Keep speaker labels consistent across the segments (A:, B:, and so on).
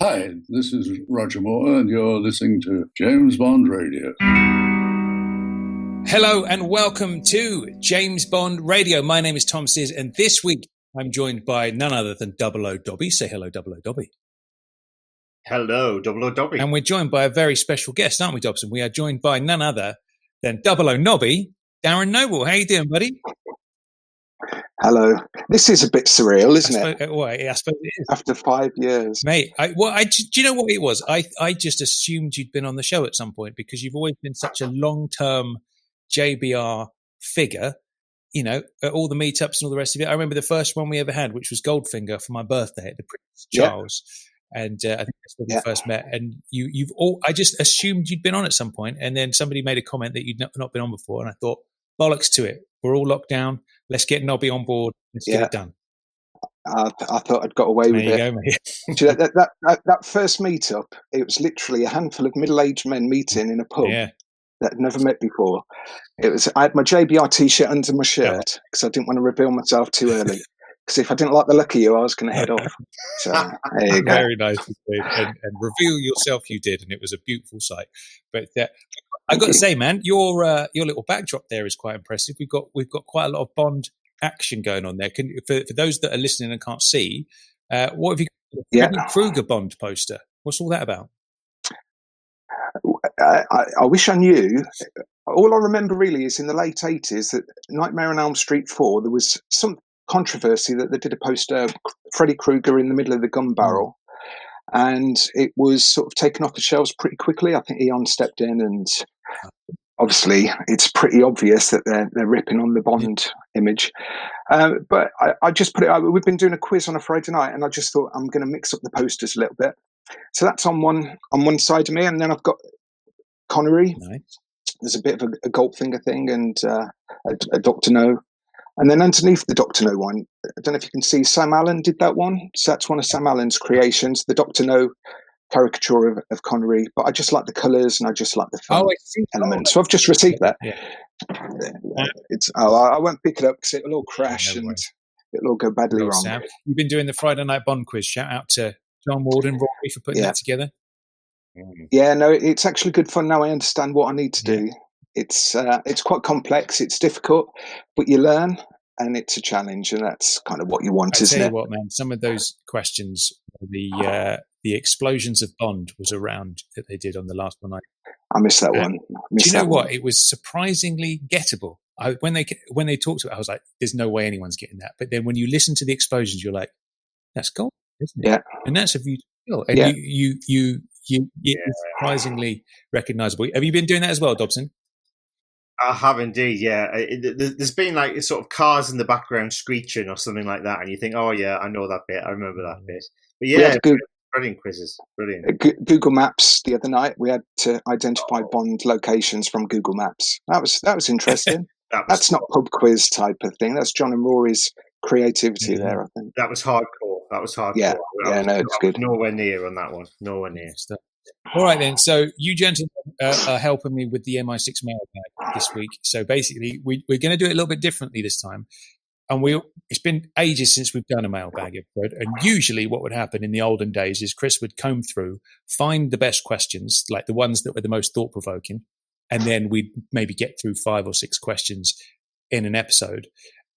A: Hi, this is Roger Moore, and you're listening to James Bond Radio.
B: Hello and welcome to James Bond Radio. My name is Tom Sears, and this week I'm joined by none other than 00 Dobby. Say hello, 00 Dobby.
C: Hello, 00 Dobby.
B: And we're joined by a very special guest, aren't we, Dobson? We are joined by none other than 00 Nobby, Darrin Noble. How you doing, buddy?
D: Hello. This is a bit surreal, isn't it?
B: Well, I suppose it is.
D: After 5 years.
B: Mate, do you know what it was? I just assumed you'd been on the show at some point because you've always been such a long-term JBR figure, you know, at all the meetups and all the rest of it. I remember the first one we ever had, which was Goldfinger for my birthday at the Prince Charles. And I think that's when we first met. And I just assumed you'd been on at some point. And then somebody made a comment that you'd not been on before. And I thought, bollocks to it. We're all locked down. Let's get Nobby on board. Let's get it done.
D: I thought I'd got away with it. Go, that first meetup, it was literally a handful of middle-aged men meeting in a pub that I'd never met before. I had my JBR t-shirt under my shirt because I didn't want to reveal myself too early. Because if I didn't like the look of you, I was going to head off. So there you go.
B: Very nice, and reveal yourself. You did, and it was a beautiful sight. But I've got to say, man, your little backdrop there is quite impressive. We've got quite a lot of Bond action going on there. For those that are listening and can't see, what have you got? Freddy Krueger Bond poster. What's all that about?
D: I wish I knew. All I remember really is in the late 80s that Nightmare on Elm Street 4, there was some controversy that they did a poster of Freddy Krueger in the middle of the gun barrel, and it was sort of taken off the shelves pretty quickly. I think Eon stepped in, and obviously it's pretty obvious that they're ripping on the Bond image. But I just put it out. We've been doing a quiz on a Friday night, and I just thought I'm going to mix up the posters a little bit. So that's on one side of me, and then I've got Connery.
B: Nice. There's
D: a bit of a Goldfinger thing, and a Dr. No. And then underneath the Dr. No one, I don't know if you can see, Sam Allen did that one. So that's one of Sam Allen's creations, the Dr. No caricature of Connery. But I just like the colours and I just like the fun element. So I've just received that. Yeah. I won't pick it up because it'll all crash and it'll all go badly wrong.
B: Sam. You've been doing the Friday Night Bond quiz. Shout out to John Ward and Rory for putting that together.
D: Yeah, no, it's actually good fun. Now I understand what I need to do. It's quite complex. It's difficult, but you learn, and it's a challenge, and that's kind of what you want, isn't it?
B: I tell you what, man. Some of those questions, the explosions of Bond was around that they did on the last one.
D: I missed that one.
B: Do you know what? It was surprisingly gettable. When they talked about it, I was like, "There's no way anyone's getting that." But then when you listen to the explosions, you're like, "That's gold, isn't it?"
D: Yeah,
B: and that's a view to feel. And it's surprisingly recognisable. Have you been doing that as well, Dobson?
C: I have indeed, yeah. There's been like sort of cars in the background screeching or something like that, and you think, oh yeah, I know that bit, I remember that bit. But yeah, brilliant quizzes, brilliant.
D: Google Maps the other night, we had to identify Bond locations from Google Maps. That was interesting. That's not pub quiz type of thing. That's John and Rory's creativity there, I think.
C: That was hardcore.
D: Yeah, no, it's good.
C: Nowhere near on that one. Nowhere near.
B: All right then. So you gentlemen are helping me with the MI6 Mailbag this week. So basically, we're going to do it a little bit differently this time. And it's been ages since we've done a mailbag episode. And usually, what would happen in the olden days is Chris would comb through, find the best questions, like the ones that were the most thought provoking, and then we'd maybe get through 5 or 6 questions in an episode.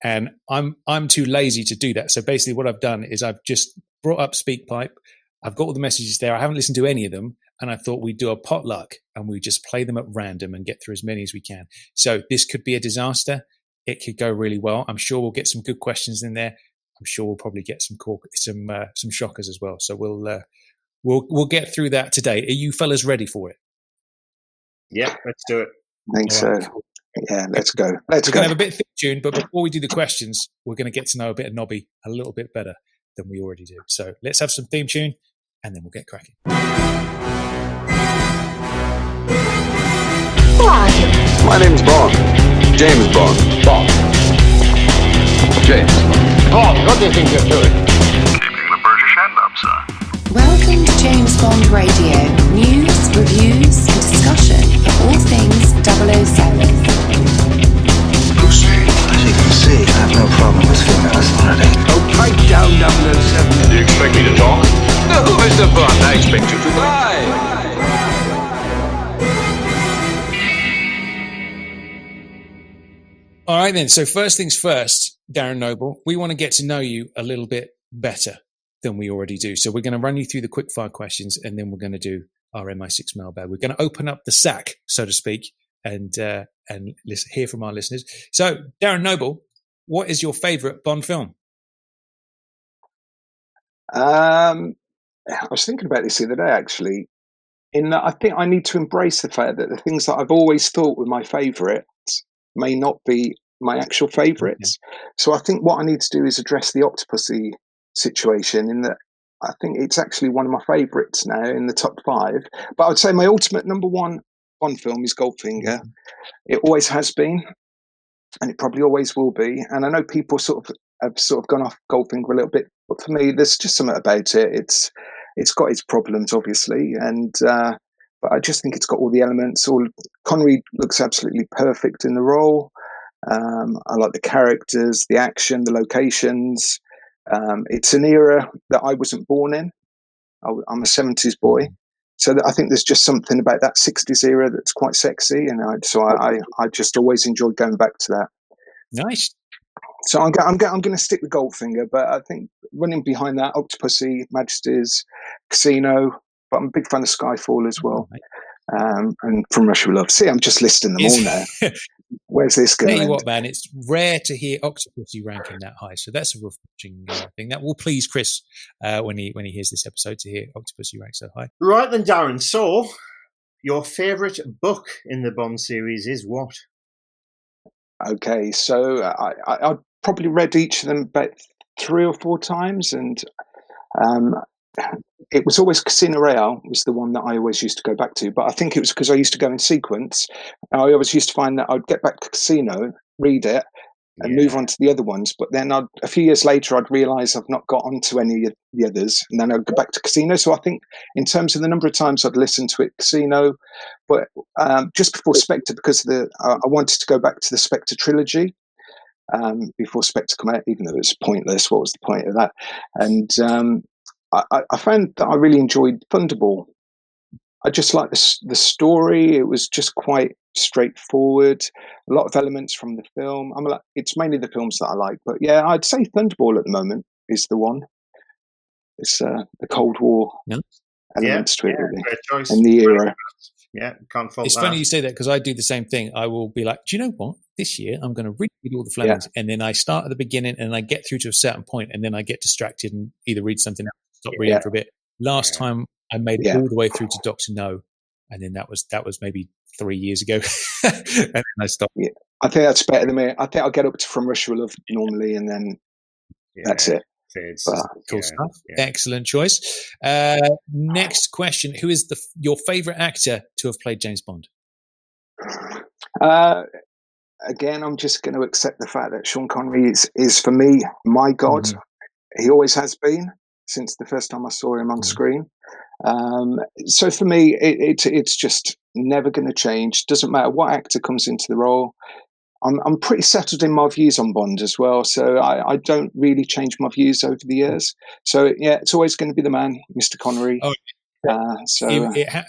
B: And I'm too lazy to do that. So basically, what I've done is I've just brought up SpeakPipe. I've got all the messages there. I haven't listened to any of them. And I thought we'd do a potluck and we just play them at random and get through as many as we can. So this could be a disaster. It could go really well. I'm sure we'll get some good questions in there. I'm sure we'll probably get some shockers as well. So we'll get through that today. Are you fellas ready for it?
C: Yeah, let's do it.
D: I think so. Yeah, let's go.
B: We're going to have a bit of theme tune, but before we do the questions, we're going to get to know a bit of Nobby a little bit better than we already do. So let's have some theme tune and then we'll get cracking.
E: My name's Bond. James Bond.
F: Bond.
A: James.
F: Bond, what do you think you're doing?
G: Keeping the British end up, sir.
H: Welcome to James Bond Radio. News, reviews, and discussion of all things 007.
E: Lucy. As you can see, I have no problem with female authority.
F: Oh, pipe down, 007.
G: Do you expect me to talk?
E: Who is the Bond? I expect you to die.
B: All right, then. So first things first, Darren Noble, we want to get to know you a little bit better than we already do. So we're going to run you through the quickfire questions, and then we're going to do our MI6 mailbag. We're going to open up the sack, so to speak, and listen, hear from our listeners. So, Darren Noble, what is your favourite Bond film?
D: I was thinking about this the other day, actually. In that, I think I need to embrace the fact that the things that I've always thought were my favourites may not be my actual favourites. Okay. So I think what I need to do is address the Octopussy situation, in that I think it's actually one of my favourites now in the top 5. But I would say my ultimate number 1 Bond film is Goldfinger. Mm-hmm. It always has been, and it probably always will be. And I know people have gone off Goldfinger a little bit, but for me, there's just something about it. It's got its problems, obviously, and but I just think it's got all the elements. Connery looks absolutely perfect in the role. I like the characters, the action, the locations. It's an era that I wasn't born in. I'm a 70s boy. So I think there's just something about that 60s era that's quite sexy. And I just always enjoyed going back to that.
B: Nice.
D: So I'm going to stick with Goldfinger, but I think running behind that, Octopussy, Majesty's, Casino, but I'm a big fan of Skyfall as well. And From Russia with Love. See, I'm just listing them all now. Where's this going?
B: Tell you what, man, it's rare to hear Octopussy ranking that high, so that's a refreshing thing. That will please Chris when he hears this episode, to hear Octopussy rank so high.
C: Right then, Darren. So, your favourite book in the Bond series is what?
D: Okay, so I probably read each of them about 3 or 4 times, and it was always Casino Royale was the one that I always used to go back to. But I think it was because I used to go in sequence. I always used to find that I'd get back to Casino, read it, and move on to the other ones. But then a few years later, I'd realise I've not got onto any of the others, and then I'd go back to Casino. So I think in terms of the number of times I'd listened to it, Casino, but just before Spectre, because I wanted to go back to the Spectre trilogy before Spectre came out, even though it was pointless. What was the point of that? And I found that I really enjoyed Thunderball. I just liked the story. It was just quite straightforward. A lot of elements from the film. It's mainly the films that I like, but yeah, I'd say Thunderball at the moment is the one. It's the Cold War elements to it, really, and the era.
C: Yeah, can't fault
B: It's
C: that.
B: funny you say that, because I do the same thing. I will be like, do you know what? This year I'm going to read all the Flemings, and then I start at the beginning and I get through to a certain point, and then I get distracted and either read something else, stop reading for a bit. Last time I made it all the way through to Dr. No, and then that was maybe 3 years ago, and then I stopped.
D: Yeah, I think that's better than me. I think I'll get up to From Russia with Love normally, and then that's it.
B: Cool stuff. Yeah. Excellent choice. Next question: who is your favourite actor to have played James Bond?
D: Again, I'm just going to accept the fact that Sean Connery is for me my god. Mm-hmm. He always has been since the first time I saw him on screen. So for me, it's just never going to change. Doesn't matter what actor comes into the role. I'm pretty settled in my views on Bond as well, so I don't really change my views over the years. So yeah, it's always going to be the man, Mr. Connery.
B: Oh.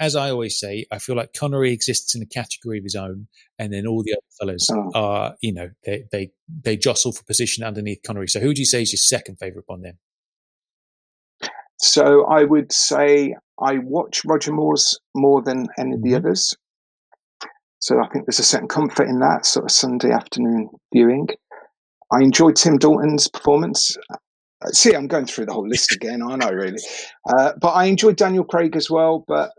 B: As I always say, I feel like Connery exists in a category of his own, and then all the other fellas are, they jostle for position underneath Connery. So who would you say is your second favourite Bond then?
D: So I would say I watch Roger Moore's more than any of the others. So I think there's a certain comfort in that sort of Sunday afternoon viewing. I enjoyed Tim Dalton's performance. See, I'm going through the whole list again, aren't I, really? But I enjoyed Daniel Craig as well, but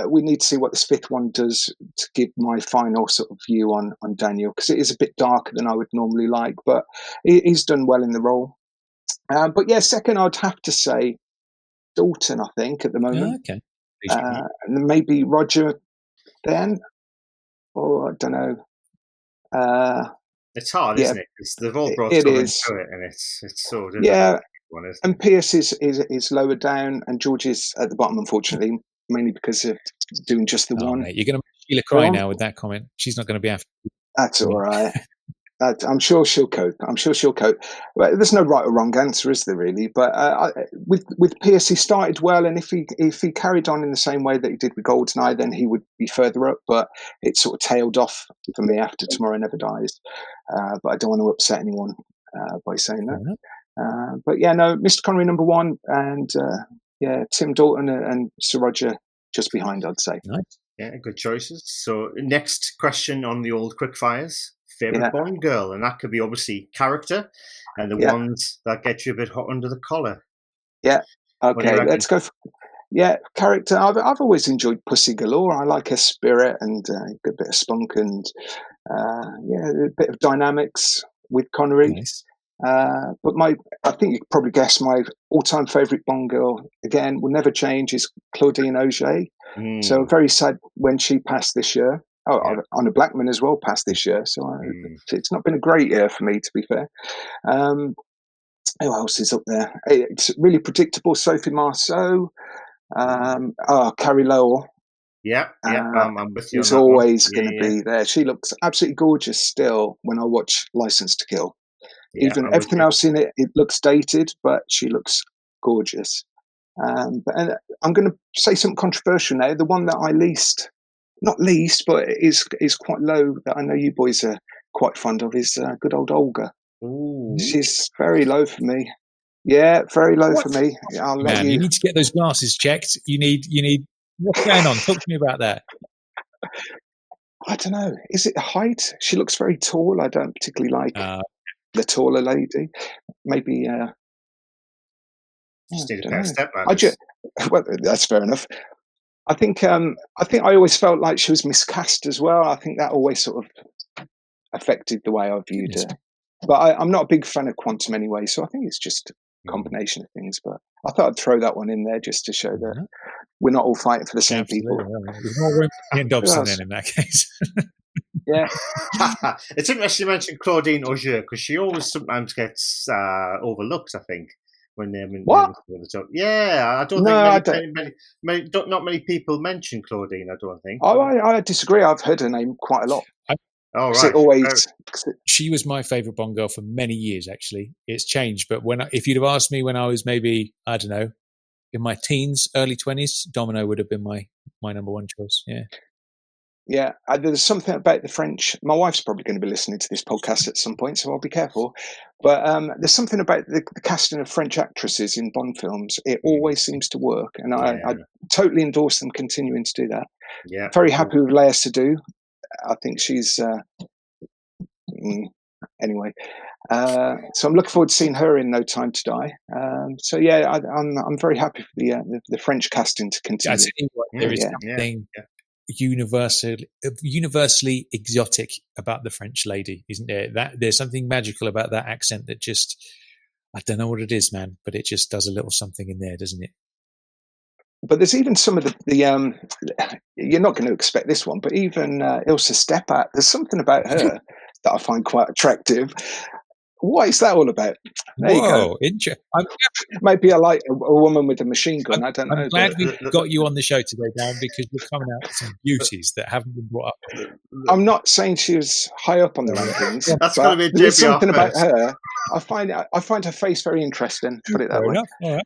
D: we need to see what this fifth one does to give my final sort of view on Daniel, because it is a bit darker than I would normally like, but he's done well in the role. But yeah, second, I'd have to say Dalton, I think, at the moment.
B: Okay.
D: And maybe Roger then, or I don't know.
C: It's hard, isn't it? Because they've all brought something to it, and it's so difficult. Yeah,
D: and Pierce is lower down, and George is at the bottom, unfortunately, mainly because of doing just the one.
B: Mate, you're going to make Sheila cry now with that comment. She's not going to be after you.
D: That's all right. I'm sure she'll cope. Well, there's no right or wrong answer, is there really? But with Pierce, he started well, and if he carried on in the same way that he did with Goldeneye, then he would be further up. But it sort of tailed off for me after Tomorrow Never Dies. But I don't want to upset anyone by saying that. But yeah, no, Mr. Connery #1, and Tim Dalton and Sir Roger just behind, I'd say.
C: Nice. Yeah, good choices. So next question on the old quickfires. Favorite Bond girl, and that could be obviously character, and the ones that get you a bit hot under the collar.
D: Yeah. Okay. Let's go. Character. I've always enjoyed Pussy Galore. I like her spirit and a bit of spunk and a bit of dynamics with Connery.
B: Nice.
D: But I think you could probably guess my all-time favorite Bond girl, again, will never change, is Claudine Auger. So very sad when she passed this year. Honor Blackman as well passed this year, so it's not been a great year for me, to be fair. Who else is up there? It's really predictable. Sophie Marceau, Carrie Lowell.
C: I'm with you.
D: She's always going to be there. She looks absolutely gorgeous still when I watch License to Kill. Even everything else in it looks dated, but she looks gorgeous. And I'm going to say something controversial now. The one that I not least, but is quite low, that I know you boys are quite fond of, is good old Olga.
C: Ooh.
D: She's very low for me. Yeah, very low for me. I'll let
B: you need to get those glasses checked. You need. What's going on? Talk to me about that.
D: I don't know. Is it height? She looks very tall. I don't particularly like the taller lady. Maybe.
C: Just need a pair of step
D: well, that's fair enough. I think I always felt like she was miscast as well. I think that always sort of affected the way I viewed her. But I'm not a big fan of Quantum anyway, so I think it's just a combination of things. But I thought I'd throw that one in there just to show that we're not all fighting for the same people.
B: There's more room in Dobson then in that case.
D: Yeah.
C: It's interesting you mentioned Claudine Auger, because she always sometimes gets overlooked, I think. When they're
D: what?
C: I don't think not many people mention Claudine. I don't think.
D: I disagree. I've heard her name quite a lot.
B: She was my favourite Bond girl for many years. Actually, it's changed. But if you'd have asked me when I was maybe, I don't know, in my teens, early 20s, Domino would have been my #1 choice. Yeah.
D: Yeah, there's something about the French. My wife's probably going to be listening to this podcast at some point, so I'll be careful. But there's something about the casting of French actresses in Bond films. It always seems to work, and I totally endorse them continuing to do that.
C: Yeah,
D: very happy with Léa Seydoux. I think she's anyway. So I'm looking forward to seeing her in No Time to Die. So yeah, I'm very happy for the French casting to continue.
B: There is something universally exotic about the French lady, isn't there? That there's something magical about that accent that just, I don't know what it is, man, but it just does a little something in there, doesn't it?
D: But there's even some of the you're not going to expect this one, but even Ilse Steppat, there's something about her that I find quite attractive. What is that all about? There you go. Maybe I like a woman with a machine gun. I don't know.
B: I'm glad we got you on the show today, Darren, because we're coming out with some beauties that haven't been brought up.
D: I'm not saying she was high up on the rankings.
C: That's going to be
D: there's something about her. I find her face very interesting. Put it that way.
B: Enough. All right.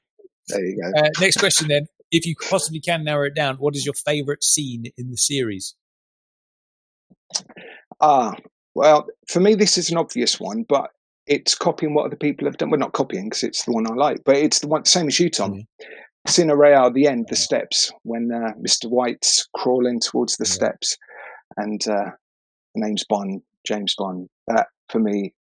D: There you go.
B: Next question then. If you possibly can narrow it down, what is your favourite scene in the series?
D: Well, for me, this is an obvious one, but it's copying what other people have done. Well, not copying, because it's the one I like, but it's the one, same as you, Tom. Casino Royale, the end, the steps, when Mr. White's crawling towards the steps, and the name's Bond, James Bond. That, for me,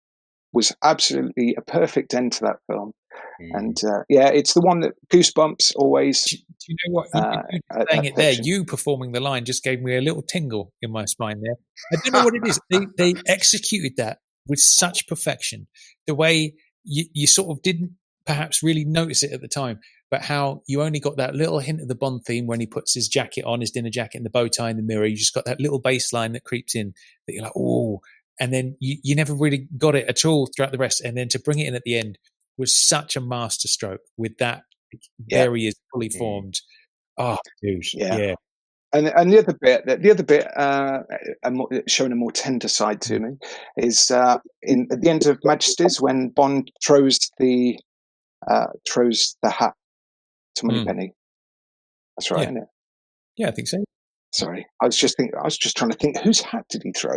D: was absolutely a perfect end to that film. And it's the one that goosebumps always.
B: Do you know what? You saying it there, you performing the line just gave me a little tingle in my spine there. I don't know what it is. They executed that with such perfection. The way you sort of didn't perhaps really notice it at the time, but how you only got that little hint of the Bond theme when he puts his jacket on, his dinner jacket, and the bow tie in the mirror. You just got that little bass line that creeps in that you're like, oh, and then you never really got it at all throughout the rest. And then to bring it in at the end was such a masterstroke with that barriers fully formed. Oh, dude.
D: Yeah. And the other bit, showing a more tender side to me, is at the end of Majesty's when Bond throws the hat to Moneypenny. That's right, isn't it? Yeah,
B: I think so.
D: Sorry, I was just trying to think whose hat did he throw?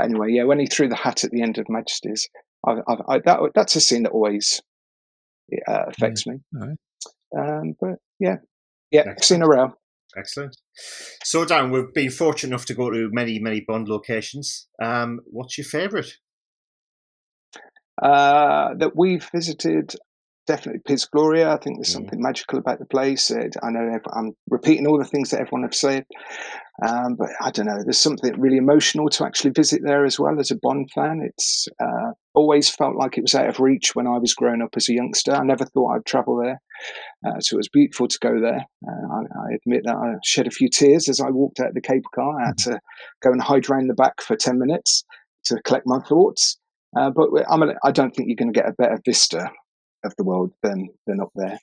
D: Anyway, yeah, when he threw the hat at the end of Majesty's, that's a scene that always affects me.
B: All right.
D: But yeah, seen a row.
C: Excellent. So, Darren, we've been fortunate enough to go to many, many Bond locations. What's your favourite?
D: That we've visited, definitely Piz Gloria. I think there's something magical about the place. I know I'm repeating all the things that everyone has said, but I don't know. There's something really emotional to actually visit there as well as a Bond fan. It's always felt like it was out of reach when I was growing up as a youngster. I never thought I'd travel there. So it was beautiful to go there. I admit that I shed a few tears as I walked out of the cable car. I had to go and hide around the back for 10 minutes to collect my thoughts. But I don't think you're going to get a better vista of the world than up there.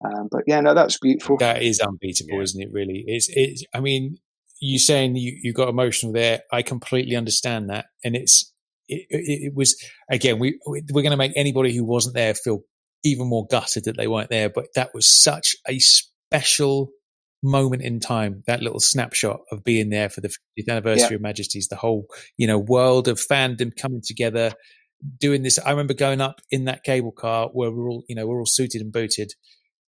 D: But yeah, no, that's beautiful.
B: That is unbeatable, isn't it? Really, it's. I mean, you saying you got emotional there. I completely understand that, and it was again. We're going to make anybody who wasn't there feel even more gutted that they weren't there. But that was such a special moment in time. That little snapshot of being there for the 50th anniversary of Majesty's, the whole world of fandom coming together, doing this. I remember going up in that cable car where we're all suited and booted,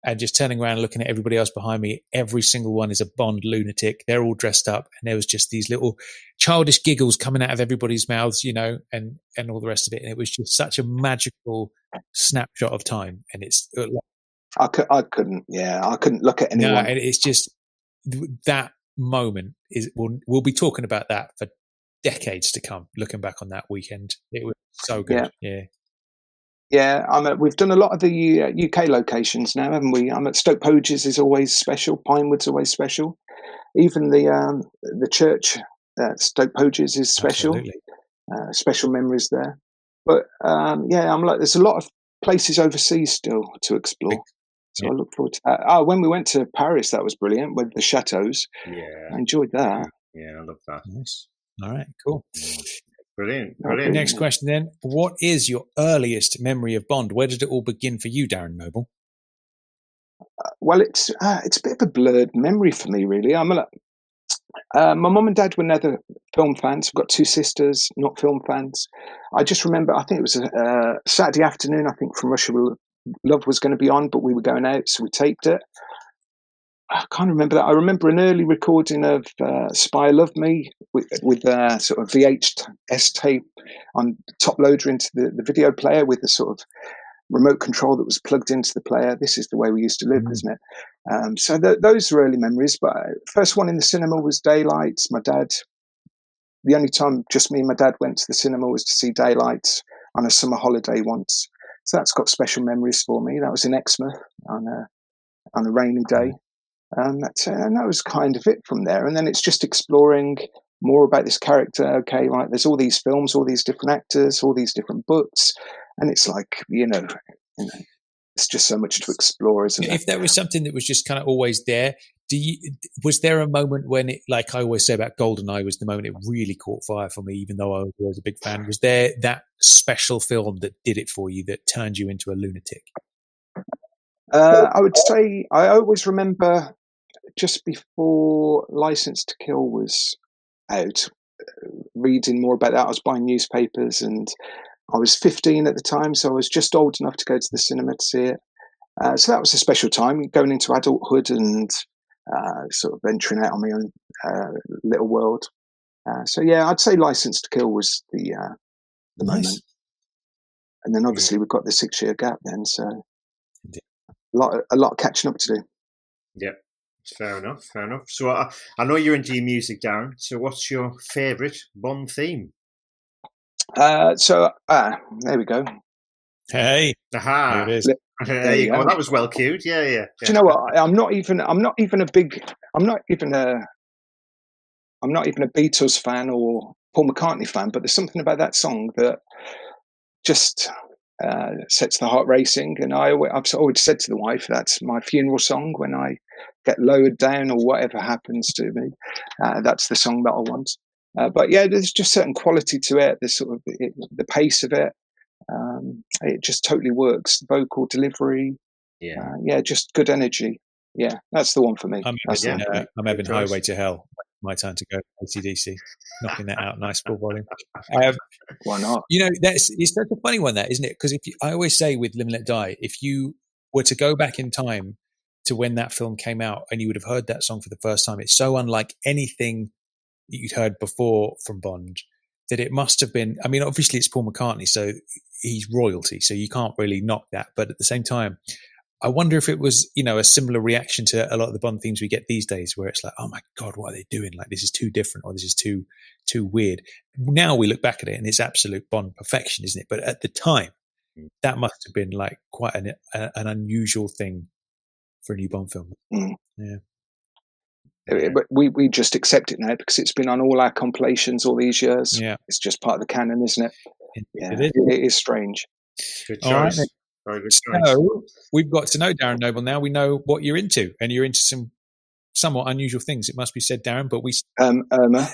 B: and just turning around and looking at everybody else behind me. Every single one is a Bond lunatic. They're all dressed up, and there was just these little childish giggles coming out of everybody's mouths, and all the rest of it. And it was just such a magical snapshot of time. And it's
D: I couldn't look at anyone.
B: No, and it's just that moment is. We'll be talking about that for decades to come. Looking back on that weekend, it was so good.
D: Yeah, we've done a lot of the UK locations now, haven't we? Stoke Poges is always special. Pinewood's always special. Even the church at Stoke Poges is special. Special memories there. But there's a lot of places overseas still to explore. So I look forward to that. When we went to Paris, that was brilliant with the chateaus.
C: Yeah,
D: I enjoyed that.
C: Yeah, I love that.
B: Nice. All right, cool.
C: Brilliant.
B: Next question then. What is your earliest memory of Bond? Where did it all begin for you, Darrin Noble?
D: Well, it's a bit of a blurred memory for me, really. My mum and dad were neither film fans. I've got two sisters, not film fans. I just remember, I think it was a Saturday afternoon, I think From Russia with Love was going to be on, but we were going out, so we taped it. I can't remember that. I remember an early recording of Spy Love Me with sort of VHS tape on top loader into the video player with the sort of remote control that was plugged into the player. This is the way we used to live, isn't it? So those are early memories. But first one in the cinema was Daylight. My dad, the only time just me and my dad went to the cinema was to see Daylight on a summer holiday once. So that's got special memories for me. That was in Exmouth on a rainy day. And that was kind of it from there. And then it's just exploring more about this character. Okay, right, there's all these films, all these different actors, all these different books. And it's like, it's just so much to explore, isn't it?
B: If there was something that was just kind of always there, was there a moment when it, like I always say about GoldenEye, was the moment it really caught fire for me, even though I was a big fan? Was there that special film that did it for you, that turned you into a lunatic?
D: I would say I always remember just before License to Kill was out, reading more about that. I was buying newspapers, and I was 15 at the time, so I was just old enough to go to the cinema to see it. So that was a special time, going into adulthood and sort of venturing out on my own little world. So yeah, I'd say License to Kill was the moment. And then obviously we've got the 6-year gap then, so a lot of catching up to do.
C: Yeah, fair enough. So I know you're into your music, Darren. So what's your favourite Bond theme?
D: There we go.
B: Hey,
C: aha!
B: There it is.
C: There you go. That was well cued. Yeah.
D: Do you know what? I'm not even a Beatles fan or Paul McCartney fan, but there's something about that song that just sets the heart racing. And I've always said to the wife, that's my funeral song when I get lowered down or whatever happens to me. That's the song that I want. But yeah, there's just certain quality to it. There's sort of the pace of it. It just totally works. Vocal delivery. Yeah, just good energy. Yeah, that's the one for me.
B: I'm having Highway to Hell. My time to go. AC/DC, knocking that out nice full volume.
D: Why not?
B: It's such a funny one, that, isn't it? Because I always say with Live and Let Die, if you were to go back in time to when that film came out and you would have heard that song for the first time, it's so unlike anything that you'd heard before from Bond that it must have been. I mean, obviously it's Paul McCartney, so he's royalty, so you can't really knock that. But at the same time, I wonder if it was, a similar reaction to a lot of the Bond themes we get these days, where it's like, oh my God, what are they doing? Like, this is too different, or this is too weird. Now we look back at it and it's absolute Bond perfection, isn't it? But at the time, that must have been like quite an unusual thing for a new Bond film. Yeah.
D: But we just accept it now because it's been on all our compilations all these years.
B: Yeah.
D: It's just part of the canon, isn't it? It is strange.
C: Good choice.
B: Right.
C: Very good choice.
B: So we've got to know Darrin Noble now. We know what you're into, and you're into some somewhat unusual things, it must be said, Darren, but we...
D: Irma.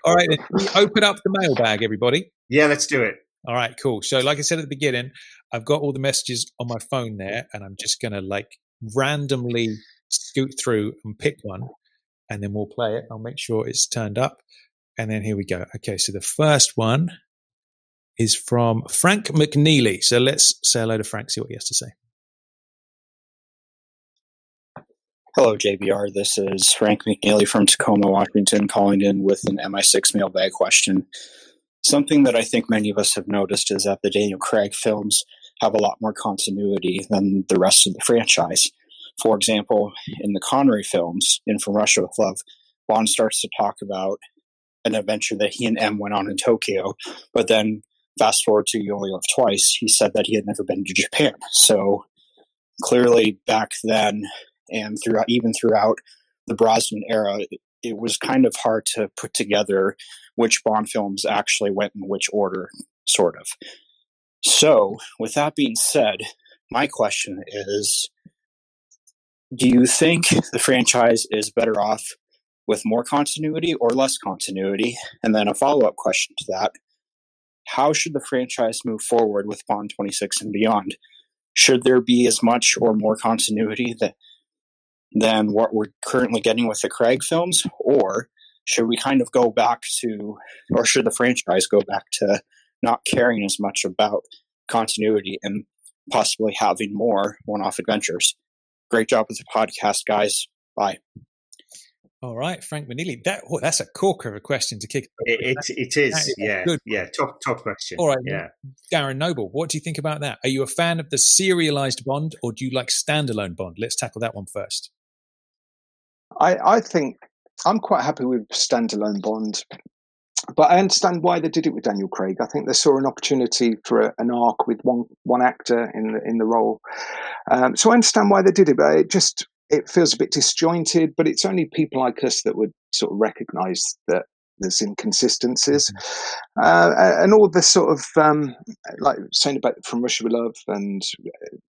B: All right, then. Open up the mailbag, everybody.
C: Yeah, let's do it.
B: All right, cool. So like I said at the beginning, I've got all the messages on my phone there, and I'm just going to randomly scoot through and pick one, and then we'll play it. I'll make sure it's turned up. And then here we go. Okay, so the first one is from Frank McNeely. So let's say hello to Frank, see what he has to say.
I: Hello, JBR. This is Frank McNeely from Tacoma, Washington, calling in with an MI6 mailbag question. Something that I think many of us have noticed is that the Daniel Craig films have a lot more continuity than the rest of the franchise. For example, in the Connery films, in From Russia with Love, Bond starts to talk about an adventure that he and M went on in Tokyo, but then fast forward to You Only Live Twice, he said that he had never been to Japan. So clearly back then and throughout the Brosnan era, it was kind of hard to put together which Bond films actually went in which order, sort of. So, with that being said, my question is, do you think the franchise is better off with more continuity or less continuity? And then a follow-up question to that, how should the franchise move forward with Bond 26 and beyond? Should there be as much or more continuity than what we're currently getting with the Craig films? Or should we kind of go back to, or should the franchise go back to not caring as much about continuity and possibly having more one-off adventures? Great job with the podcast, guys. Bye.
B: All right, Frank Manili. That's a corker of a question to kick.
C: It is. Yeah. Good. Yeah. Top question.
B: All right.
C: Yeah.
B: Darrin Noble, what do you think about that? Are you a fan of the serialized Bond, or do you like standalone Bond? Let's tackle that one first.
D: I think I'm quite happy with standalone Bond, but I understand why they did it with Daniel Craig. I think they saw an opportunity for an arc with one actor in the role. So I understand why they did it, but it feels a bit disjointed. But it's only people like us that would sort of recognise that there's inconsistencies, and all the sort of like saying about From Russia with Love and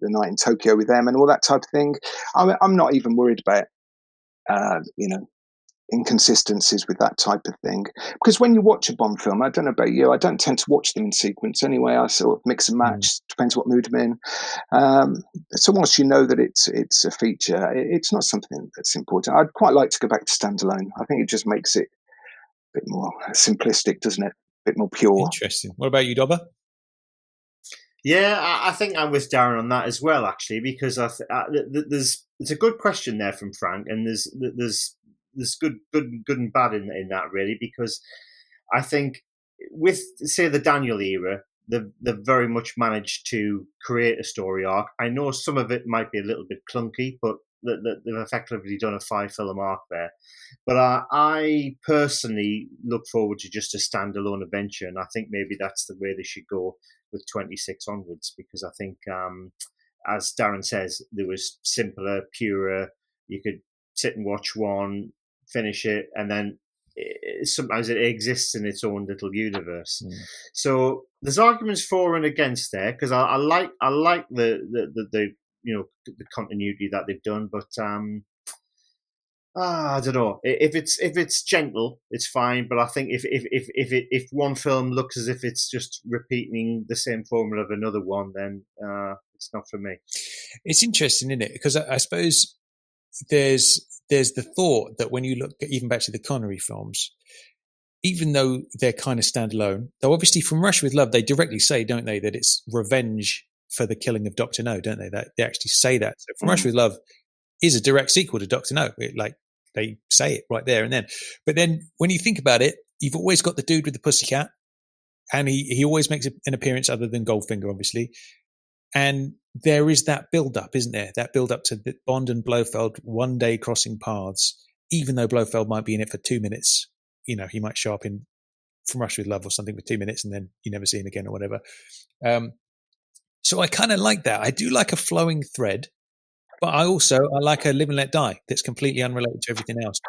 D: The Night in Tokyo with Them and all that type of thing. I'm not even worried about inconsistencies with that type of thing, because when you watch a Bond film, I don't know about you, I don't tend to watch them in sequence anyway. I sort of mix and match, depends what mood I'm in. So once you know that it's a feature, it's not something that's important. I'd quite like to go back to standalone. I think it just makes it a bit more simplistic, doesn't it? A bit more pure.
B: Interesting. What about you, Dobber?
C: Yeah, I think I'm with Darren on that as well, actually, because it's a good question there from Frank, and there's good and bad in that, really, because I think with, say, the Daniel era, they've very much managed to create a story arc. I know some of it might be a little bit clunky, but they've effectively done a 5-film arc there. But I personally look forward to just a standalone adventure, and I think maybe that's the way they should go with 26 onwards, because I think, as Darren says, there was simpler, purer. You could sit and watch one, finish it, and then sometimes it exists in its own little universe. So there's arguments for and against there, because I like the the continuity that they've done, but I don't know. If it's gentle, it's fine. But I think if one film looks as if it's just repeating the same formula of another one, then it's not for me.
B: It's interesting, isn't it? Because I suppose there's the thought that when you look even back to the Connery films, even though they're kind of standalone, though obviously from Russia with Love, they directly say, don't they, that it's revenge for the killing of Dr. No, don't they? That they actually say that. So from Russia with Love is a direct sequel to Dr. No. They say it right there and then. But then when you think about it, you've always got the dude with the pussycat, and he always makes an appearance other than Goldfinger, obviously. And there is that build-up, isn't there? That build-up to Bond and Blofeld one day crossing paths, even though Blofeld might be in it for 2 minutes. You know, he might show up in From Russia with Love or something for 2 minutes and then you never see him again or whatever. So I kind of like that. I do like a flowing thread, but I like a Live and Let Die that's completely unrelated to everything else.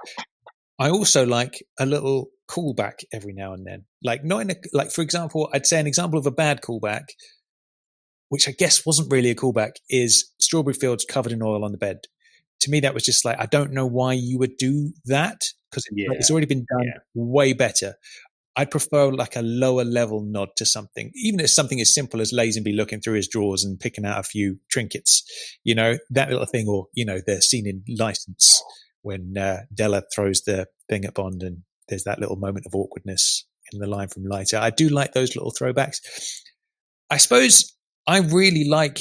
B: I also like a little callback every now and then. Like, not in a, like, for example, I'd say an example of a bad callback, which I guess wasn't really a callback, is Strawberry Fields covered in oil on the bed. To me, that was just like, I don't know why you would do that, because it's already been done way better. I'd prefer like a lower level nod to something, even if it's something as simple as Lazenby looking through his drawers and picking out a few trinkets, you know, that little thing, or, you know, the scene in License when Della throws the thing at Bond and there's that little moment of awkwardness in the line from Leiter. I do like those little throwbacks. I suppose I really like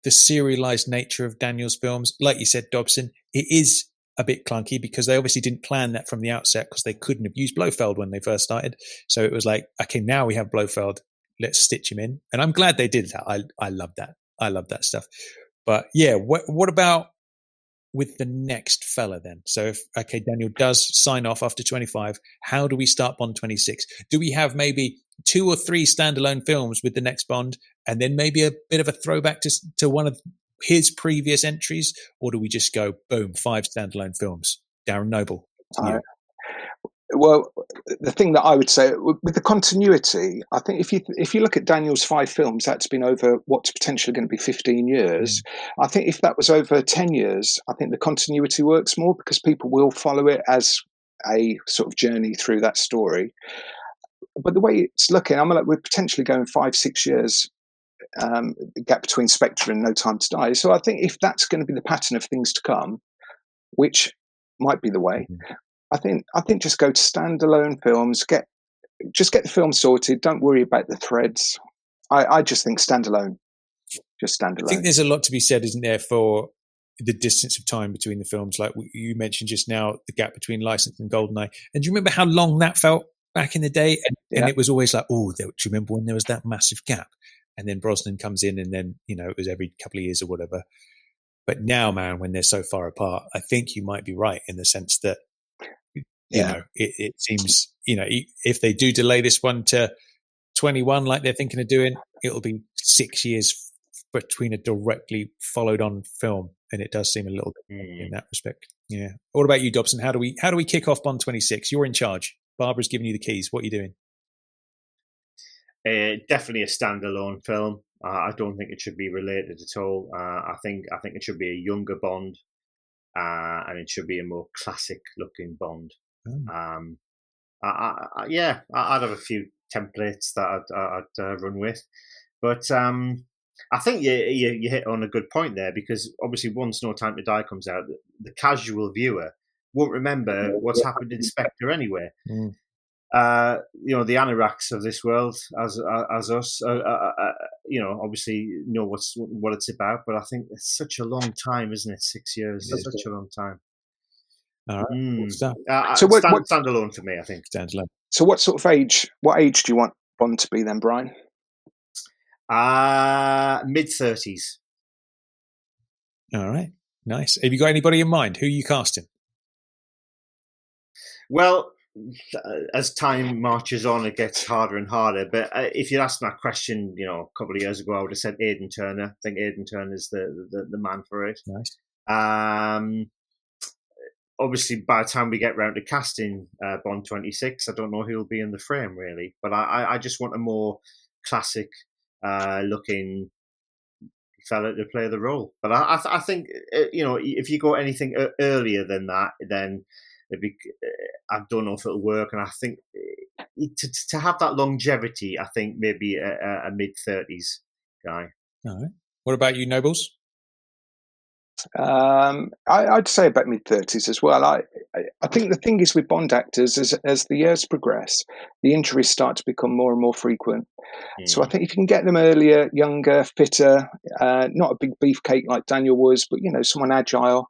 B: the serialized nature of Daniel's films. Like you said, Dobson, it is a bit clunky because they obviously didn't plan that from the outset because they couldn't have used Blofeld when they first started. So it was like, okay, now we have Blofeld, let's stitch him in. And I'm glad they did that. I love that. I love that stuff. But yeah, what about with the next fella then? So if, okay, Daniel does sign off after 25, how do we start Bond 26? Do we have maybe 2 or 3 standalone films with the next Bond and then maybe a bit of a throwback to one of his previous entries, or do we just go boom, 5 standalone films? Darren Noble.
D: Well, the thing that I would say with the continuity, I think if you look at Daniel's 5 films, that's been over what's potentially going to be 15 years. I think if that was over 10 years, I think the continuity works more because people will follow it as a sort of journey through that story. But the way it's looking, I'm like, we're potentially going 5-6 years gap between Spectre and No Time to Die. So I think if that's going to be the pattern of things to come, which might be the way, I think just go to standalone films, get the film sorted. Don't worry about the threads. I just think standalone, just standalone.
B: I think there's a lot to be said, isn't there, for the distance of time between the films? Like you mentioned just now, the gap between License and GoldenEye. And do you remember how long that felt back in the day? And it was always like, oh, do you remember when there was that massive gap? And then Brosnan comes in and then, you know, it was every couple of years or whatever. But now, man, when they're so far apart, I think you might be right in the sense that, you know, it seems, you know, if they do delay this one to 21 like they're thinking of doing, it'll be 6 years between a directly followed on film. And it does seem a little bit in that respect. Yeah. What about you, Dobson? How do we kick off Bond 26? You're in charge. Barbara's giving you the keys. What are you doing?
C: Definitely a standalone film. I don't think it should be related at all. I think it should be a younger Bond, and it should be a more classic-looking Bond. I'd have a few templates that I'd run with, but I think you hit on a good point there, because obviously once No Time to Die comes out, the casual viewer won't remember what's happened in Spectre anyway. You know, the anoraks of this world, as us, you know, obviously know what it's about. But I think it's such a long time, isn't it? 6 years, it's such a long time.
B: All right.
D: So what
C: standalone for me, I think.
B: Standalone.
D: So what sort of age? What age do you want Bond to be then, Brian?
C: Mid-30s.
B: All right, nice. Have you got anybody in mind? Who are you casting?
C: Well, as time marches on, it gets harder and harder. But if you'd asked me that question, you know, a couple of years ago, I would have said Aidan Turner. I think Aidan Turner is the man for it.
B: Nice.
C: obviously, by the time we get round to casting Bond 26, I don't know who'll be in the frame, really. But I just want a more classic looking fella to play the role. But I think, if you go anything earlier than that, then I don't know if it'll work. And I think to have that longevity, I think maybe a mid-30s guy.
B: All right. What about you, Nobles?
D: I'd say about mid-30s as well. I think the thing is with Bond actors, as the years progress, the injuries start to become more and more frequent. So I think if you can get them earlier, younger, fitter, not a big beefcake like Daniel was, but someone agile.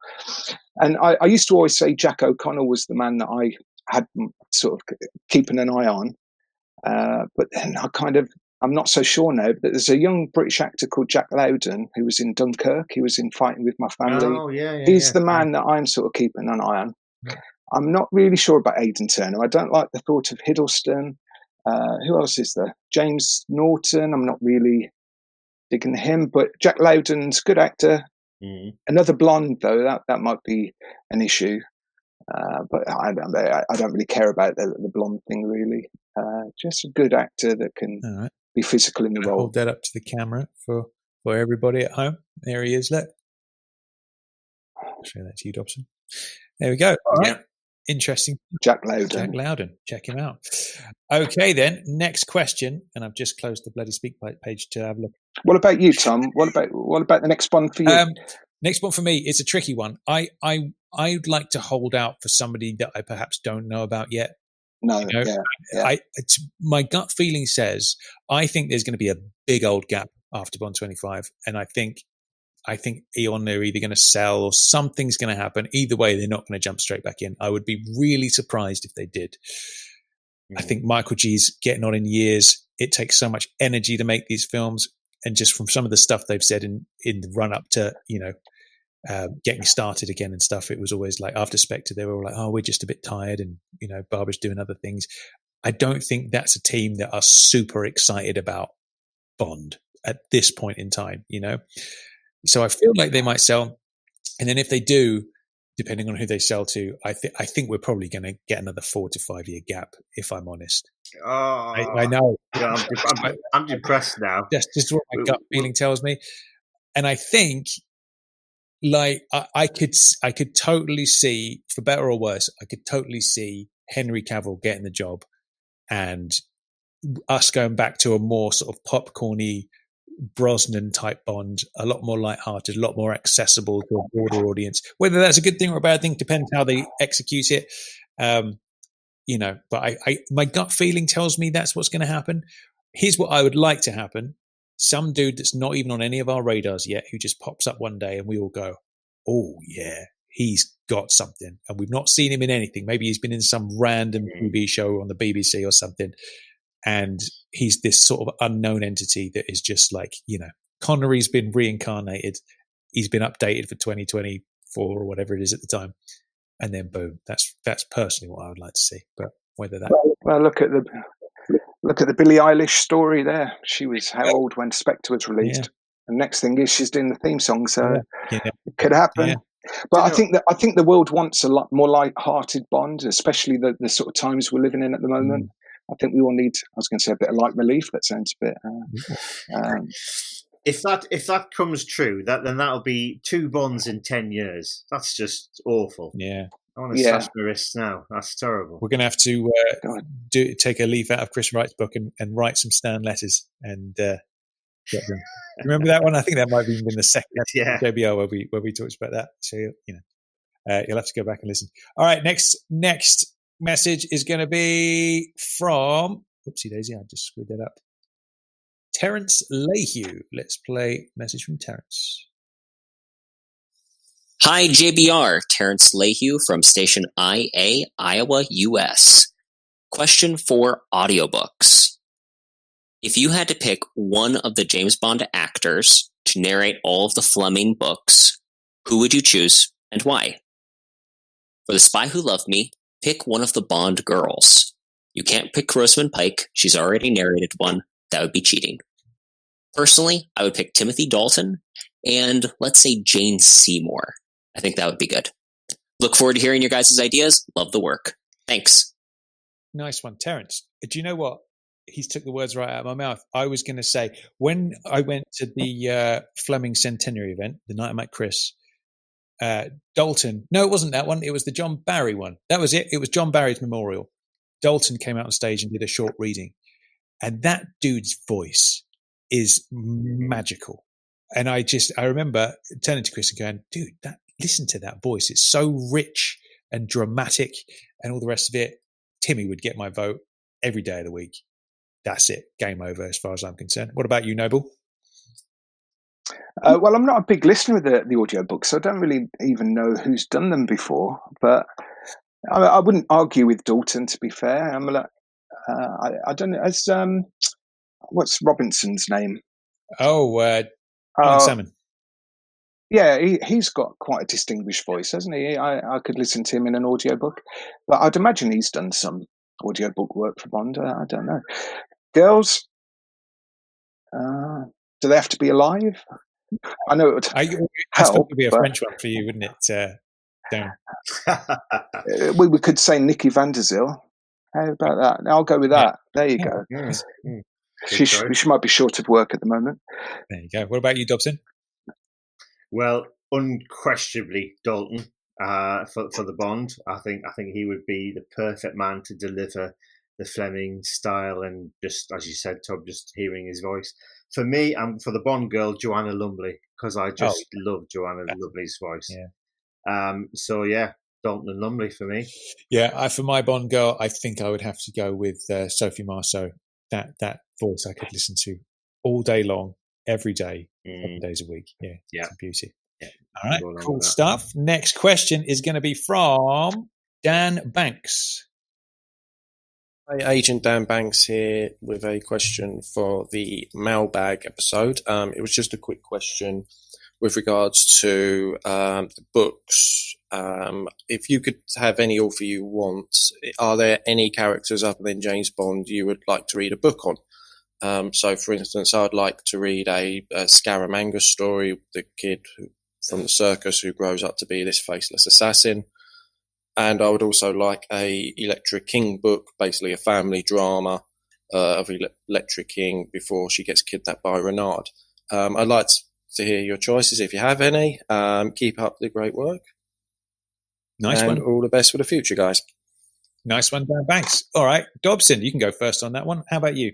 D: And I used to always say Jack O'Connell was the man that I had sort of keeping an eye on, but then I'm not so sure now, but there's a young British actor called Jack Lowden who was in Dunkirk. He was in Fighting with My Family.
C: Oh, yeah.
D: He's the man that I'm sort of keeping an eye on. Yeah. I'm not really sure about Aidan Turner. I don't like the thought of Hiddleston. Who else is there? James Norton. I'm not really digging him, but Jack Lowden's a good actor. Another blonde, though, that might be an issue. But I don't really care about the blonde thing, really. Just a good actor that can be physical in the role.
B: Hold that up to the camera for everybody at home. There he is. Look. I'll show that to you, Dobson. There we go. All right. Interesting.
D: Jack Lowden.
B: Jack Lowden. Check him out. Okay, then. Next question. And I've just closed the bloody speak page to have a look.
D: What about you, Tom? What about the next one for you?
B: Next one for me is a tricky one. I'd like to hold out for somebody that I perhaps don't know about yet.
D: No, yeah.
B: My gut feeling says I think there's going to be a big old gap after Bond 25, and I think Eon, they're either going to sell or something's going to happen. Either way, they're not going to jump straight back in. I would be really surprised if they did. I think Michael G's getting on in years. It takes so much energy to make these films, and just from some of the stuff they've said in the run up to getting started again and stuff, it was always like after Spectre they were all like, oh, we're just a bit tired, and Barbara's doing other things. I don't think that's a team that are super excited about Bond at this point in time, so I feel like they might sell, and then if they do, depending on who they sell to, I think we're probably going to get another 4 to 5 year gap, if I'm honest. I know.
C: Yeah, I'm depressed now.
B: That's just what my gut feeling tells me, and I think. Like I could totally see, for better or worse, I could totally see Henry Cavill getting the job, and us going back to a more sort of popcorny Brosnan type Bond, a lot more lighthearted, a lot more accessible to a broader audience. Whether that's a good thing or a bad thing depends how they execute it. But my gut feeling tells me that's what's going to happen. Here's what I would like to happen. Some dude that's not even on any of our radars yet, who just pops up one day and we all go, oh, yeah, he's got something. And we've not seen him in anything. Maybe he's been in some random TV show on the BBC or something. And he's this sort of unknown entity that is just like, Connery's been reincarnated. He's been updated for 2024 or whatever it is at the time. And then boom, that's personally what I would like to see. But whether that...
D: Well, look at the Billie Eilish story there. She was how old when Spectre was released? Yeah. And next thing is she's doing the theme song, so it could happen. Yeah. But I think the world wants a lot more light-hearted Bond, especially the sort of times we're living in at the moment. I think we all need. I was going to say a bit of light relief. That sounds a bit.
C: If that comes true, then that'll be 2 Bonds in 10 years. That's just awful.
B: Yeah.
C: I want to slash my wrists now. That's terrible.
B: We're going to have to take a leaf out of Chris Wright's book and write some Stan letters and get them. Remember that one? I think that might have even been the second JBR where we talked about that. So you'll have to go back and listen. All right, next message is going to be from oopsie daisy. I just screwed that up. Terence Lehue. Let's play message from Terence.
J: Hi, JBR. Terence Lehue from station IA, Iowa, US. Question for audiobooks. If you had to pick one of the James Bond actors to narrate all of the Fleming books, who would you choose and why? For The Spy Who Loved Me, pick one of the Bond girls. You can't pick Rosamund Pike. She's already narrated one. That would be cheating. Personally, I would pick Timothy Dalton and, let's say, Jane Seymour. I think that would be good. Look forward to hearing your guys' ideas. Love the work. Thanks.
B: Nice one, Terence. Do you know what? He's took the words right out of my mouth. I was going to say, when I went to the Fleming Centenary event, the night I met Chris, Dalton, no, it wasn't that one. It was the John Barry one. That was it. It was John Barry's memorial. Dalton came out on stage and did a short reading. And that dude's voice is magical. And I remember turning to Chris and going, dude, listen to that voice. It's so rich and dramatic and all the rest of it. Timmy would get my vote every day of the week. That's it. Game over as far as I'm concerned. What about you, Noble?
D: Well, I'm not a big listener of the audiobooks, so I don't really even know who's done them before. But I wouldn't argue with Dalton, to be fair. I don't know. What's Robinson's name?
B: Salmon.
D: Yeah, he's got quite a distinguished voice, hasn't he? I could listen to him in an audiobook. But I'd imagine he's done some audiobook work for Bond. I don't know. Girls, do they have to be alive? I know it would help.
B: Be a French one for you, wouldn't it, Darren?
D: We could say Nikki van der Zyl. How about that? I'll go with that. There you go. She might be short of work at the moment.
B: There you go. What about you, Dobson?
C: Well, unquestionably, Dalton for the Bond. I think he would be the perfect man to deliver the Fleming style, and just as you said, Tob, just hearing his voice. For me, for the Bond girl, Joanna Lumley, because I just love Joanna Lumley's voice.
B: Yeah.
C: So yeah, Dalton and Lumley for me.
B: Yeah, for my Bond girl, I think I would have to go with Sophie Marceau. That voice I could listen to all day long, every day, 7 days a week. Yeah, it's a beauty. Yeah. All right, cool stuff. Next question is going to be from Dan Banks.
K: Hi, Agent Dan Banks here with a question for the Mailbag episode. It was just a quick question with regards to the books. If you could have any author you want, are there any characters other than James Bond you would like to read a book on? So, for instance, I'd like to read a Scaramanga story, the kid from the circus who grows up to be this faceless assassin. And I would also like a Electra King book, basically a family drama of Electra King before she gets kidnapped by Renard. I'd like to hear your choices if you have any. Keep up the great work.
B: Nice one.
K: All the best for the future, guys.
B: Nice one, Dan Banks. All right, Dobson, you can go first on that one. How about you?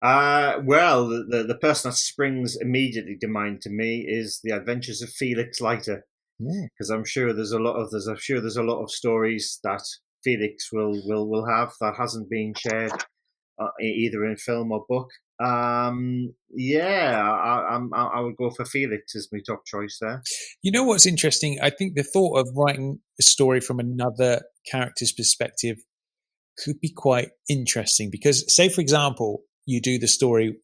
C: Well, the person that springs immediately to mind to me is The Adventures of Felix Leiter, because I'm sure there's a lot of stories that Felix will have that hasn't been shared either in film or book. I would go for Felix as my top choice there.
B: You know what's interesting? I think the thought of writing a story from another character's perspective could be quite interesting, because, say, for example, you do the story,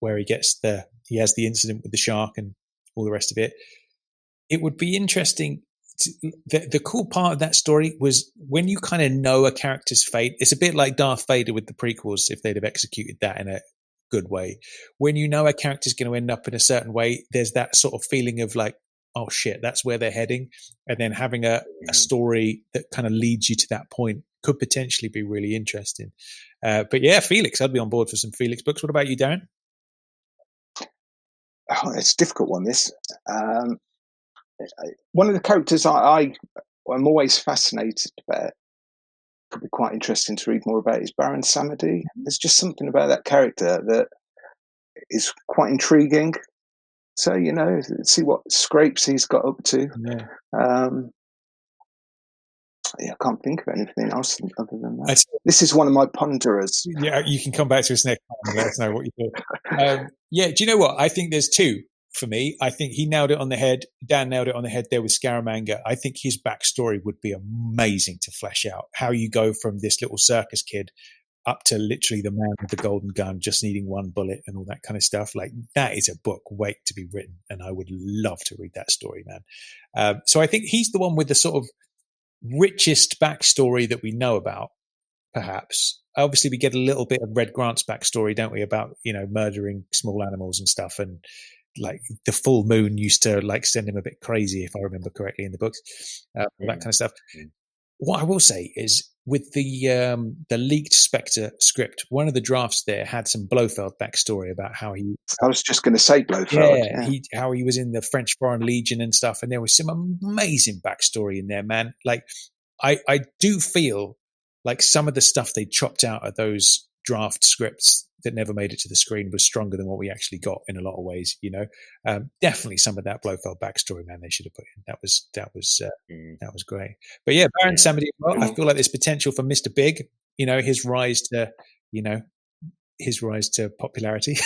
B: where he has the incident with the shark and all the rest of it. It would be interesting. The cool part of that story was when you kind of know a character's fate. It's a bit like Darth Vader with the prequels, if they'd have executed that in a good way. When you know a character's going to end up in a certain way, there's that sort of feeling of like, oh shit, that's where they're heading. And then having a story that kind of leads you to that point could potentially be really interesting. But yeah, Felix, I'd be on board for some Felix books. What about you, Darren?
D: Oh, it's a difficult one, this. One of the characters I'm always fascinated about, could be quite interesting to read more about, is Baron Samedi. There's just something about that character that is quite intriguing. So, see what scrapes he's got up to. Yeah. I can't think of anything else other than that. This is one of my ponderers.
B: Yeah, you can come back to us next time and let us know what you thought. Do you know what? I think there's two for me. I think he nailed it on the head. Dan nailed it on the head there with Scaramanga. I think his backstory would be amazing to flesh out. How you go from this little circus kid up to literally the man with the golden gun, just needing one bullet and all that kind of stuff. Like, that is a book waiting to be written, and I would love to read that story, man. So I think he's the one with the sort of richest backstory that we know about, perhaps. Obviously, we get a little bit of Red Grant's backstory, don't we, about, murdering small animals and stuff and like the full moon used to like send him a bit crazy, if I remember correctly in the books, that kind of stuff. What I will say is, with the leaked Spectre script, one of the drafts there had some Blofeld backstory about how he.
D: I was just going to say Blofeld.
B: How he was in the French Foreign Legion and stuff, and there was some amazing backstory in there, man. Like, I do feel like some of the stuff they chopped out of those draft scripts that never made it to the screen was stronger than what we actually got in a lot of ways. Definitely some of that Blofeld backstory, man, they should have put in. That was great. But yeah, Baron Samedi, well, I feel like there's potential for Mr. Big. His rise to popularity.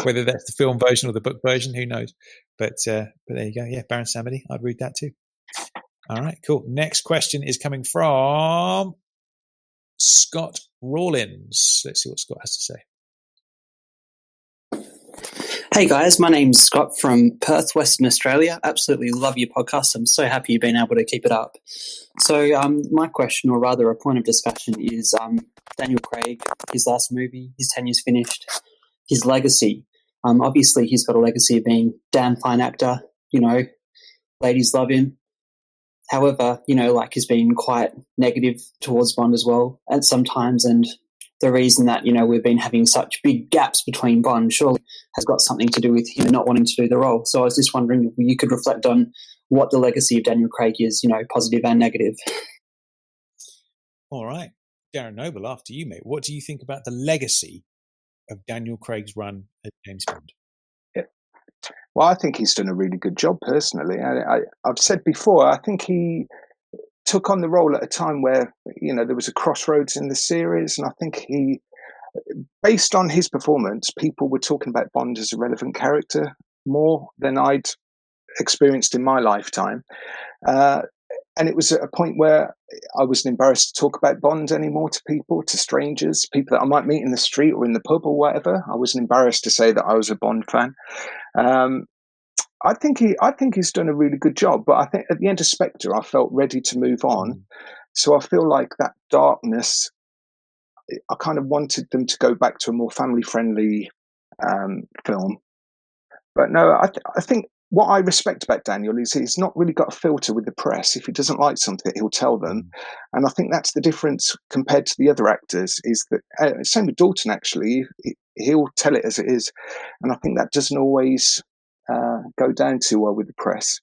B: Whether that's the film version or the book version, who knows? But there you go. Yeah, Baron Samedi, I'd read that too. All right, cool. Next question is coming from Scott Rawlins. Let's see what Scott has to say.
L: Hey guys, my name's Scott from Perth, Western Australia. Absolutely love your podcast. I'm so happy you've been able to keep it up. So my question, or rather a point of discussion, is Daniel Craig, his last movie, his 10 years finished, his legacy. Obviously he's got a legacy of being damn fine actor, ladies love him. However, he's been quite negative towards Bond as well at some times, and the reason that, we've been having such big gaps between Bond surely has got something to do with him not wanting to do the role. So I was just wondering if you could reflect on what the legacy of Daniel Craig is, positive and negative.
B: All right. Darrin Noble, after you, mate. What do you think about the legacy of Daniel Craig's run as James Bond?
D: Well, I think he's done a really good job personally. I've said before, I think he took on the role at a time where, there was a crossroads in the series. And I think based on his performance, people were talking about Bond as a relevant character more than I'd experienced in my lifetime. And it was at a point where I wasn't embarrassed to talk about Bond anymore to people, to strangers, people that I might meet in the street or in the pub or whatever. I wasn't embarrassed to say that I was a Bond fan. I think he's done a really good job, but I think at the end of Spectre, I felt ready to move on. So I feel like that darkness, I kind of wanted them to go back to a more family-friendly film. But no, I think what I respect about Daniel is he's not really got a filter with the press. If he doesn't like something, he'll tell them. And I think that's the difference compared to the other actors, is that, same with Dalton actually, he'll tell it as it is. And I think that doesn't always go down too well with the press.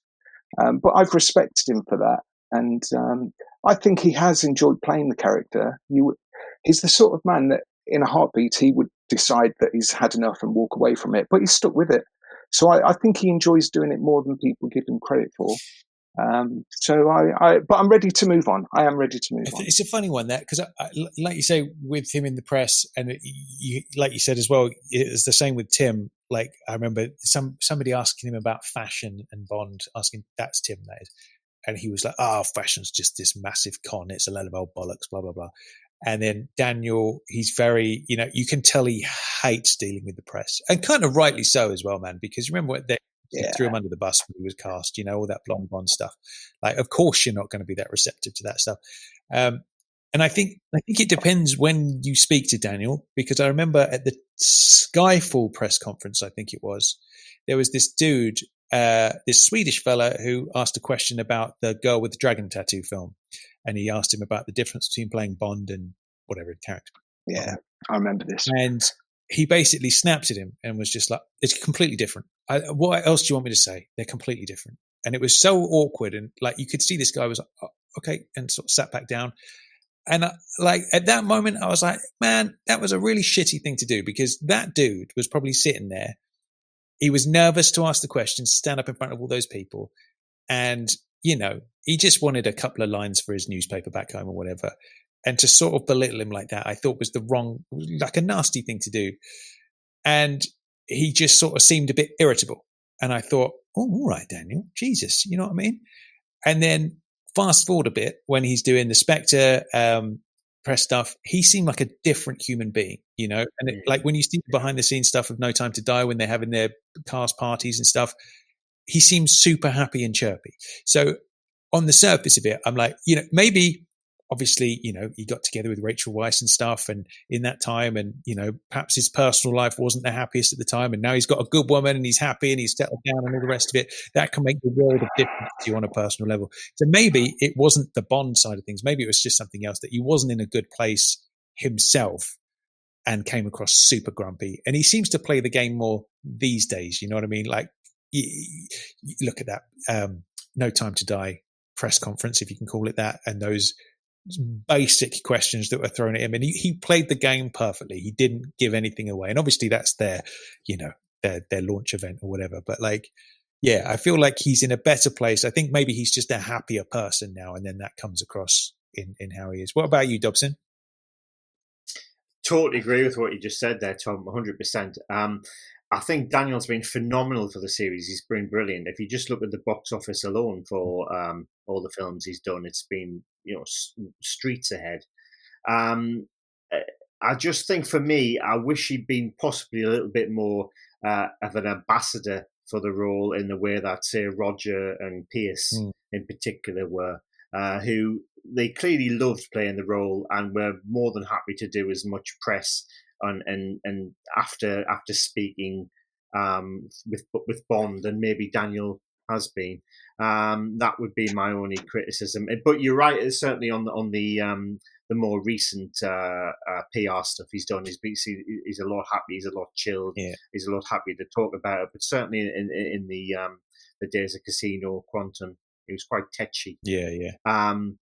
D: But I've respected him for that. And I think he has enjoyed playing the character. He's the sort of man that in a heartbeat, he would decide that he's had enough and walk away from it, but he's stuck with it. So I think he enjoys doing it more than people give him credit for. But I'm ready to move on. I am ready to move on.
B: It's a funny one, that, because like you say, with him in the press, and like you said as well, it's the same with Tim. Like, I remember somebody asking him about fashion and Bond, asking, that's Tim, that is. And he was like, fashion's just this massive con. It's a load of old bollocks, blah, blah, blah. And then Daniel, he's very, you can tell he hates dealing with the press, and kind of rightly so as well, man, because remember what they threw him under the bus when he was cast, all that blonde Bond stuff. Like, of course you're not going to be that receptive to that stuff. And I think it depends when you speak to Daniel, because I remember at the Skyfall press conference, I think it was, there was this dude, this Swedish fella, who asked a question about the Girl with the Dragon Tattoo film. And he asked him about the difference between playing Bond and whatever character.
D: Yeah, I remember this.
B: And he basically snapped at him and was just like, it's completely different. What else do you want me to say? They're completely different. And it was so awkward. And like, you could see this guy was like, oh, okay, and sort of sat back down. And at that moment, I was like, man, that was a really shitty thing to do, because that dude was probably sitting there. He was nervous to ask the questions, stand up in front of all those people. And, he just wanted a couple of lines for his newspaper back home or whatever. And to sort of belittle him like that, I thought was a nasty thing to do. And he just sort of seemed a bit irritable. And I thought, oh, all right, Daniel, Jesus, you know what I mean? And then fast forward a bit, when he's doing the Spectre press stuff, he seemed like a different human being, and like when you see the behind the scenes stuff of No Time to Die, when they're having their cast parties and stuff, he seems super happy and chirpy. So on the surface of it, I'm like, maybe obviously, he got together with Rachel Weisz and stuff, and in that time, and perhaps his personal life wasn't the happiest at the time, and now he's got a good woman and he's happy and he's settled down and all the rest of it. That can make the world of difference to you on a personal level. So maybe it wasn't the Bond side of things. Maybe it was just something else, that he wasn't in a good place himself and came across super grumpy. And he seems to play the game more these days. You know what I mean? Like, you look at that No Time to Die press conference, if you can call it that, and those basic questions that were thrown at him, and he played the game perfectly. He didn't give anything away, and obviously that's their launch event or whatever. But I feel like he's in a better place. I think maybe he's just a happier person now, and then that comes across in how he is. What about you, Dobson?
C: Totally agree with what you just said there, Tom. 100%. I think Daniel's been phenomenal for the series. He's been brilliant. If you just look at the box office alone for all the films he's done, it's been streets ahead. I just think, for me, I wish he'd been possibly a little bit more of an ambassador for the role, in the way that, say, Roger and Pierce in particular were, who they clearly loved playing the role and were more than happy to do as much press and after speaking with Bond than maybe Daniel has been. That would be my only criticism. But you're right, it's certainly on the more recent PR stuff he's done. He's a lot happy. He's a lot chilled. Yeah. He's a lot happy to talk about it. But certainly in the days of Casino, Quantum, he was quite tetchy.
B: Yeah.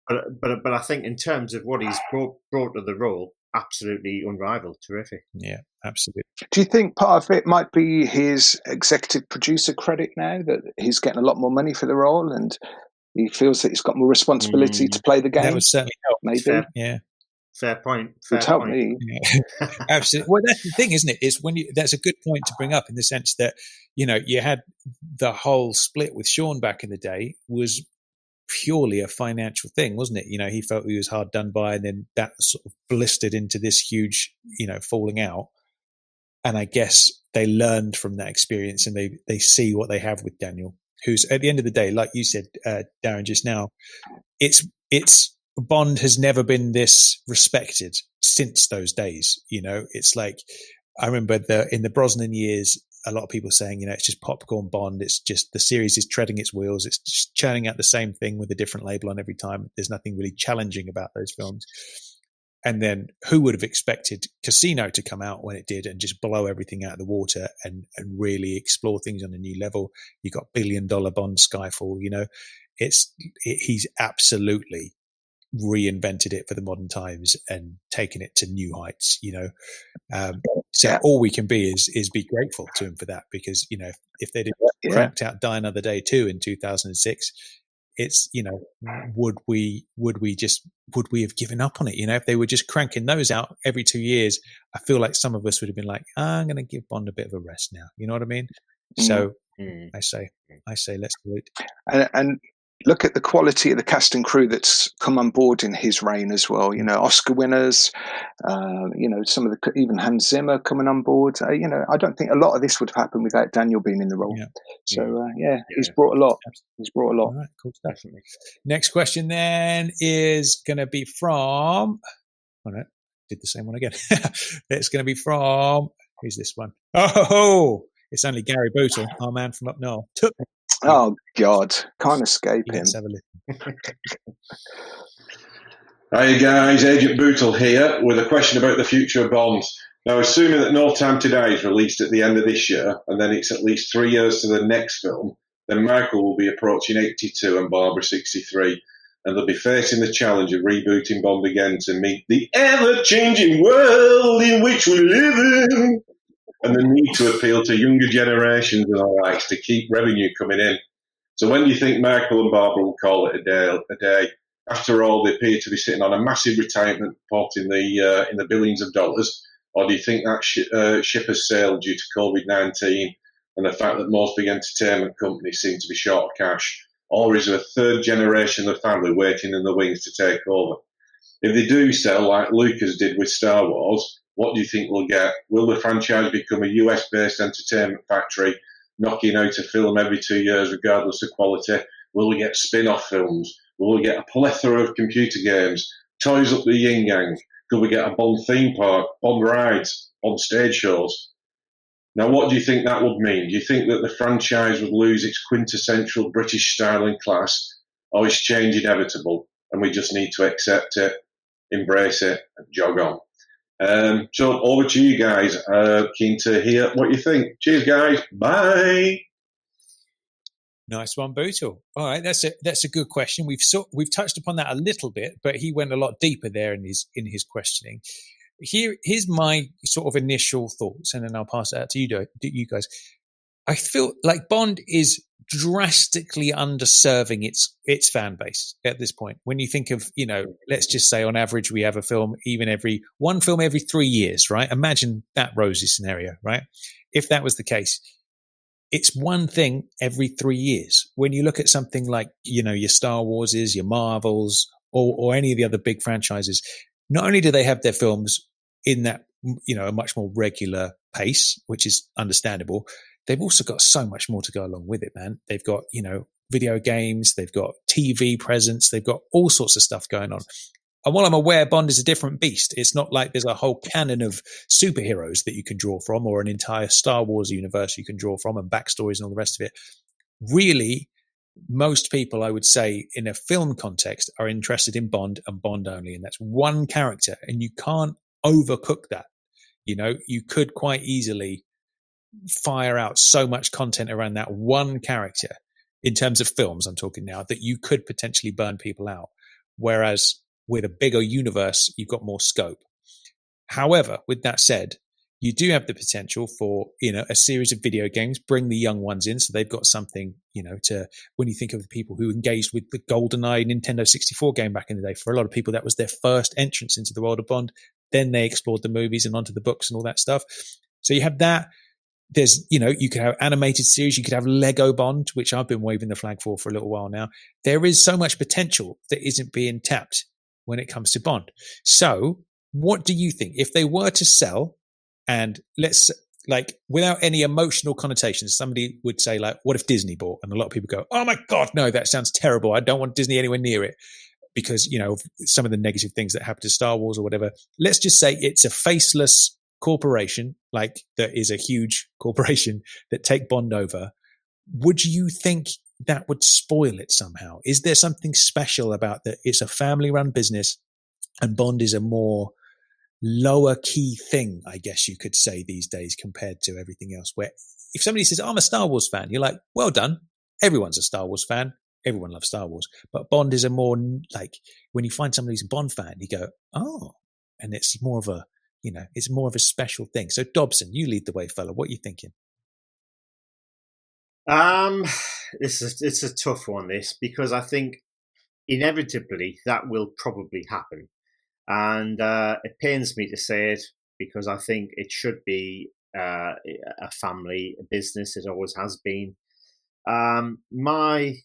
C: But I think in terms of what he's brought to the role, absolutely unrivaled, terrific.
B: Yeah, absolutely.
D: Do you think part of it might be his executive producer credit now, that he's getting a lot more money for the role and he feels that he's got more responsibility to play the game?
B: That would certainly help.
D: Maybe.
C: Fair point.
D: Would help me.
B: Yeah. Absolutely. Well, that's the thing, isn't it? Is that's a good point to bring up, in the sense that you had the whole split with Sean back in the day was purely a financial thing, wasn't it? He felt he was hard done by, and then that sort of blistered into this huge, falling out. And I guess they learned from that experience, and they see what they have with Daniel, who's, at the end of the day, like you said, Darren, just now, it's Bond has never been this respected since those days. It's like, I remember in the Brosnan years, a lot of people saying, it's just popcorn Bond. It's just, the series is treading its wheels. It's just churning out the same thing with a different label on every time. There's nothing really challenging about those films. And then who would have expected Casino to come out when it did and just blow everything out of the water and really explore things on a new level? You got $1 billion Bond, Skyfall, he's absolutely reinvented it for the modern times and taken it to new heights, So all we can be is be grateful to him for that, because, if they'd cranked out Die Another Day 2 in 2006, it's, would we have given up on it? If they were just cranking those out every 2 years, I feel like some of us would have been like, I'm going to give Bond a bit of a rest now. You know what I mean? So I say, let's do it.
D: And look at the quality of the cast and crew that's come on board in his reign as well. Oscar winners, some of even Hans Zimmer coming on board. I don't think a lot of this would have happened without Daniel being in the role. Yeah. So, he's brought a lot. He's brought a lot.
B: All right, cool stuff. Definitely. Next question then is going to be from... Oh, no, did the same one again. It's going to be from... Who's this one? Oh, it's only Gary Bootle, our man from up north.
D: Oh, God. Can't escape him.
B: Let's have a listen.
M: Hi, guys. Agent Bootle here with a question about the future of Bond. Now, assuming that No Time to Die is released at the end of this year, and then it's at least 3 years to the next film, then Michael will be approaching 82 and Barbara 63, and they'll be facing the challenge of rebooting Bond again to meet the ever-changing world in which we live in, and the need to appeal to younger generations and all that to keep revenue coming in. So when do you think Michael and Barbara will call it a day? After all, they appear to be sitting on a massive retirement pot in the billions of dollars. Or do you think that ship has sailed due to COVID-19 and the fact that most big entertainment companies seem to be short of cash? Or is there a third generation of the family waiting in the wings to take over? If they do sell, like Lucas did with Star Wars, what do you think we'll get? Will the franchise become a US-based entertainment factory, knocking out a film every 2 years regardless of quality? Will we get spin-off films? Will we get a plethora of computer games? toys up the yin yang? Could we get a Bond theme park, Bond rides, Bond stage shows? Now, what do you think that would mean? Do you think that the franchise would lose its quintessential British style and class, or is change inevitable and we just need to accept it, embrace it, and jog on? So over to you guys. Keen to hear what you think. Cheers, guys. Bye.
B: Nice one, Bootle. All right, that's a good question. We've touched upon that a little bit, but he went a lot deeper there in his questioning. Here's my sort of initial thoughts, and then I'll pass it out to you guys. I feel like Bond is drastically underserving its fan base at this point. When you think of, let's just say on average we have a film one film every 3 years, right? Imagine that rosy scenario, right? If that was the case, it's one thing every 3 years. When you look at something like, your Star Warses, your Marvels, or any of the other big franchises, not only do they have their films in that, a much more regular pace, which is understandable, they've also got so much more to go along with it, man. They've got, video games, they've got TV presence, they've got all sorts of stuff going on. And while I'm aware Bond is a different beast, it's not like there's a whole canon of superheroes that you can draw from, or an entire Star Wars universe you can draw from, and backstories and all the rest of it. Really, most people, I would say, in a film context, are interested in Bond and Bond only. And that's one character, and you can't overcook that. You could quite easily fire out so much content around that one character in terms of films, I'm talking now, that you could potentially burn people out. Whereas with a bigger universe, you've got more scope. However, with that said, you do have the potential for, a series of video games, bring the young ones in so they've got something, to, when you think of the people who engaged with the GoldenEye Nintendo 64 game back in the day, for a lot of people, that was their first entrance into the world of Bond. Then they explored the movies and onto the books and all that stuff. So you have that. There's, you could have animated series. You could have Lego Bond, which I've been waving the flag for a little while now. There is so much potential that isn't being tapped when it comes to Bond. So what do you think? If they were to sell, and let's, without any emotional connotations, somebody would say, what if Disney bought? And a lot of people go, oh my God, no, that sounds terrible. I don't want Disney anywhere near it, because, some of the negative things that happen to Star Wars or whatever. Let's just say it's a faceless corporation, that is a huge corporation that take Bond over. Would you think that would spoil it somehow? Is there something special about that? It's a family-run business, and Bond is a more lower key thing, I guess you could say, these days compared to everything else. Where if somebody says, I'm a Star Wars fan, you're like, well done. Everyone's a Star Wars fan. Everyone loves Star Wars. But Bond is a more, when you find somebody who's a Bond fan, you go, oh, and it's more of a, it's more of a special thing. So Dobson, you lead the way, fella. What are you thinking?
C: It's a tough one, this, because I think inevitably that will probably happen. And it pains me to say it, because I think it should be a family business. It always has been. My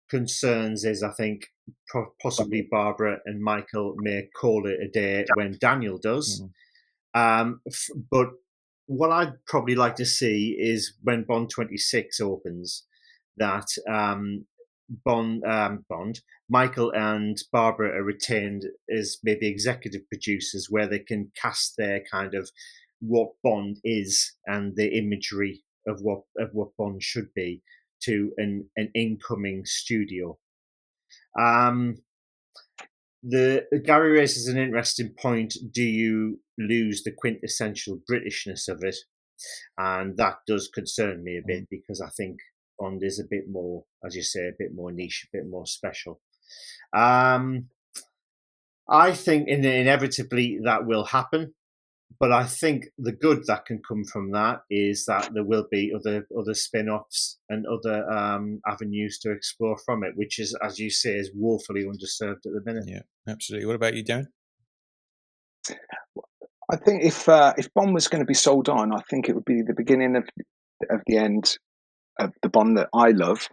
C: concerns is, I think, possibly Barbara and Michael may call it a day when Daniel does. But what I'd probably like to see is when Bond 26 opens, that Michael and Barbara are retained as maybe executive producers, where they can cast their kind of what Bond is and the imagery of what Bond should be to an incoming studio. The Gary raises an interesting point. Do you lose the quintessential Britishness of it? And that does concern me a bit, because I think Bond is a bit more, as you say, a bit more niche, a bit more special. I think inevitably that will happen, but I think the good that can come from that is that there will be other spin-offs and other avenues to explore from it, which is, as you say, is woefully underserved at the minute.
B: Yeah, absolutely. What about you, Darren?
D: I think if Bond was going to be sold on, I think it would be the beginning of the end of the Bond that I love.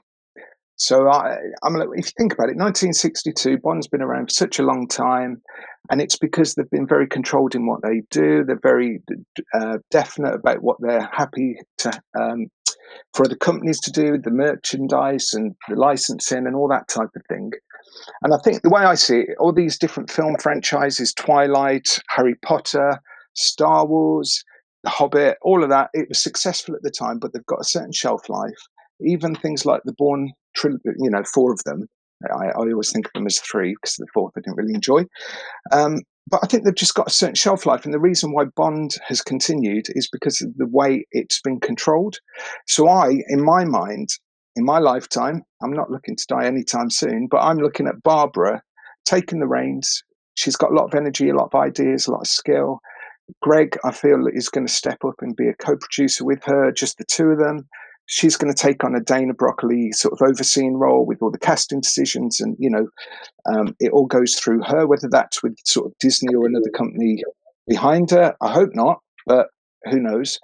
D: So I'm like, if you think about it, 1962, Bond's been around for such a long time, and it's because they've been very controlled in what they do. They're very definite about what they're happy to for other companies to do, the merchandise and the licensing and all that type of thing. And I think the way I see it, all these different film franchises, Twilight, Harry Potter, Star Wars, The Hobbit, all of that, it was successful at the time, but they've got a certain shelf life. Even things like the Bourne trilogy, 4 of them, I always think of them as 3 because the 4th I didn't really enjoy. But I think they've just got a certain shelf life. And the reason why Bond has continued is because of the way it's been controlled. So in my mind, in my lifetime, I'm not looking to die anytime soon, but I'm looking at Barbara taking the reins. She's got a lot of energy, a lot of ideas, a lot of skill. Greg, I feel, is going to step up and be a co-producer with her, just the two of them. She's going to take on a Dana Broccoli sort of overseeing role with all the casting decisions, and it all goes through her, whether that's with sort of Disney or another company behind her. I hope not, but who knows?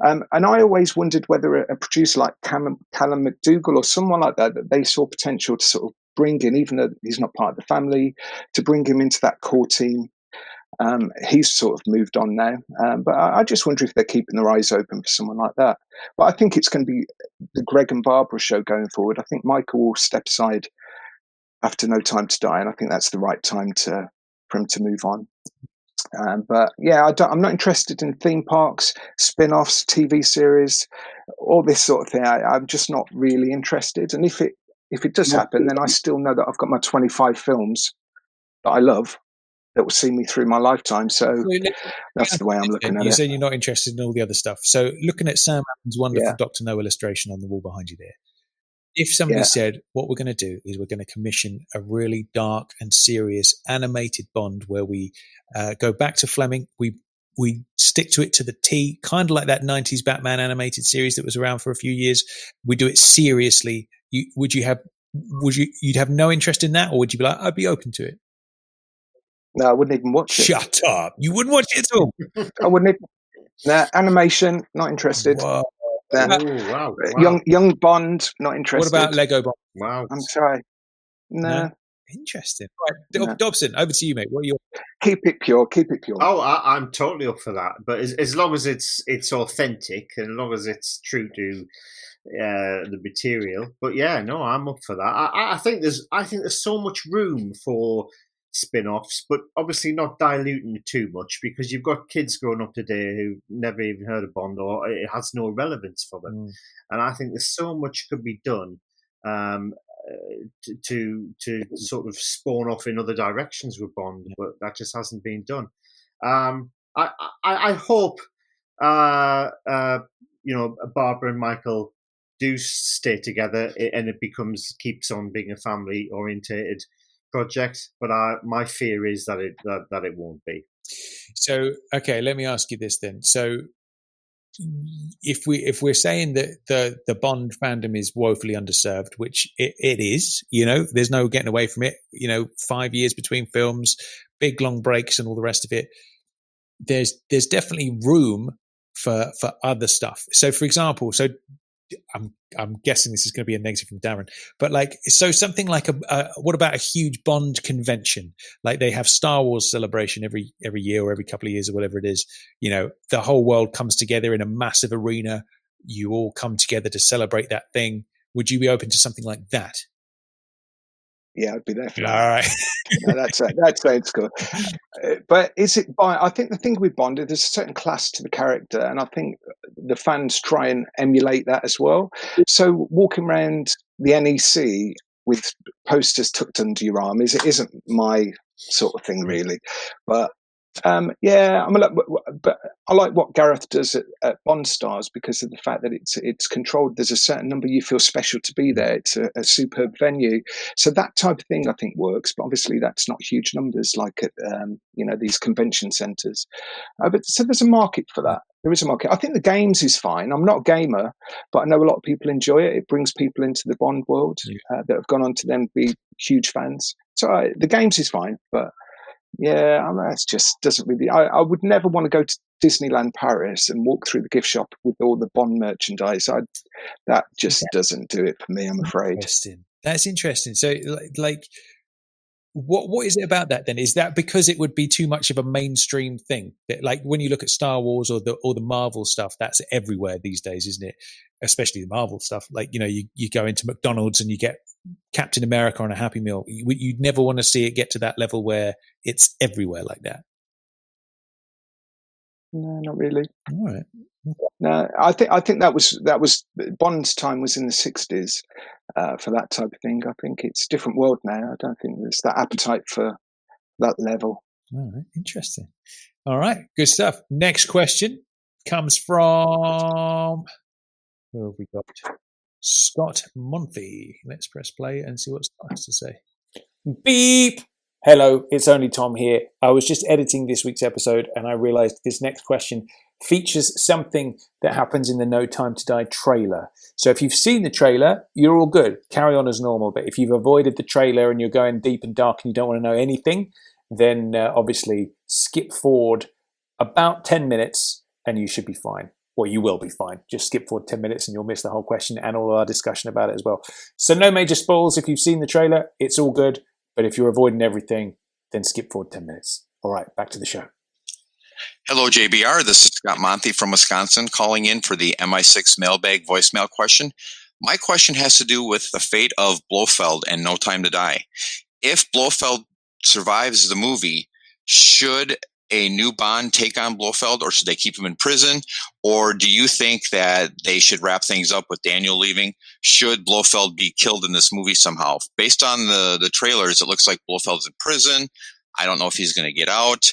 D: And I always wondered whether a producer like Callum McDougall or someone like that they saw potential to sort of bring in, even though he's not part of the family, to bring him into that core team. He's sort of moved on now, but I just wonder if they're keeping their eyes open for someone like that. But I think it's going to be the Greg and Barbara show going forward. I think Michael will step aside after No Time to Die, and I think that's the right time for him to move on. But yeah, I'm not interested in theme parks, spin-offs, TV series, all this sort of thing. I'm just not really interested. And if it does happen, then I still know that I've got my 25 films that I love that will see me through my lifetime. So that's the way I'm looking at it.
B: You said you're not interested in all the other stuff. So looking at Sam Allen's wonderful Dr. No illustration on the wall behind you there, if somebody said, what we're going to do is we're going to commission a really dark and serious animated Bond where we go back to Fleming, we stick to it to the T, kind of like that 90s Batman animated series that was around for a few years. We do it seriously. You'd have no interest in that, or would you be like, I'd be open to it?
D: No, I wouldn't even watch it.
B: Shut up. You wouldn't watch it at all?
D: I wouldn't even. Nah, animation, not interested.
B: Wow.
C: Wow.
D: Young Bond, not interested.
B: What about Lego Bond?
C: Wow.
D: I'm sorry. No.
B: Interesting. Right. Dobson, over to you, mate. What are your...
D: Keep it pure.
C: Oh, I'm totally up for that. But as long as it's authentic, and as long as it's true to the material. But yeah, no, I'm up for that. I think there's so much room for spin-offs, but obviously not diluting it too much, because you've got kids growing up today who never even heard of Bond, or it has no relevance for them. And I think there's so much could be done to sort of spawn off in other directions with Bond, but that just hasn't been done. I hope Barbara and Michael do stay together and it keeps on being a family orientated project, but my fear is that it won't be.
B: So, okay, let me ask you this then. So, if we're saying that the Bond fandom is woefully underserved, which it is, there's no getting away from it. 5 years between films, big long breaks, and all the rest of it. There's definitely room for other stuff. So, for example, I'm guessing this is going to be a negative from Darren, but something like what about a huge Bond convention? Like they have Star Wars celebration every year or every couple of years or whatever it is. The whole world comes together in a massive arena. You all come together to celebrate that thing. Would you be open to something like that?
D: Yeah, I'd be there for that.
B: All right.
D: No, that sounds good. But is it I think the thing with Bond, there's a certain class to the character, and I think the fans try and emulate that as well. So walking around the NEC with posters tucked under your arm isn't my sort of thing, really. But but I like what Gareth does at Bond Stars because of the fact that it's controlled. There's a certain number you feel special to be there. It's a superb venue, so that type of thing I think works. But obviously, that's not huge numbers like at these convention centres. But so there's a market for that. There is a market. I think the games is fine. I'm not a gamer, but I know a lot of people enjoy it. It brings people into the Bond world that have gone on to then be huge fans. So the games is fine, but. Yeah, it just doesn't really. I would never want to go to Disneyland Paris and walk through the gift shop with all the Bond merchandise. That just doesn't do it for me, I'm afraid.
B: That's interesting. So, what is it about that then? Is that because it would be too much of a mainstream thing? That, like when you look at Star Wars or the Marvel stuff, that's everywhere these days, isn't it? Especially the Marvel stuff. Like you go into McDonald's and you get Captain America on a Happy Meal. You'd never want to see it get to that level where it's everywhere like that.
D: No, not really.
B: All right.
D: No, I think that was Bond's time was in the 60s for that type of thing. I think it's a different world now. I don't think there's that appetite for that level.
B: All right, interesting. All right, good stuff. Next question comes from, who have we got? Scott Monty. Let's press play and see what Scott has to say. Beep! Hello, it's only Tom here. I was just editing this week's episode and I realized this next question features something that happens in the No Time to Die trailer. So if you've seen the trailer, you're all good. Carry on as normal. But if you've avoided the trailer and you're going deep and dark and you don't want to know anything, then obviously skip forward about 10 minutes and you should be fine. Well, you will be fine. Just skip forward 10 minutes and you'll miss the whole question and all our discussion about it as well. So no major spoils. If you've seen the trailer, it's all good. But if you're avoiding everything, then skip forward 10 minutes. All right, back to the show.
N: Hello, JBR. This is Scott Monty from Wisconsin calling in for the MI6 Mailbag voicemail question. My question has to do with the fate of Blofeld and No Time to Die. If Blofeld survives the movie, should a new Bond take on Blofeld, or should they keep him in prison? Or do you think that they should wrap things up with Daniel leaving? Should Blofeld be killed in this movie somehow? Based on the trailers, it looks like Blofeld's in prison. I don't know if he's going to get out.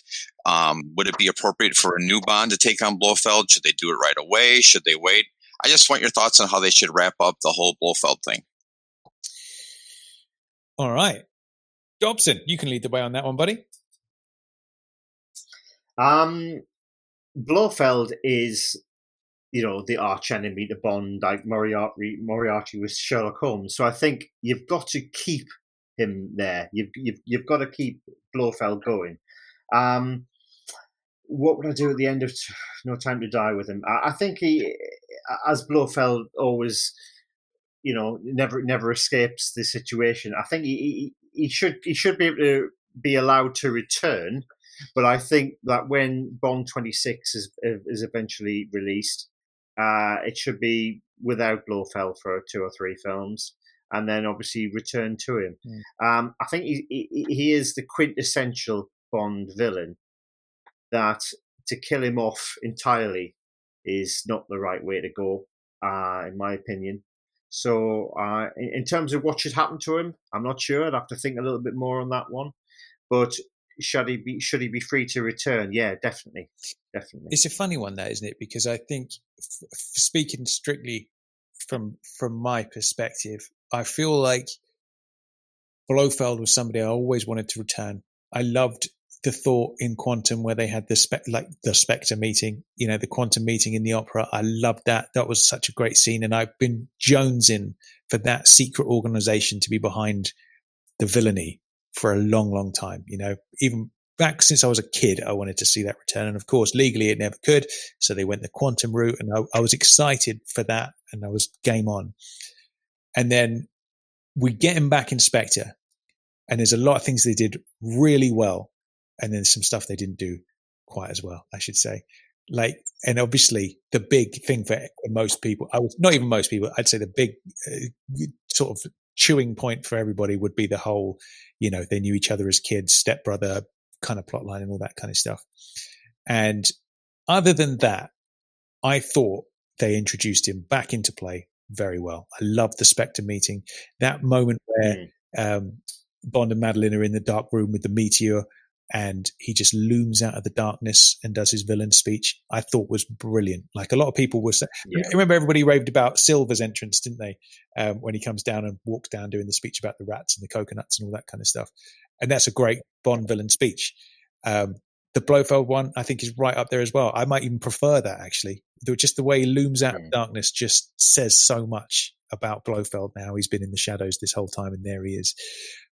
N: Would it be appropriate for a new Bond to take on Blofeld? Should they do it right away? Should they wait? I just want your thoughts on how they should wrap up the whole Blofeld thing.
B: All right. Dobson, you can lead the way on that one, buddy.
C: Blofeld is, the arch enemy to Bond, like Moriarty with Sherlock Holmes. So I think you've got to keep him there. You've got to keep Blofeld going. What would I do at the end of No Time to Die with him? I think he, as Blofeld always, never escapes the situation. I think he should be able to be allowed to return. But I think that when Bond 26 is eventually released, it should be without Blofeld for 2 or 3 films, and then obviously return to him. I think he is the quintessential Bond villain. That to kill him off entirely is not the right way to go, in my opinion. So in terms of what should happen to him, I'm not sure. I'd have to think a little bit more on that one. But should he be free to return? Yeah, definitely.
B: It's a funny one, that, isn't it? Because I think, speaking strictly from my perspective, I feel like Blofeld was somebody I always wanted to return. I loved the thought in Quantum where they had the Spectre meeting, the Quantum meeting in the opera. I loved that. That was such a great scene, and I've been jonesing for that secret organization to be behind the villainy for a long, long time. Even back since I was a kid, I wanted to see that return. And of course, legally it never could. So they went the Quantum route, and I was excited for that, and I was game on. And then we get him back in Spectre, and there's a lot of things they did really well. And then some stuff they didn't do quite as well, I should say. And obviously the big thing for most people, not even most people, I'd say the big sort of chewing point for everybody would be the whole, they knew each other as kids, stepbrother kind of plotline and all that kind of stuff. And other than that, I thought they introduced him back into play very well. I loved the Spectre meeting. That moment where Bond and Madeline are in the dark room with the meteor, and he just looms out of the darkness and does his villain speech, I thought was brilliant. Like a lot of people were saying, I remember everybody raved about Silver's entrance, didn't they? When he comes down and walks down doing the speech about the rats and the coconuts and all that kind of stuff. And that's a great Bond villain speech. The Blofeld one, I think, is right up there as well. I might even prefer that, actually. Just the way he looms out of darkness just says so much about Blofeld now. He's been in the shadows this whole time, and there he is.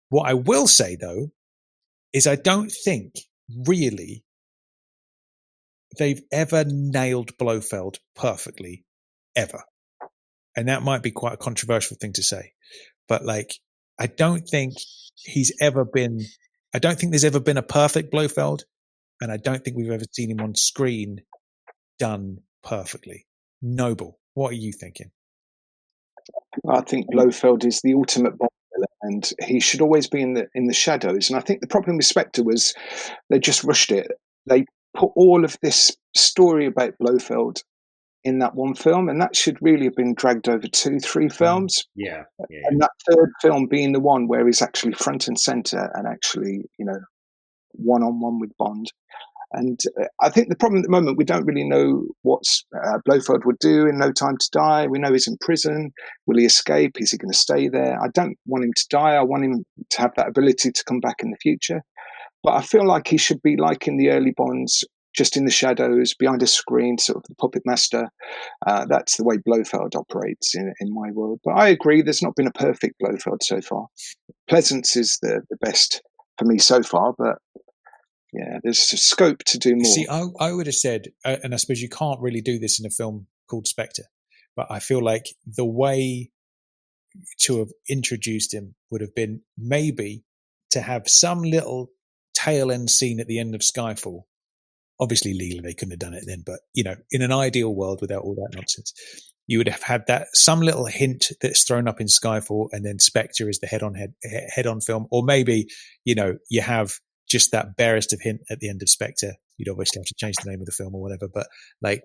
B: What I will say, though, is I don't think really they've ever nailed Blofeld perfectly, ever. And that might be quite a controversial thing to say. But I don't think there's ever been a perfect Blofeld, and I don't think we've ever seen him on screen done perfectly. Noble, what are you thinking?
D: I think Blofeld is the ultimate Bond and he should always be in the shadows. And I think the problem with Spectre was they just rushed it. They put all of this story about Blofeld in that one film, and that should really have been dragged over 2-3 films.
C: Yeah.
D: And that third film being the one where he's actually front and center and actually, one-on-one with Bond. And I think the problem at the moment, we don't really know what Blofeld would do in No Time to Die. We know he's in prison. Will he escape? Is he going to stay there? I don't want him to die. I want him to have that ability to come back in the future. But I feel like he should be like in the early Bonds, just in the shadows, behind a screen, sort of the puppet master. That's the way Blofeld operates in my world. But I agree, there's not been a perfect Blofeld so far. Pleasance is the best for me so far, but yeah, there's scope to do more.
B: See, I would have said, and I suppose you can't really do this in a film called Spectre, but I feel like the way to have introduced him would have been maybe to have some little tail end scene at the end of Skyfall. Obviously, legally, they couldn't have done it then, but, in an ideal world without all that nonsense, you would have had that some little hint that's thrown up in Skyfall, and then Spectre is the head-on film. Or maybe, you have just that barest of hint at the end of Spectre. You'd obviously have to change the name of the film or whatever, but like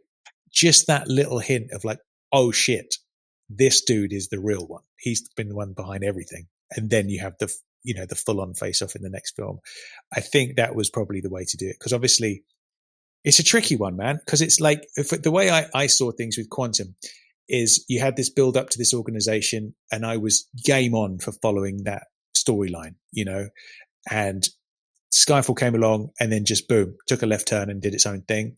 B: just that little hint of like, oh shit, this dude is the real one. He's been the one behind everything. And then you have the full-on face-off in the next film. I think that was probably the way to do it, because obviously it's a tricky one, man, because it's like the way I saw things with Quantum is you had this build up to this organization, and I was game on for following that storyline, and Skyfall came along and then just boom, took a left turn and did its own thing.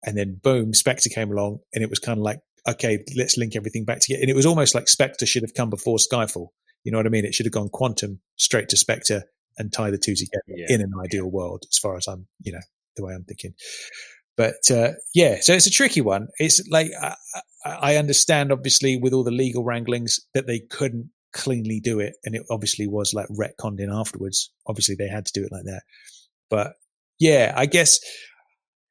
B: And then boom, Spectre came along, and it was kind of like, okay, let's link everything back together. And it was almost like Spectre should have come before Skyfall. You know what I mean? It should have gone Quantum straight to Spectre and tie the two together in an ideal world, as far as I'm, the way I'm thinking. But so it's a tricky one. It's like, I understand obviously with all the legal wranglings that they couldn't cleanly do it, and it obviously was like retconned in afterwards. Obviously they had to do it like that. But yeah, I guess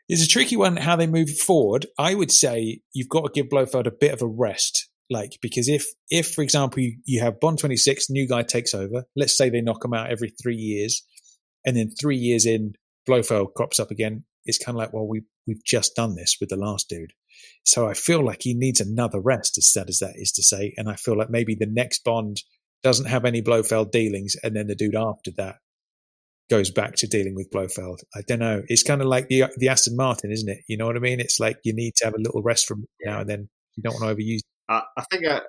B: it's a tricky one how they move forward. I would say you've got to give Blofeld a bit of a rest. Like, because if for example, you have Bond 26, new guy takes over, let's say they knock him out every 3 years, and then 3 years in, Blofeld crops up again, it's kind of like, well, we've just done this with the last dude. So I feel like he needs another rest, as sad as that is to say. And I feel like maybe the next Bond doesn't have any Blofeld dealings, and then the dude after that goes back to dealing with Blofeld. I don't know. It's kind of like the Aston Martin, isn't it? You know what I mean? It's like you need to have a little rest from now and then. You don't want to overuse it.
C: I think a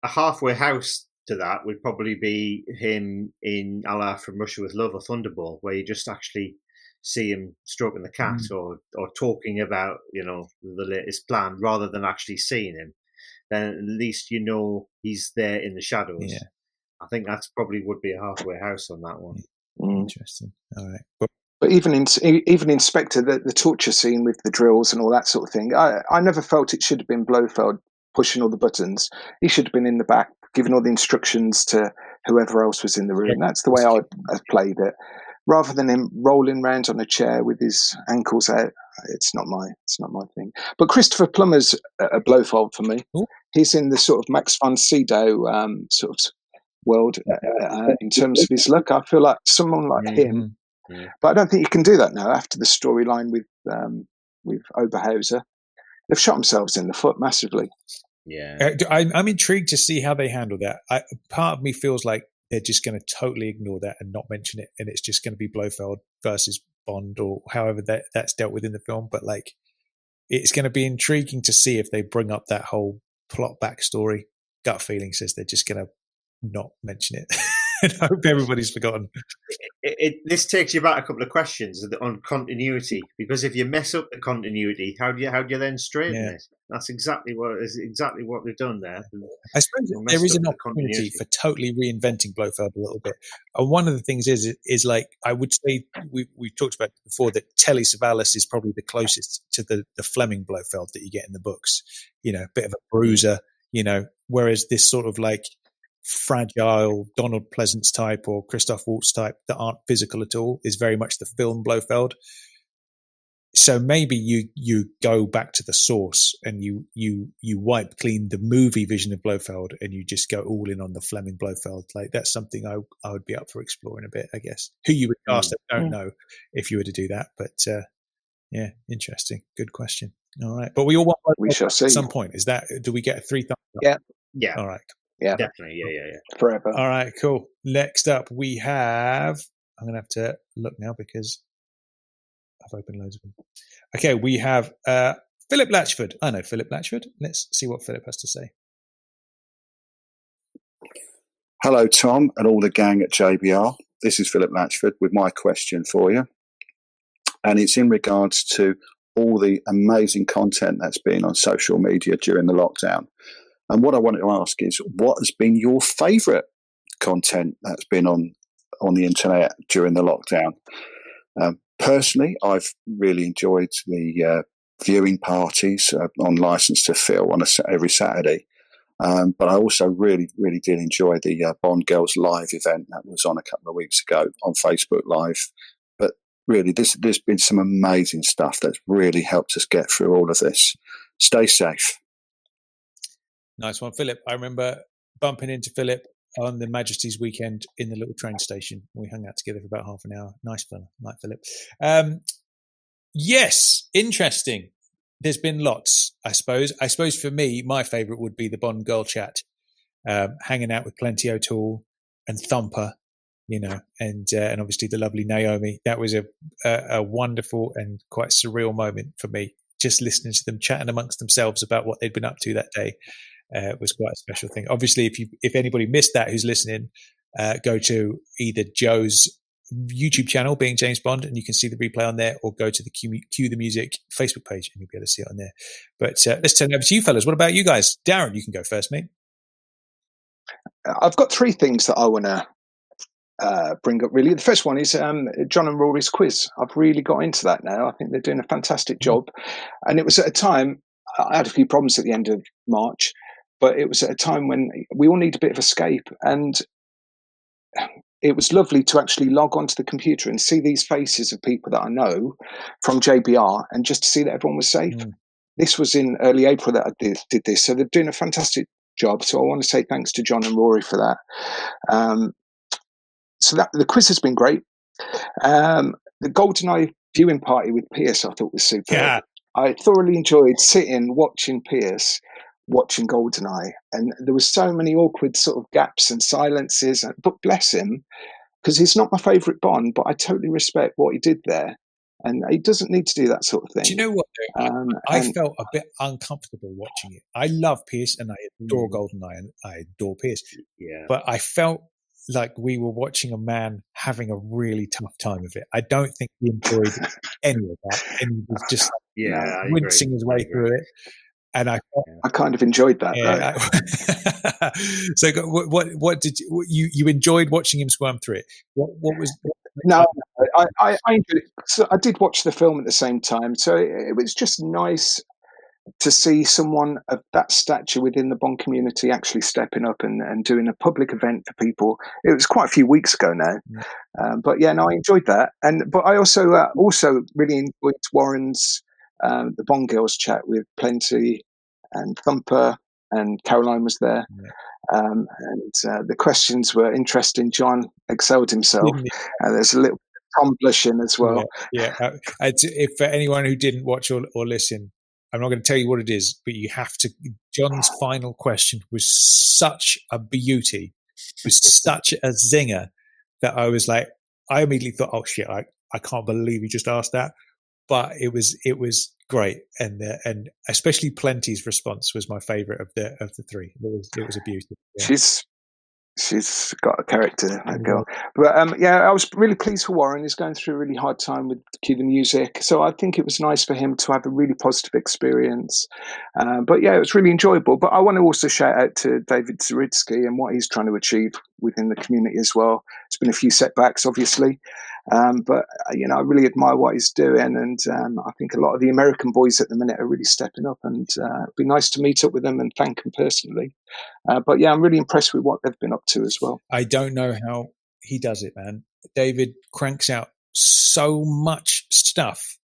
C: halfway house to that would probably be him in a la From Russia with Love or Thunderball, where you just actually see him stroking the cat or talking about, the latest plan, rather than actually seeing him. Then at least he's there in the shadows. Yeah. I think that's probably would be a halfway house on that one.
B: Interesting. All right.
D: But even in Spectre, the torture scene with the drills and all that sort of thing, I never felt it should have been Blofeld pushing all the buttons. He should have been in the back, giving all the instructions to whoever else was in the room. That's the way I played it, rather than him rolling around on a chair with his ankles out. It's not my thing. But Christopher Plummer's a Blofeld for me. Ooh. He's in the sort of Max von Sydow sort of world in terms of his look. I feel like someone like him, but I don't think you can do that now after the storyline with Oberhauser. They've shot themselves in the foot massively.
C: Yeah,
B: I'm intrigued to see how they handle that. Part of me feels like they're just going to totally ignore that and not mention it, and it's just going to be Blofeld versus Bond, or however that's dealt with in the film. But like, it's going to be intriguing to see if they bring up that whole plot backstory. Gut feeling says they're just going to not mention it. And I hope everybody's forgotten.
C: This takes you back a couple of questions on continuity, because if you mess up the continuity, how do you then straighten it? That's exactly what we've done there.
B: I suppose there is an opportunity for totally reinventing Blofeld a little bit. And one of the things is like, I would say we talked about before that Telly Savalas is probably the closest to the Fleming Blofeld that you get in the books. A bit of a bruiser. Whereas this sort of like fragile Donald Pleasance type or Christoph Waltz type that aren't physical at all is very much the film Blofeld. So maybe you go back to the source and you wipe clean the movie vision of Blofeld and you just go all in on the Fleming Blofeld. Like that's something I would be up for exploring a bit, I guess. Who you would cast, I don't know if you were to do that, but yeah, interesting. Good question. All right, but we all want
D: we shall see
B: at some point. Is that, do we get a 3 thumbs up?
C: Yeah.
B: All right.
D: Yeah,
C: definitely. Yeah.
D: Forever.
B: All right, cool. Next up, we have. I'm gonna have to look now because I've opened loads of them. Okay, we have Philip Latchford. I know Philip Latchford. Let's see what Philip has to say.
O: Hello, Tom, and all the gang at JBR. This is Philip Latchford with my question for you. And it's in regards to all the amazing content that's been on social media during the lockdown. And what I wanted to ask is, what has been your favourite content that's been on the internet during the lockdown? Personally, I've really enjoyed the viewing parties on Licence to Film on every Saturday. But I also really, really did enjoy the Bond Girls Live event that was on a couple of weeks ago on Facebook Live. But really, there's been some amazing stuff that's really helped us get through all of this. Stay safe.
B: Nice one, Philip. I remember bumping into Philip on the Majesty's weekend in the little train station. We hung out together for about half an hour. Nice fella, like Philip. Yes, interesting. There's been lots, I suppose. I suppose for me, my favourite would be the Bond girl chat, hanging out with Plenty O'Toole and Thumper, and obviously the lovely Naomi. That was a wonderful and quite surreal moment for me. Just listening to them chatting amongst themselves about what they'd been up to that day. Was quite a special thing. Obviously, if anybody missed that who's listening, go to either Joe's YouTube channel, Being James Bond, and you can see the replay on there, or go to the Cue the Music Facebook page and you'll be able to see it on there. But let's turn over to you fellas. What about you guys? Darren, you can go first, mate.
D: I've got 3 things that I want to bring up, really. The first one is John and Rory's quiz. I've really got into that now. I think they're doing a fantastic job. And it was at a time, I had a few problems at the end of March, but it was at a time when we all need a bit of escape. And it was lovely to actually log onto the computer and see these faces of people that I know from JBR, and just to see that everyone was safe. This was in early April that I did this. So they're doing a fantastic job. So I want to say thanks to John and Rory for that. So that the quiz has been great. The GoldenEye viewing party with Pierce I thought was superb.
B: Yeah.
D: I thoroughly enjoyed sitting watching Pierce watching GoldenEye, and there was so many awkward sort of gaps and silences, but bless him, because he's not my favourite Bond, but I totally respect what he did there, and he doesn't need to do that sort of thing.
B: Do you know what? I felt a bit uncomfortable watching it. I love Pierce and I adore GoldenEye and I adore Pierce.
C: Yeah.
B: But I felt like we were watching a man having a really tough time of it. I don't think he enjoyed any of that, and he was just wincing his way through it. And I
D: kind of enjoyed that.
B: Yeah, so, what did you enjoyed watching him squirm through it? What was?
D: No, I enjoyed it. So I did watch the film at the same time, so it was just nice to see someone of that stature within the Bond community actually stepping up and doing a public event for people. It was quite a few weeks ago now, but yeah, no, I enjoyed that. But I also really enjoyed Warren's the Bond Girls chat with Plenty and Thumper, and Caroline was there. And the questions were interesting. John excelled himself. There's a little Tom blushing as well.
B: Yeah. If for anyone who didn't watch or listen, I'm not going to tell you what it is, but you have to. John's final question was such a beauty, was such a zinger, that I was like, I immediately thought, oh shit, I can't believe he just asked that. But it was great, and especially Plenty's response was my favourite of the 3. It was a beauty. Yeah.
D: She's got a character, that girl. But I was really pleased for Warren. He's going through a really hard time with Cue the Music, so I think it was nice for him to have a really positive experience. But yeah, it was really enjoyable. But I want to also shout out to David Zorinsky and what he's trying to achieve within the community as well. It's been a few setbacks, obviously. But I really admire what he's doing, and I think a lot of the American boys at the minute are really stepping up, and it'd be nice to meet up with them and thank them personally. But yeah, I'm really impressed with what they've been up to as well.
B: I don't know how he does it, man. David cranks out so much stuff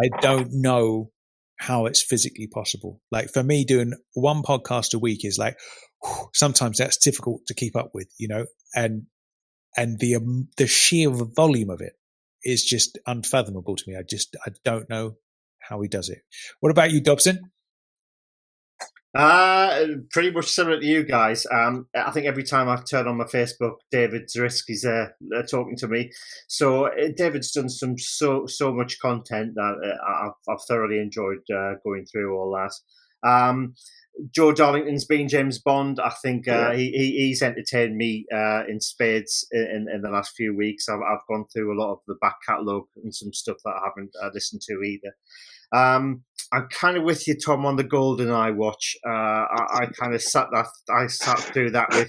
B: I don't know how it's physically possible. Like for me, doing one podcast a week is like, sometimes that's difficult to keep up with, and the sheer volume of it is just unfathomable to me. I don't know how he does it. What about you, Dobson?
C: Pretty much similar to you guys. I think every time I turn on my Facebook, David Zorinsky's there talking to me. So David's done so much content that I've thoroughly enjoyed going through all that. Joe Darlington's been James Bond. I think he's entertained me in spades in the last few weeks. I've gone through a lot of the back catalogue and some stuff that I haven't listened to either. I'm kind of with you, Tom, on the GoldenEye watch. I kind of sat through that with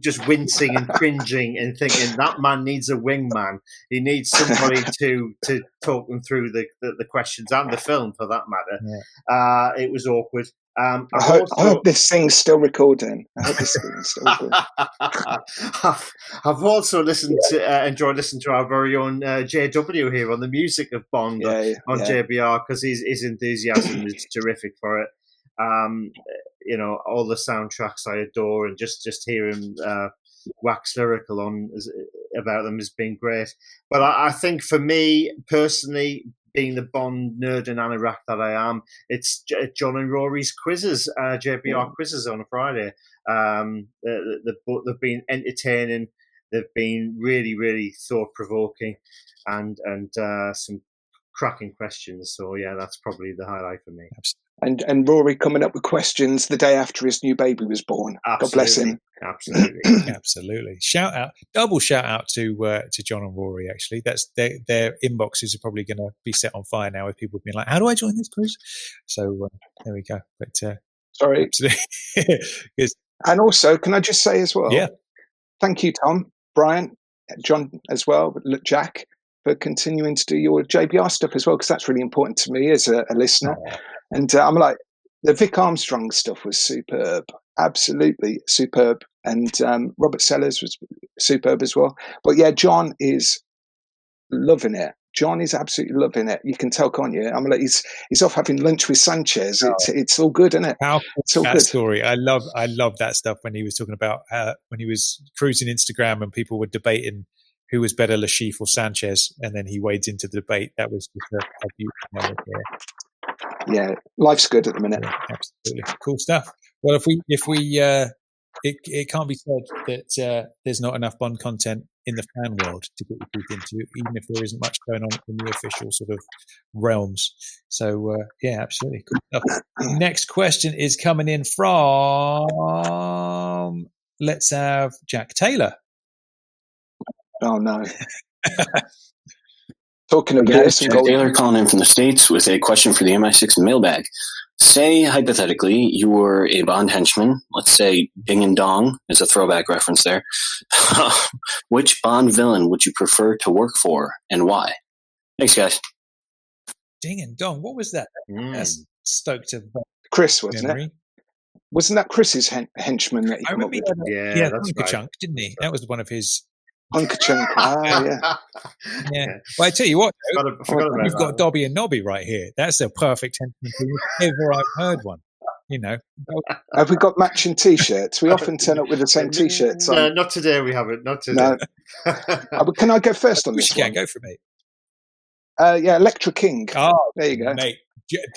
C: just wincing and cringing and thinking that man needs a wingman. He needs somebody to talk them through the questions and the film, for that matter. Yeah. It was awkward.
D: I hope this thing's still recording.
C: I've also listened to enjoyed listening to our very own JW here on the music of Bond on JBR, because his enthusiasm is terrific for it. All the soundtracks I adore, and just hear him wax lyrical about them has been great. But I think for me personally, being the Bond nerd and anorak that I am, it's John and Rory's quizzes, JBR quizzes on a Friday. They've been entertaining. They've been really, really thought-provoking, and some cracking questions. So yeah, that's probably the highlight for me.
D: And Rory coming up with questions the day after his new baby was born.
C: Absolutely.
D: God bless him.
C: Absolutely.
B: Absolutely. Double shout out to John and Rory. Actually, that's their inboxes are probably going to be set on fire now with people being like, "How do I join this quiz?" So there we go. But
D: sorry. And also, can I just say as well?
B: Yeah.
D: Thank you, Tom, Brian, John as well, Jack, for continuing to do your JBR stuff as well, because that's really important to me as a listener. And I'm like, the Vic Armstrong stuff was superb, absolutely superb. And Robert Sellers was superb as well. But yeah, John is loving it. John is absolutely loving it. You can tell, can't you? I'm like, he's off having lunch with Sanchez. It's all good, isn't it?
B: It's all good. Story. I love that stuff when he was talking about when he was cruising Instagram and people were debating who was better, Lashif or Sanchez, and then he wades into the debate. That was just a beautiful moment there.
D: Yeah, life's good at the minute.
B: Yeah, absolutely, cool stuff. Well, if we it can't be said that there's not enough Bond content in the fan world to get your teeth into, even if there isn't much going on in the official sort of realms. So yeah, absolutely cool stuff. Next question is coming in from, let's have Jack Taylor.
D: Oh no. Talking of
P: Jack Taylor calling in from the States with a question for the MI6 Mailbag. Say, hypothetically, you were a Bond henchman. Let's say Ding and Dong is a throwback reference there. Which Bond villain would you prefer to work for, and why? Thanks, guys.
B: Ding and Dong, what was that? That's stoked of
D: Chris, wasn't it? Wasn't that Chris's henchman that he came up with?
C: Yeah, that's
B: Hunker Chunk, didn't he? That was one of his...
D: Hunker Chunk.
B: Yeah. Well, I tell you what, we've got Dobby and Nobby right here. That's a perfect henchman if ever I've heard one.
D: Have we got matching T-shirts? We often turn up with the same T-shirts on.
C: No, not today. We haven't. Not today.
D: No. Can I go first on this one?
B: Go for me.
D: Yeah, Electra King.
B: Oh,
D: there you go,
B: mate.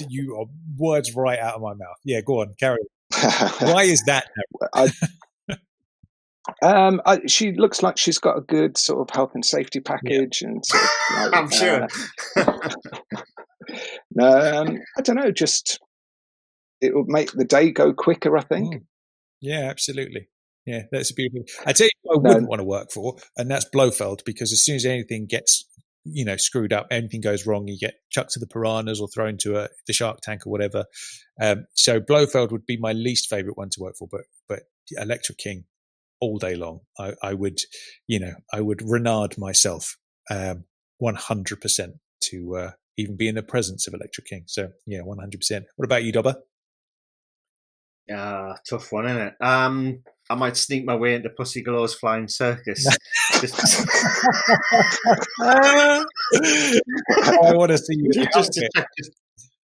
B: You are words right out of my mouth. Yeah, go on, carry on. Why is that?
D: She looks like she's got a good sort of health and safety package, and sort of,
C: I'm sure.
D: I don't know. Just it will make the day go quicker, I think.
B: Yeah, absolutely. Yeah, that's beautiful. I tell you who I wouldn't want to work for, and that's Blofeld, because as soon as anything gets screwed up, anything goes wrong, you get chucked to the piranhas or thrown to the shark tank or whatever. So Blofeld would be my least favorite one to work for, but Electra King all day long. I would renard myself 100% to even be in the presence of Electra King. So yeah, 100%. What about you, Dobber?
C: Tough one, isn't it? I might sneak my way into Pussy Galore's Flying Circus.
B: I want to see you.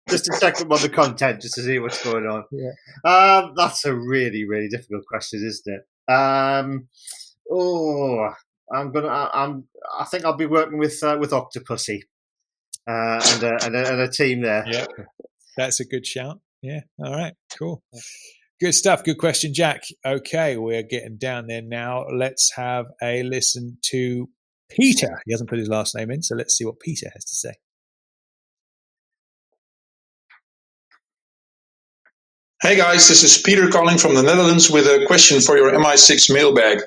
C: Just to check up on the content, just to see what's going on.
B: Yeah.
C: That's a really, really difficult question, isn't it? I think I'll be working with Octopussy and a team there.
B: Yeah, that's a good shout. Yeah. All right. Cool. Good stuff. Good question, Jack. Okay, we're getting down there now. Let's have a listen to Peter. He hasn't put his last name in, so let's see what Peter has to say.
Q: Hey guys, this is Peter calling from the Netherlands with a question for your MI6 mailbag.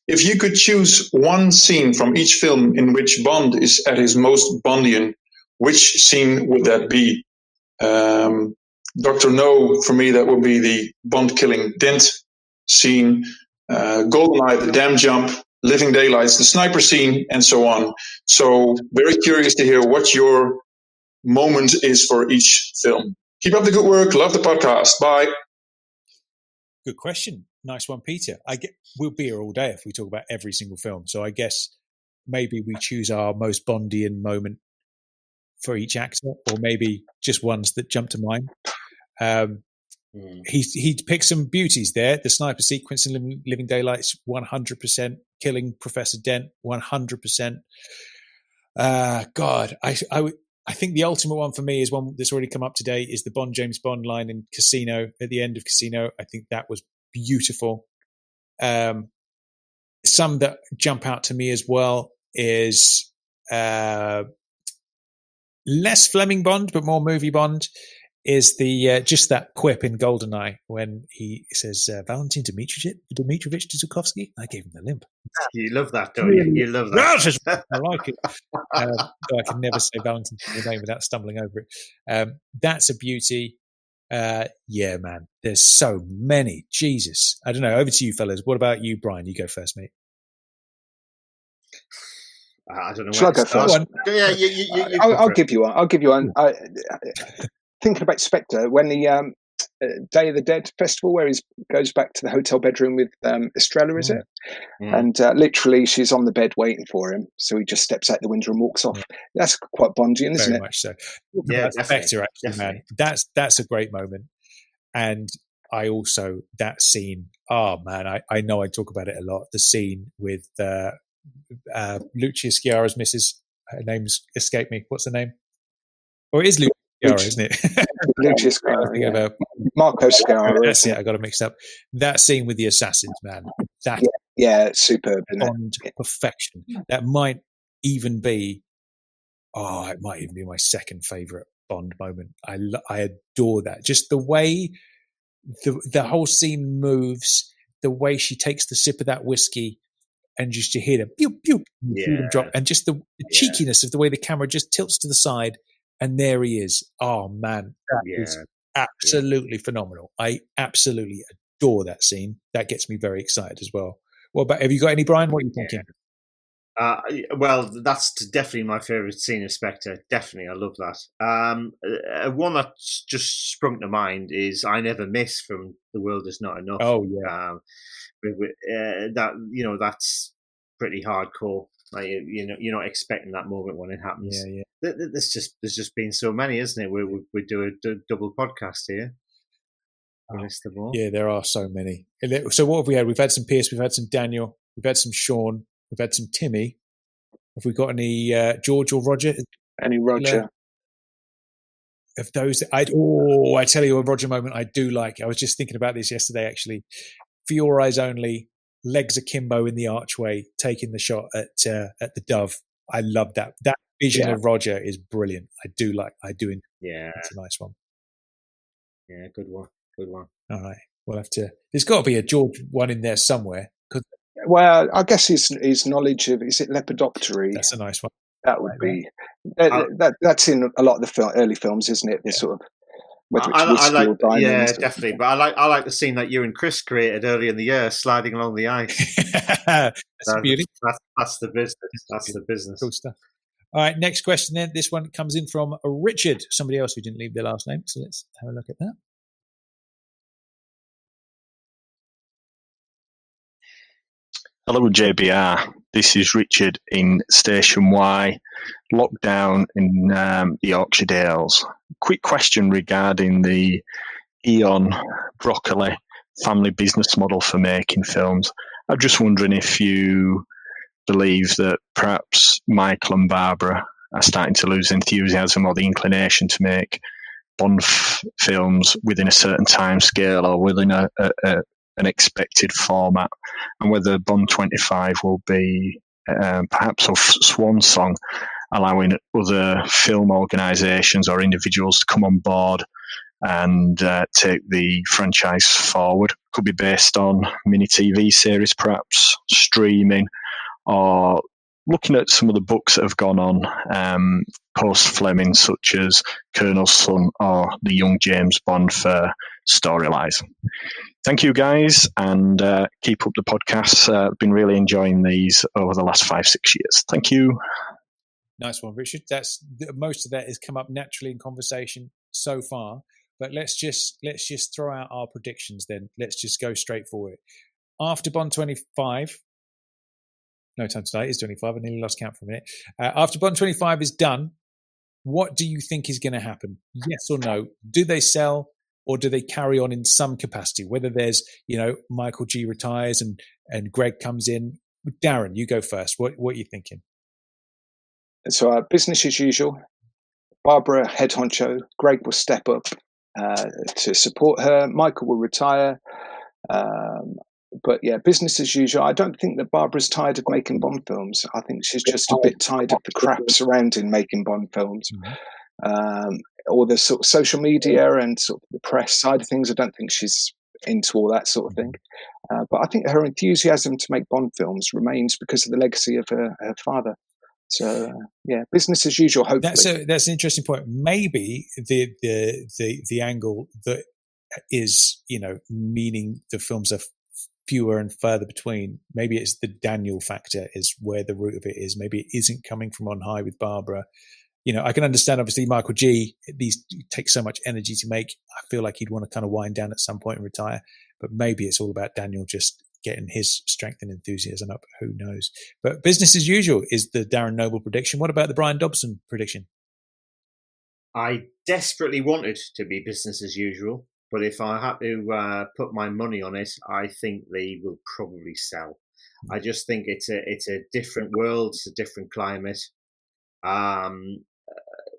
Q: If you could choose one scene from each film in which Bond is at his most Bondian, which scene would that be? Dr. No, for me, that would be the Bond killing Dent scene, GoldenEye, the dam jump, Living Daylights, the sniper scene, and so on. So very curious to hear what your moment is for each film. Keep up the good work. Love the podcast. Bye.
B: Good question. Nice one, Peter. We'll be here all day if we talk about every single film. So I guess maybe we choose our most Bondian moment for each actor, or maybe just ones that jump to mind. He picked some beauties there. The sniper sequence in Living Daylights, 100%. Killing Professor Dent, 100%. God, I think the ultimate one for me is one that's already come up today, is the James Bond line in Casino, at the end of Casino. I think that was beautiful. Some that jump out to me as well is less Fleming Bond, but more movie Bond, is the just that quip in GoldenEye when he says, Valentin Dmitrovich Dzukovsky? I gave him the limp.
C: You love that, don't you? You love that.
B: I like it. I can never say Valentin's name without stumbling over it. That's a beauty. Yeah, man. There's so many. Jesus. I don't know. Over to you, fellas. What about you, Brian? You go first, mate.
C: I don't know.
D: Shall I go first?
C: Yeah,
D: I'll give you one. I'll give you one. Thinking about Spectre, when the Day of the Dead festival, where he goes back to the hotel bedroom with Estrella, is it? And literally, she's on the bed waiting for him, so he just steps out the window and walks off. That's quite Bondian, isn't it?
B: Very much so.
C: Yeah,
B: Spectre, actually, man. That's a great moment. And I also, that scene, oh man, I know I talk about it a lot. The scene with Lucia Sciarra's missus, her name's escaped me. What's the name? Or it is Lucia Sciarra, isn't it?
D: Lucia Sciarra. Marco Sciarra.
B: That's it. I got to mix up. That scene with the assassins, man. That
D: it's superb.
B: Bond perfection. That might even be. It might even be my second favorite Bond moment. I adore that. Just the way the whole scene moves, the way she takes the sip of that whiskey, and just you hear them pew pew, them drop, and just the cheekiness of the way the camera just tilts to the side, and there he is. Oh man, that is absolutely phenomenal. I absolutely adore that scene. That gets me very excited as well. What about? Have you got any, Brian? What are you thinking?
C: Well, that's definitely my favourite scene of Spectre. Definitely, I love that. One that's just sprung to mind is "I Never Miss" from "The World Is Not Enough."
B: Oh yeah,
C: that's pretty hardcore. Like, you're not expecting that moment when it happens.
B: Yeah.
C: There's just been so many, isn't it? We do a double podcast here.
B: Yeah, there are so many. So what have we had? We've had some Pierce, we've had some Daniel, we've had some Sean, we've had some Timmy. Have we got any George or Roger?
D: Any Roger?
B: Of those, I tell you a Roger moment I do like. I was just thinking about this yesterday, actually. For Your Eyes Only, legs akimbo in the archway, taking the shot at the Dove. I love that. That vision of Roger is brilliant. I do.
C: Yeah,
B: it's a nice one.
C: Yeah, good one.
B: All right, we'll have to. There's got to be a George one in there somewhere.
D: Well, I guess his knowledge of, is it Lepidoptery?
B: That's a nice one.
D: That would be that's in a lot of the early films, isn't it? This sort of whether it's whiskey or diamonds.
C: Definitely. But I like the scene that you and Chris created earlier in the year, sliding along the ice.
B: That's beauty.
C: That's the business. That's the business.
B: Cool stuff. All right, next question then. This one comes in from Richard, somebody else who didn't leave their last name. So let's have a look at that.
R: Hello, JBR. This is Richard in Station Y, lockdown in the Yorkshire Dales. Quick question regarding the Eon Broccoli family business model for making films. I'm just wondering if you believe that perhaps Michael and Barbara are starting to lose enthusiasm or the inclination to make Bond films within a certain time scale or within an expected format, and whether Bond 25 will be perhaps a swan song, allowing other film organisations or individuals to come on board and take the franchise forward. Could be based on mini TV series, perhaps streaming, or looking at some of the books that have gone on post-Fleming, such as Colonel's Son or The Young James Bond for Storylines. Thank you, guys, and keep up the podcasts. I've been really enjoying these over the last 5-6 years. Thank you.
B: Nice one, Richard. Most of that has come up naturally in conversation so far, but let's just throw out our predictions then. Let's just go straight for it. After Bond 25, No Time to Die is 25. I nearly lost count for a minute. After Bond 25 is done, what do you think is going to happen? Yes or no? Do they sell, or do they carry on in some capacity? Whether there's, Michael G retires and Greg comes in. Darren, you go first. What are you thinking?
D: So business as usual. Barbara, head honcho. Greg will step up to support her. Michael will retire. But yeah, business as usual. I don't think that Barbara's tired of making Bond films. I think she's just a bit tired of the crap surrounding making Bond films. Or the sort of social media and sort of the press side of things. I don't think she's into all that sort of thing. But I think her enthusiasm to make Bond films remains because of the legacy of her father. So yeah, business as usual. Hopefully,
B: that's an interesting point. Maybe the angle that is meaning the films are fewer and further between. Maybe it's the Daniel factor is where the root of it is. Maybe it isn't coming from on high with Barbara. I can understand, obviously, Michael G, these take so much energy to make. I feel like he'd want to kind of wind down at some point and retire. But maybe it's all about Daniel just getting his strength and enthusiasm up. Who knows? But business as usual is the Darren Noble prediction. What about the Brian Dobson prediction?
C: I desperately want it to be business as usual. But if I had to put my money on it, I think they will probably sell. I just think it's a different world, it's a different climate.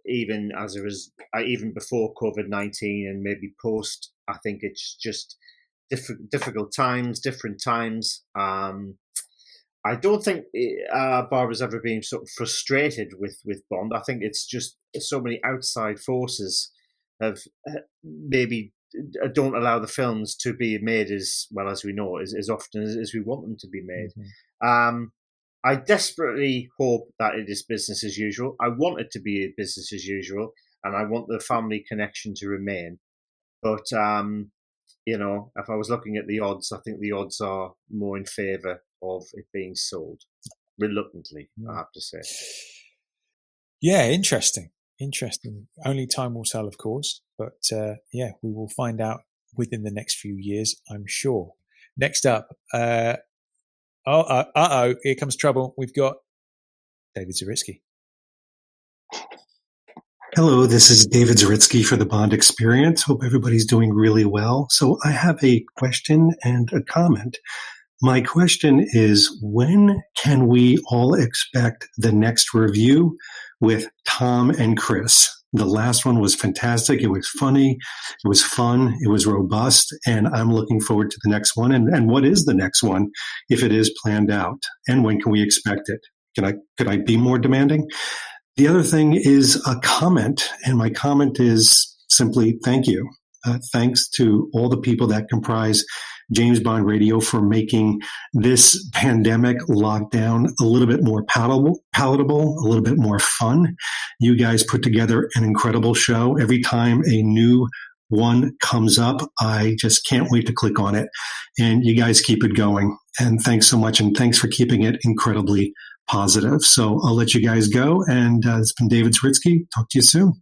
C: Even before COVID-19 and maybe post, I think it's just difficult times, different times. I don't think Barbara's ever been sort of frustrated with Bond. I think it's just so many outside forces have maybe don't allow the films to be made as well as we know, as often as we want them to be made. Mm-hmm. I desperately hope that it is business as usual. I want it to be business as usual, and I want the family connection to remain. But, if I was looking at the odds, I think the odds are more in favour of it being sold. Reluctantly, I have to say.
B: Yeah, interesting. Only time will tell, of course. But, we will find out within the next few years, I'm sure. Next up, here comes trouble. We've got David Zorinsky.
S: Hello, this is David Zorinsky for the Bond Experience. Hope everybody's doing really well. So I have a question and a comment. My question is, when can we all expect the next review with Tom and Chris? The last one was fantastic. It was funny. It was fun. It was robust. And I'm looking forward to the next one. And what is the next one if it is planned out? And when can we expect it? Could I be more demanding? The other thing is a comment. And my comment is simply thank you. Thanks to all the people that comprise James Bond Radio for making this pandemic lockdown a little bit more palatable, a little bit more fun. You guys put together an incredible show. Every time a new one comes up, I just can't wait to click on it. And you guys keep it going. And thanks so much. And thanks for keeping it incredibly positive. So I'll let you guys go. And it's been David Zorinsky. Talk to you soon.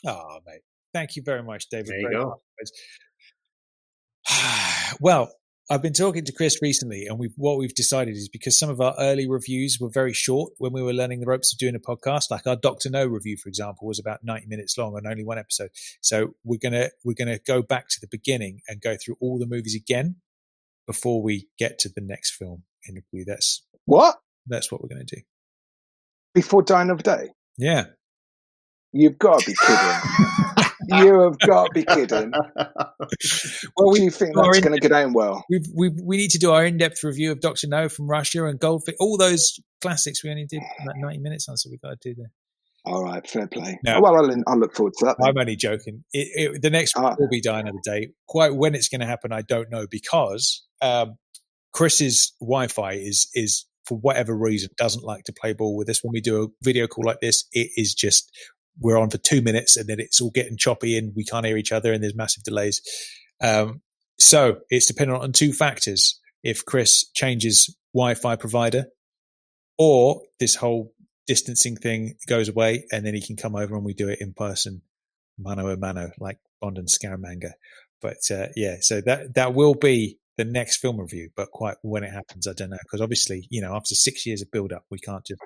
B: Oh, mate. Thank you very much, David.
C: There you go.
B: Well, I've been talking to Chris recently, and what we've decided is because some of our early reviews were very short when we were learning the ropes of doing a podcast, like our Dr. No review, for example, was about 90 minutes long and only one episode. So we're gonna go back to the beginning and go through all the movies again before we get to the next film in the review. That's what we're gonna do
D: before Die Another Day.
B: Yeah,
D: you've got to be kidding. You have got to be kidding. Well, do you think that's going to get down well?
B: We need to do our in-depth review of Dr. No from Russia and Goldfish, all those classics we only did like 90 minutes on, so we've got to do that.
D: All right, fair play.
B: No,
D: well, I'll look forward to that then.
B: I'm only joking. The next one will be Die Another Day. Quite when it's going to happen, I don't know, because Chris's Wi-Fi is for whatever reason doesn't like to play ball with us. When we do a video call like this, it is just we're on for 2 minutes and then it's all getting choppy and we can't hear each other and there's massive delays. So it's dependent on two factors. If Chris changes Wi-Fi provider or this whole distancing thing goes away and then he can come over and we do it in person, mano a mano, like Bond and Scaramanga. But so that will be the next film review, but quite when it happens, I don't know. Because obviously, after 6 years of build-up, we can't just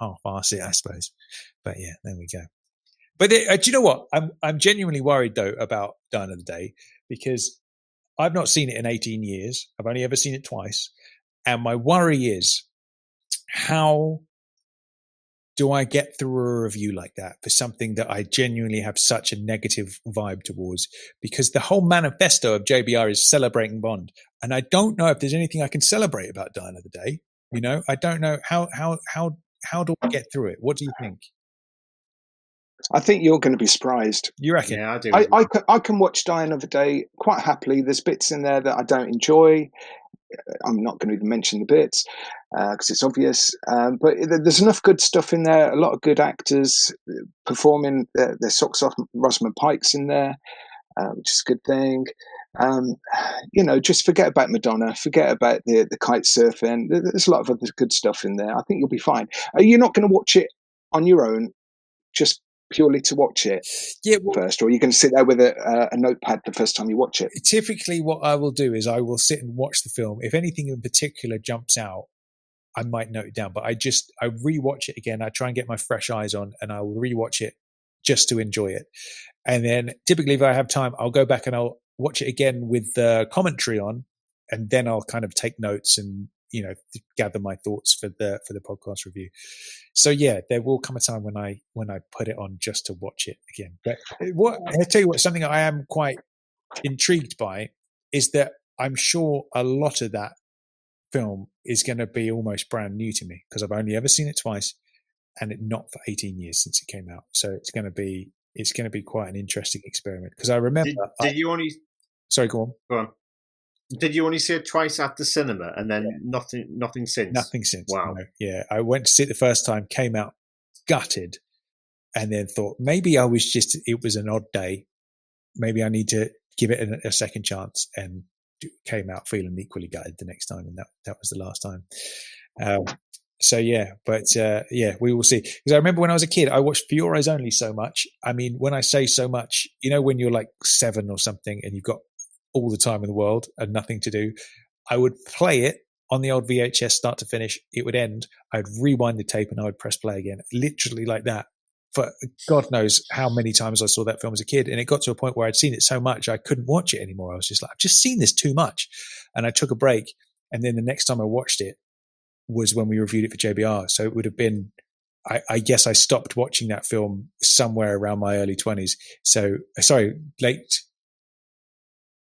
B: half-arse it, I suppose. But yeah, there we go. But do you know what? I'm genuinely worried though about Die Another Day because I've not seen it in 18 years. I've only ever seen it twice, and my worry is how do I get through a review like that for something that I genuinely have such a negative vibe towards? Because the whole manifesto of JBR is celebrating Bond, and I don't know if there's anything I can celebrate about Die Another Day. I don't know how do I get through it? What do you think?
D: I think you're going to be surprised.
B: You reckon?
C: Yeah, I do.
D: I can watch Die Another Day quite happily. There's bits in there that I don't enjoy. I'm not going to even mention the bits because it's obvious. But there's enough good stuff in there. A lot of good actors performing their socks off. Rosamund Pike's in there, which is a good thing. Just forget about Madonna. Forget about the kite surfing. There's a lot of other good stuff in there. I think you'll be fine. Are you not going to watch it on your own, just purely to watch it first, or are you going to sit there with a notepad the first time you watch it?
B: Typically, what I will do is I will sit and watch the film. If anything in particular jumps out, I might note it down. But I rewatch it again. I try and get my fresh eyes on, and I will rewatch it just to enjoy it. And then typically, if I have time, I'll go back and I'll watch it again with the commentary on, and then I'll kind of take notes and gather my thoughts for the podcast review. So yeah, there will come a time when I put it on just to watch it again. But I'll tell you what, something I am quite intrigued by is that I'm sure a lot of that film is going to be almost brand new to me because I've only ever seen it twice, and not for 18 years since it came out. So it's going to be quite an interesting experiment because I remember.
C: Did you only?
B: Sorry, go on.
C: Go on. Did you only see it twice at the cinema and then nothing since?
B: Nothing since.
C: Wow.
B: No. Yeah, I went to see it the first time, came out gutted, and then thought maybe it was an odd day. Maybe I need to give it a second chance, and came out feeling equally gutted the next time, and that was the last time. We will see. Because I remember when I was a kid, I watched For Your Eyes Only so much. I mean, when I say so much, when you're like 7 or something and you've got all the time in the world and nothing to do, I would play it on the old VHS start to finish. It would end. I'd rewind the tape and I would press play again, literally like that. For God knows how many times I saw that film as a kid. And it got to a point where I'd seen it so much I couldn't watch it anymore. I was just like, I've just seen this too much. And I took a break. And then the next time I watched it was when we reviewed it for JBR. So it would have been, I guess I stopped watching that film somewhere around my early 20s. Late.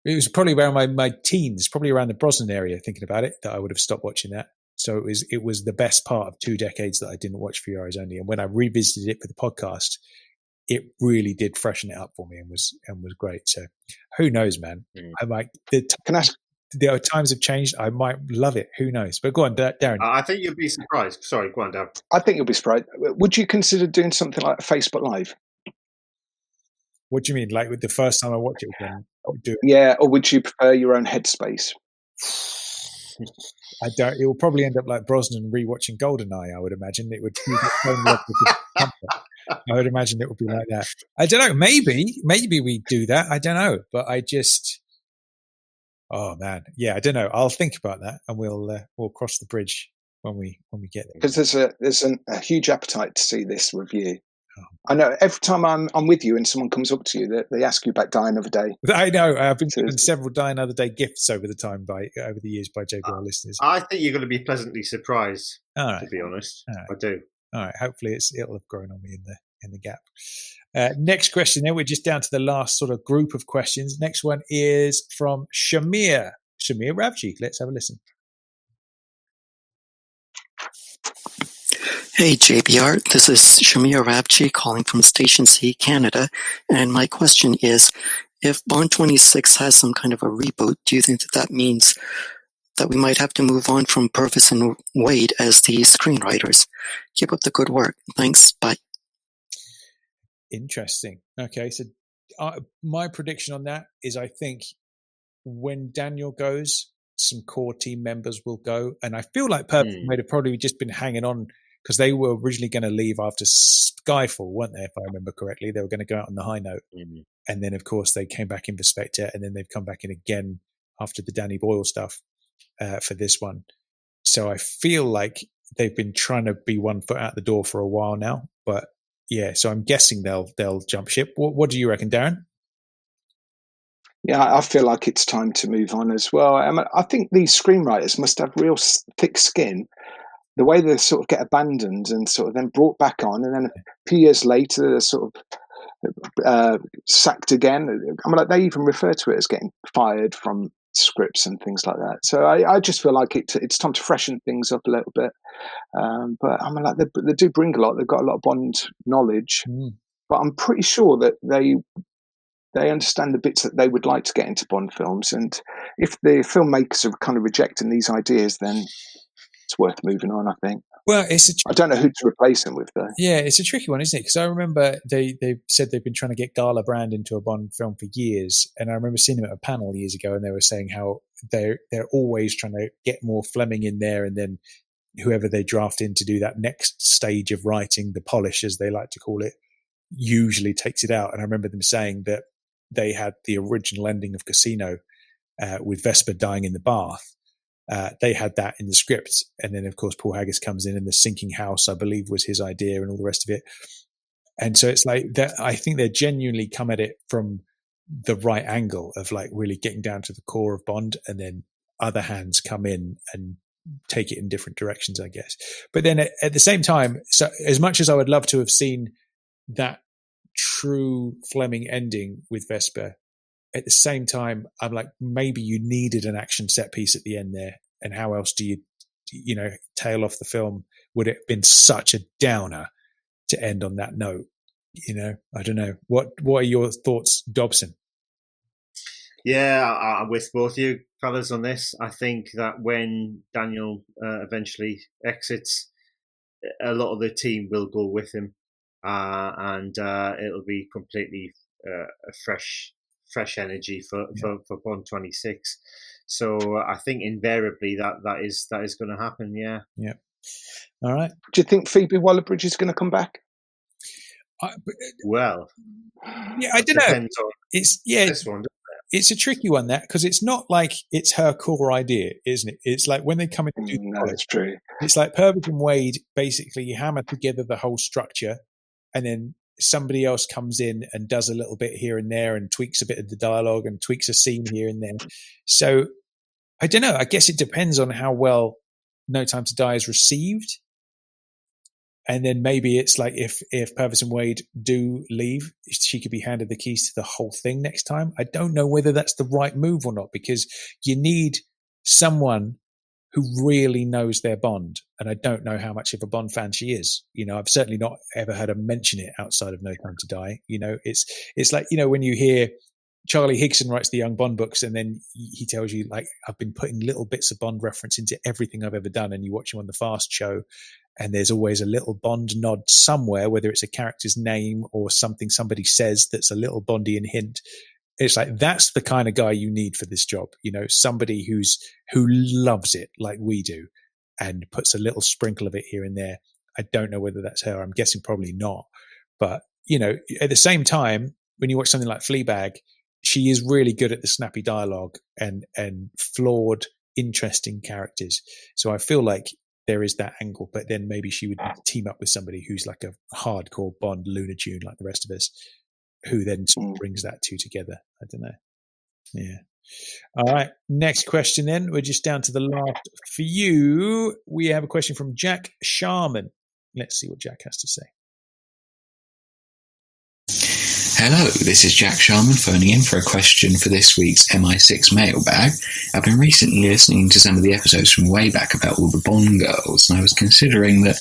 B: It was probably around my teens, probably around the Brosnan area, thinking about it, that I would have stopped watching that. So it was the best part of 2 decades that I didn't watch For Your Eyes Only. And when I revisited it for the podcast, it really did freshen it up for me and was great. So who knows, man? I might. Can I ask? The times have changed. I might love it. Who knows? But go on, Darren.
C: I think you'll be surprised. Sorry, go on, Darren.
D: I think you'll be surprised. Would you consider doing something like Facebook Live?
B: What do you mean? Like with the first time I watch it again?
D: Yeah, or would you prefer your own headspace?
B: I don't. It will probably end up like Brosnan rewatching GoldenEye. I would imagine it would. I would imagine it would be like that. I don't know. Maybe we do that. I don't know. But Oh man, yeah, I don't know. I'll think about that, and we'll cross the bridge when we get there.
D: Because there's a huge appetite to see this review. I know every time I'm with you and someone comes up to you, they ask you about Die Another Day.
B: I know. I've been given several Die Another Day gifts over the years by JBR listeners.
C: I think you're going to be pleasantly surprised.
B: All right.
C: To be honest,
B: right.
C: I do.
B: All right. Hopefully, it'll have grown on me in the gap. Next question. Then we're just down to the last sort of group of questions. Next one is from Shamir Ravji. Let's have a listen.
T: Hey JBR, this is Shamir Rabchi calling from Station C, Canada, and my question is, if Bond 26 has some kind of a reboot, do you think that means that we might have to move on from Purvis and Wade as the screenwriters? Keep up the good work. Thanks, bye.
B: Interesting. Okay, so my prediction on that is I think when Daniel goes, some core team members will go, and I feel like Purvis and Wade have probably just been hanging on because they were originally going to leave after Skyfall, weren't they? If I remember correctly, they were going to go out on the high note. And then, of course, they came back in for Spectre, and then they've come back in again after the Danny Boyle stuff for this one. So I feel like they've been trying to be one foot out the door for a while now. But yeah, so I'm guessing they'll jump ship. What do you reckon, Darren?
D: Yeah, I feel like it's time to move on as well. I think these screenwriters must have real thick skin. The way they sort of get abandoned and sort of then brought back on, and then a few years later they're sort of sacked again. I mean, like they even refer to it as getting fired from scripts and things like that. So I just feel like it's time to freshen things up a little bit. But I mean, like they do bring a lot. They've got a lot of Bond knowledge, but I'm pretty sure that they understand the bits that they would like to get into Bond films. And if the filmmakers are kind of rejecting these ideas, then it's worth moving on, I think.
B: Well,
D: I don't know who to replace him with, though.
B: Yeah, it's a tricky one, isn't it? Because I remember they said they've been trying to get Gala Brand into a Bond film for years, and I remember seeing him at a panel years ago, and they were saying how they're always trying to get more Fleming in there, and then whoever they draft in to do that next stage of writing, the polish, as they like to call it, usually takes it out. And I remember them saying that they had the original ending of Casino with Vesper dying in the bath. They had that in the script, and then of course Paul Haggis comes in, and the sinking house, I believe, was his idea, and all the rest of it. And so it's like that. I think they genuinely come at it from the right angle of like really getting down to the core of Bond, and then other hands come in and take it in different directions, I guess. But then at the same time, so as much as I would love to have seen that true Fleming ending with Vesper, at the same time, I'm like, maybe you needed an action set piece at the end there. And how else do you tail off the film? Would it have been such a downer to end on that note? I don't know. What are your thoughts, Dobson?
C: Yeah, I'm with both of you fellas on this. I think that when Daniel eventually exits, a lot of the team will go with him. And it'll be completely a fresh energy for Bond 26. So I think invariably that is going to happen. Yeah.
B: All right.
D: Do you think Phoebe Waller-Bridge is going to come back?
C: Well,
B: yeah, I don't know.
C: This one.
B: It's a tricky one, that, because it's not like it's her core idea, isn't it? It's like when they come in to do
D: no, that's true.
B: It's like Purvis and Wade basically hammer together the whole structure, and then somebody else comes in and does a little bit here and there and tweaks a bit of the dialogue and tweaks a scene here and there. So I don't know. I guess it depends on how well No Time to Die is received. And then maybe it's like if Purvis and Wade do leave, she could be handed the keys to the whole thing next time. I don't know whether that's the right move or not, because you need someone who really knows their Bond. And I don't know how much of a Bond fan she is. I've certainly not ever heard her mention it outside of No Time to Die. It's like, when you hear Charlie Higson writes the Young Bond books, and then he tells you, like, I've been putting little bits of Bond reference into everything I've ever done. And you watch him on the Fast show, and there's always a little Bond nod somewhere, whether it's a character's name or something somebody says that's a little Bondian hint. It's like, that's the kind of guy you need for this job. Somebody who loves it like we do and puts a little sprinkle of it here and there. I don't know whether that's her. I'm guessing probably not. But, at the same time, when you watch something like Fleabag, she is really good at the snappy dialogue and flawed, interesting characters. So I feel like there is that angle, but then maybe she would team up with somebody who's like a hardcore Bond Lunar Tune like the rest of us, who then sort of brings that two together. I don't know. Yeah. All right. Next question then. We're just down to the last few. We have a question from Jack Sharman. Let's see what Jack has to say.
U: Hello, this is Jack Sharman phoning in for a question for this week's MI6 Mailbag. I've been recently listening to some of the episodes from way back about all the Bond girls, and I was considering that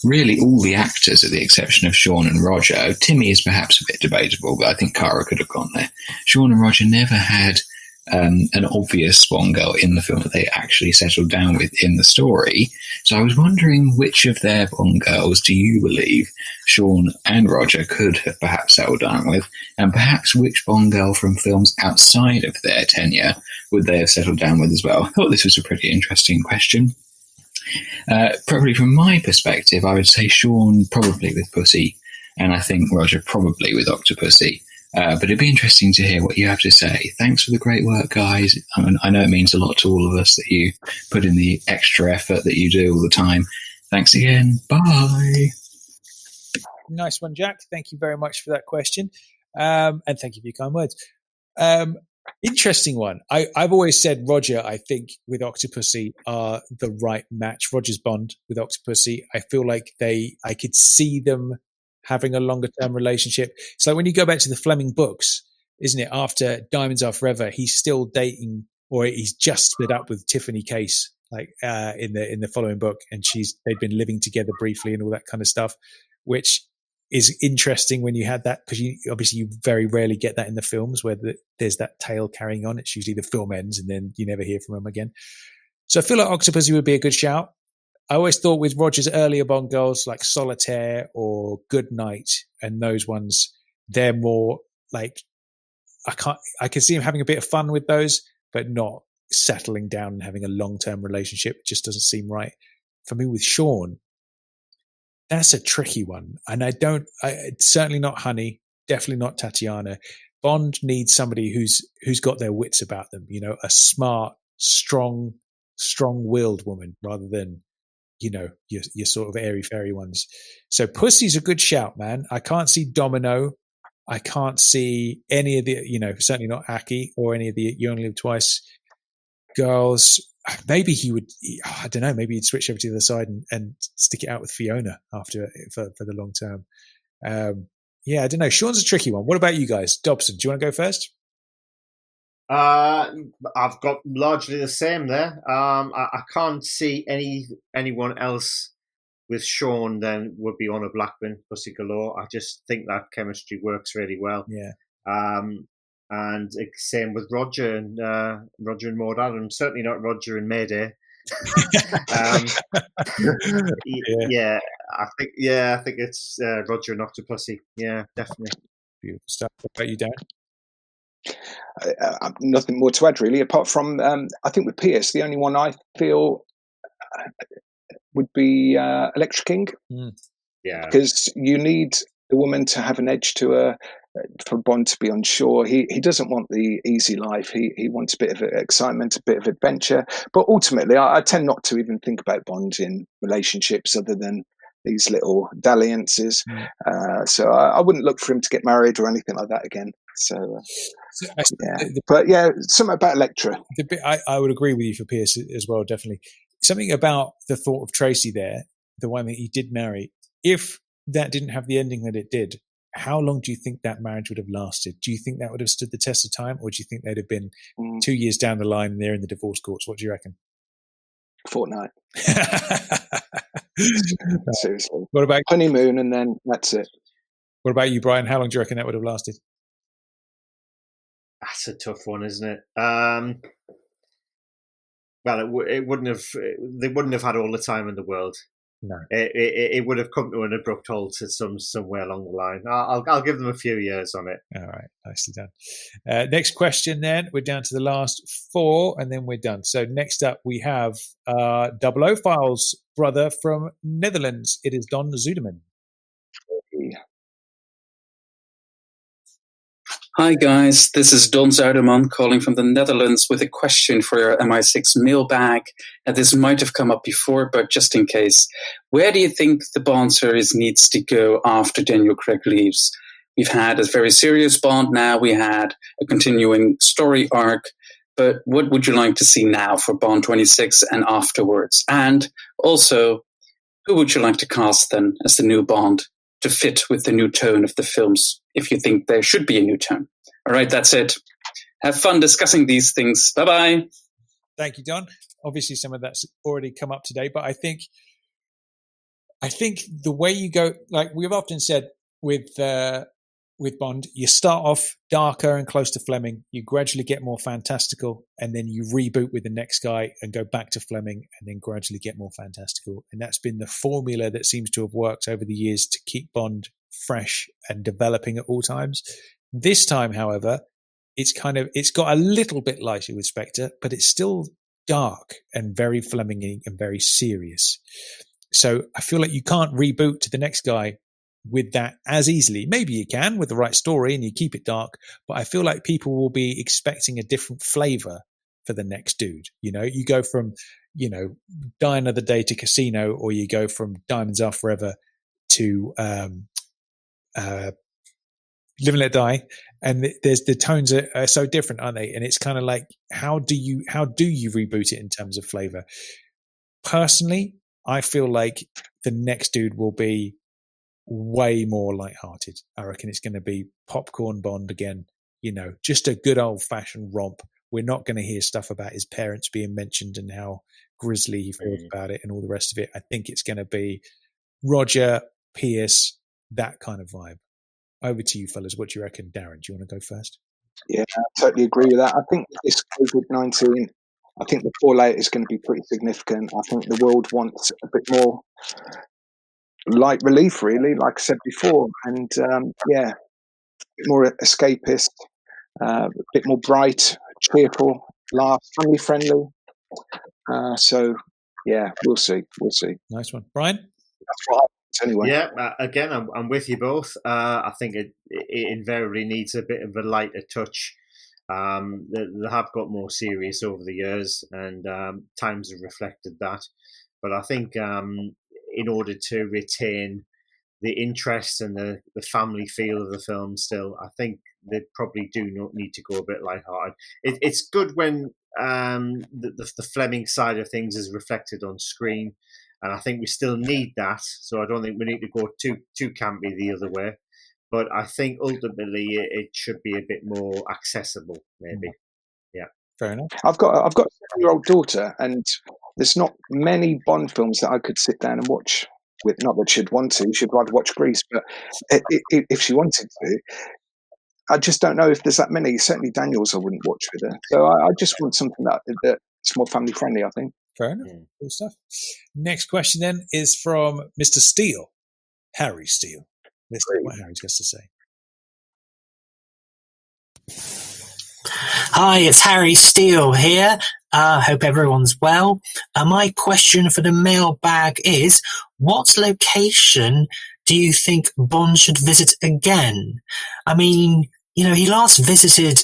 U: really all the actors, at the exception of Sean and Roger, Timmy is perhaps a bit debatable, but I think Cara could have gone there. Sean and Roger never had an obvious Bond girl in the film that they actually settled down with in the story. So I was wondering which of their Bond girls do you believe Sean and Roger could have perhaps settled down with, and perhaps which Bond girl from films outside of their tenure would they have settled down with as well? I thought this was a pretty interesting question. Probably from my perspective, I would say Sean probably with Pussy, and I think Roger probably with Octopussy. But it'd be interesting to hear what you have to say. Thanks for the great work, guys. I know it means a lot to all of us that you put in the extra effort that you do all the time. Thanks again. Bye.
B: Nice one, Jack. Thank you very much for that question. And thank you for your kind words. Interesting one. I've always said Roger, I think, with Octopussy are the right match. Roger's Bond with Octopussy. I feel like I could see them having a longer term relationship. It's like when you go back to the Fleming books, isn't it? After Diamonds Are Forever, he's still dating, or he's just split up with Tiffany Case, like in the following book, and they'd been living together briefly and all that kind of stuff, which is interesting when you had that, because you very rarely get that in the films where there's that tale carrying on. It's usually the film ends and then you never hear from him again. So I feel like Octopussy would be a good shout. I always thought with Roger's earlier Bond girls like Solitaire or Goodnight and those ones, they're more like, I can see him having a bit of fun with those, but not settling down and having a long-term relationship. It just doesn't seem right. For me with Sean, that's a tricky one. And it's certainly not Honey, definitely not Tatiana. Bond needs somebody who's got their wits about them, a smart, strong-willed woman rather than, your sort of airy-fairy ones. So Pussy's a good shout, man. I can't see Domino. I can't see any of the, certainly not Aki or any of the You Only Live Twice girls. Maybe he would, I don't know, maybe he'd switch over to the other side and stick it out with Fiona after for the long term. I don't know. Sean's a tricky one. What about you guys? Dobson, do you want to go first?
C: I've got largely the same there. I can't see anyone else with Sean then would be on a Blackburn, Pussy Galore. I just think that chemistry works really well.
B: Yeah.
C: And same with Roger and Maud Adams. Certainly not Roger and Mayday. I think it's Roger and Octopussy. Yeah, definitely.
B: Beautiful stuff. What about you, Darren?
D: Nothing more to add really, apart from I think with Pierce, the only one I feel would be Electra King.
C: Yeah,
D: because you need the woman to have an edge to her, for Bond to be unsure. He doesn't want the easy life. He wants a bit of excitement, a bit of adventure. But ultimately, I tend not to even think about Bond in relationships other than these little dalliances. So I wouldn't look for him to get married or anything like that again. So something about Electra.
B: The bit I would agree with you for Pierce as well, definitely. Something about the thought of Tracy there, the one that he did marry. If that didn't have the ending that it did, how long do you think that marriage would have lasted? Do you think that would have stood the test of time, or do you think they'd have been 2 years down the line and they're in the divorce courts? What do you reckon?
D: Fortnight. Seriously.
B: What about
D: honeymoon, and then that's it.
B: What about you, Brian? How long do you reckon that would have lasted?
C: That's a tough one, isn't it? Well, it wouldn't have. They wouldn't have had all the time in the world.
B: No,
C: it would have come to an abrupt halt somewhere along the line. I'll give them a few years on it.
B: All right, nicely done. Next question, then we're down to the last 4, and then we're done. So next up, we have 00 Files brother from Netherlands. It is Don Zuderman.
A: Hi guys, this is Don Zuiderman calling from the Netherlands with a question for your MI6 mailbag. And this might have come up before, but just in case. Where do you think the Bond series needs to go after Daniel Craig leaves? We've had a very serious Bond now, we had a continuing story arc, but what would you like to see now for Bond 26 and afterwards? And also, who would you like to cast then as the new Bond to fit with the new tone of the films, if you think there should be a new tone? All right, that's it. Have fun discussing these things. Bye-bye.
B: Thank you, Don. Obviously, some of that's already come up today, but I think the way you go, like we've often said with Bond, you start off darker and close to Fleming, you gradually get more fantastical, and then you reboot with the next guy and go back to Fleming, and then gradually get more fantastical. And that's been the formula that seems to have worked over the years to keep Bond fresh and developing at all times. This time, however, it's got a little bit lighter with Spectre, but it's still dark and very Fleming-y and very serious. So I feel like you can't reboot to the next guy with that as easily. Maybe you can with the right story and you keep it dark, but I feel like people will be expecting a different flavor for the next dude. You know, you go from, Die Another Day to Casino, or you go from Diamonds Are Forever to Live and Let Die, and the tones are so different, aren't they? And it's kind of like, how do you reboot it in terms of flavor? Personally, I feel like the next dude will be way more lighthearted. I reckon it's going to be popcorn Bond again, just a good old fashioned romp. We're not going to hear stuff about his parents being mentioned and how grisly he feels about it and all the rest of it. I think it's going to be Roger, Pierce, that kind of vibe. Over to you, fellas. What do you reckon? Darren, do you want to go first?
D: Yeah, I totally agree with that. I think this COVID-19, I think the fallout is going to be pretty significant. I think the world wants a bit more light relief, really, like I said before. And, a bit more escapist, a bit more bright, cheerful, laugh, family friendly. So, we'll see.
B: Nice one. Brian?
D: That's what anyway.
C: Yeah, again, I'm with you both. I think it invariably needs a bit of a lighter touch. They have got more serious over the years, and times have reflected that. But I think in order to retain the interest and the family feel of the film still, I think they probably do not need to go a bit lighthearted. It's good when the Fleming side of things is reflected on screen. And I think we still need that. So I don't think we need to go too campy the other way. But I think ultimately it should be a bit more accessible, maybe. Yeah.
B: Fair enough.
D: I've got a 7-year-old daughter, and there's not many Bond films that I could sit down and watch with. Not that she'd want to. She'd rather watch Grease. But if she wanted to, I just don't know if there's that many. Certainly Daniels I wouldn't watch with her. So I just want something that's more family friendly, I think.
B: Fair enough. Cool stuff. Next question then is from Mr. Steele, Harry Steele. Let's see what Harry's got to say.
V: Hi, it's Harry Steele here. Hope everyone's well. My question for the mailbag is, what location do you think Bond should visit again? I mean, he last visited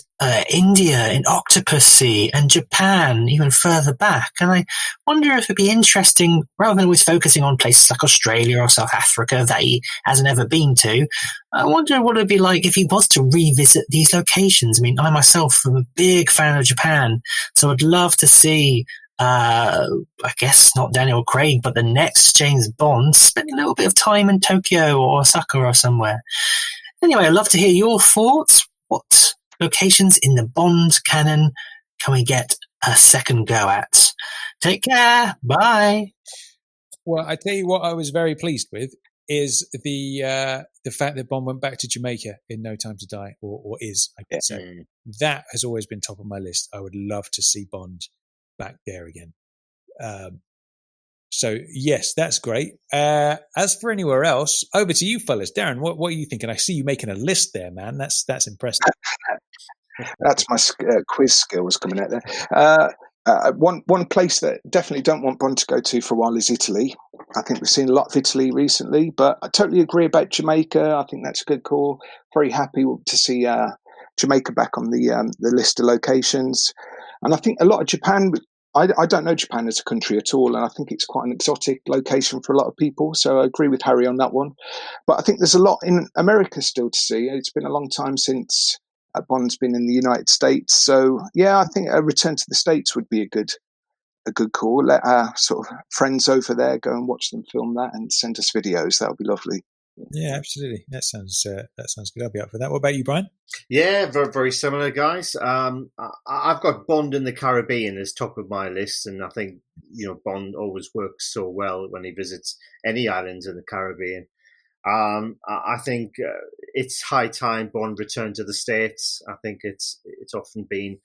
V: India in Octopussy and Japan even further back. And I wonder if it'd be interesting, rather than always focusing on places like Australia or South Africa that he hasn't ever been to, I wonder what it'd be like if he was to revisit these locations. I mean, I myself am a big fan of Japan, so I'd love to see, I guess not Daniel Craig, but the next James Bond spend a little bit of time in Tokyo or Osaka or somewhere. Anyway, I'd love to hear your thoughts. What locations in the Bond canon can we get a second go at? Take care. Bye.
B: Well, I tell you what I was very pleased with is the fact that Bond went back to Jamaica in No Time to Die, or is, I could say. That has always been top of my list. I would love to see Bond back there again. So, yes, that's great. As for anywhere else, over to you, fellas. Darren, what are you thinking? I see you making a list there, man. That's impressive.
D: That's my quiz skills coming out there. One place that definitely don't want Bond to go to for a while is Italy. I think we've seen a lot of Italy recently, but I totally agree about Jamaica. I think that's a good call. Very happy to see Jamaica back on the list of locations. And I think a lot of Japan, I don't know Japan as a country at all, and I think it's quite an exotic location for a lot of people. So I agree with Harry on that one. But I think there's a lot in America still to see. It's been a long time since Bond's been in the United States. So yeah, I think a return to the States would be a good call. Let our sort of friends over there go and watch them film that and send us videos. That would be lovely.
B: Yeah, absolutely. That sounds good. I'll be up for that. What about you, Brian?
C: Yeah, very, very similar, guys. I've got Bond in the Caribbean as top of my list, and I think Bond always works so well when he visits any islands in the Caribbean. I think it's high time Bond returned to the States. I think it's often been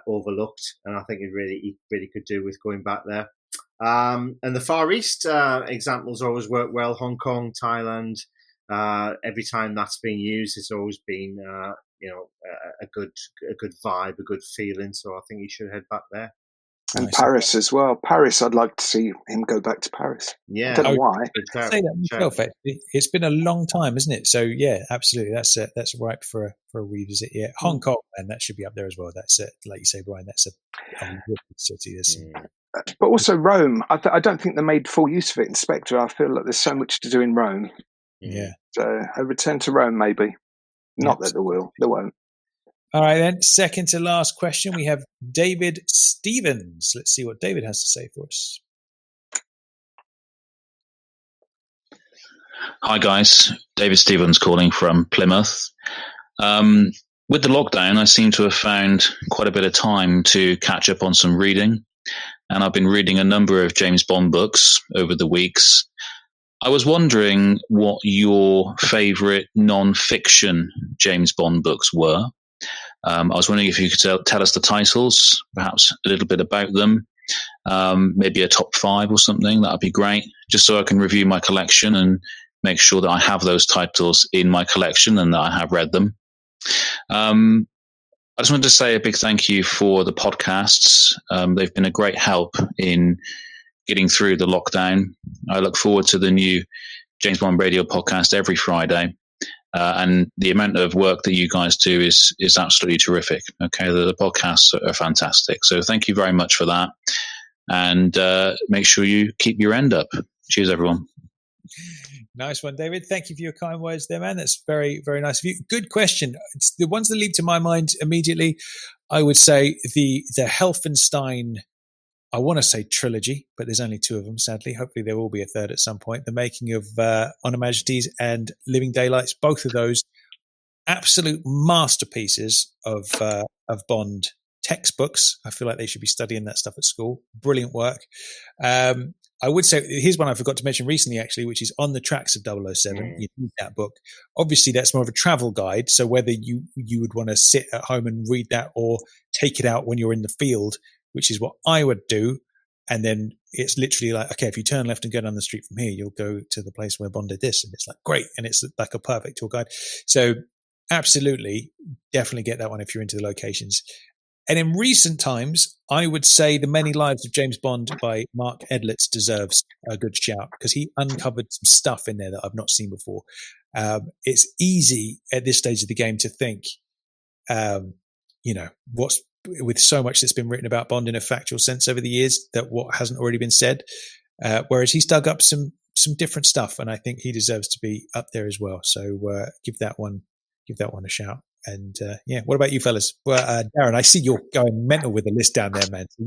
C: overlooked, and I think it really could do with going back there. And the Far East examples always work well. Hong Kong, Thailand. Every time that's been used, it's always been a good vibe, a good feeling. So I think he should head back there.
D: And nice. Paris as well. Paris, I'd like to see him go back to Paris.
C: Yeah,
D: I don't know why.
B: Say that myself, actually. It's been a long time, isn't it? So yeah, absolutely. That's ripe for a revisit. Yeah, Hong Kong, and that should be up there as well. That's like you say, Brian. That's a city.
D: But also Rome. I don't think they made full use of it in Spectre. I feel like there's so much to do in Rome.
B: Yeah.
D: So a return to Rome, maybe. Not that they won't.
B: All right, then. Second to last question, we have David Stevens. Let's see what David has to say for us.
F: Hi, guys. David Stevens calling from Plymouth. With the lockdown, I seem to have found quite a bit of time to catch up on some reading, and I've been reading a number of James Bond books over the weeks. I was wondering what your favourite non-fiction James Bond books were. I was wondering if you could tell us the titles, perhaps a little bit about them, maybe a top 5 or something. That would be great, just so I can review my collection and make sure that I have those titles in my collection and that I have read them. I just wanted to say a big thank you for the podcasts. They've been a great help in getting through the lockdown. I look forward to the new James Bond Radio podcast every Friday. And the amount of work that you guys do is absolutely terrific. Okay, the podcasts are fantastic. So thank you very much for that. And make sure you keep your end up. Cheers, everyone.
B: Nice one, David. Thank you for your kind words there, man. That's very, very nice of you. Good question. It's the ones that leap to my mind immediately, I would say the Helfenstein, I want to say trilogy, but there's only 2 of them, sadly. Hopefully there will be a third at some point. The Making of On Her Majesty's and Living Daylights, both of those absolute masterpieces of Bond textbooks. I feel like they should be studying that stuff at school. Brilliant work. I would say, here's one I forgot to mention recently, actually, which is On the Tracks of 007. You need that book. Obviously, that's more of a travel guide. So whether you would want to sit at home and read that or take it out when you're in the field, which is what I would do. And then it's literally like, okay, if you turn left and go down the street from here, you'll go to the place where Bond did this. And it's like, great. And it's like a perfect tour guide. So absolutely, definitely get that one if you're into the locations. And in recent times, I would say The Many Lives of James Bond by Mark Edlitz deserves a good shout because he uncovered some stuff in there that I've not seen before. It's easy at this stage of the game to think, what's with so much that's been written about Bond in a factual sense over the years, that what hasn't already been said. Whereas he's dug up some different stuff, and I think he deserves to be up there as well. So give that one a shout. And what about you fellas? Well, Darren, I see you're going mental with the list down there, man. So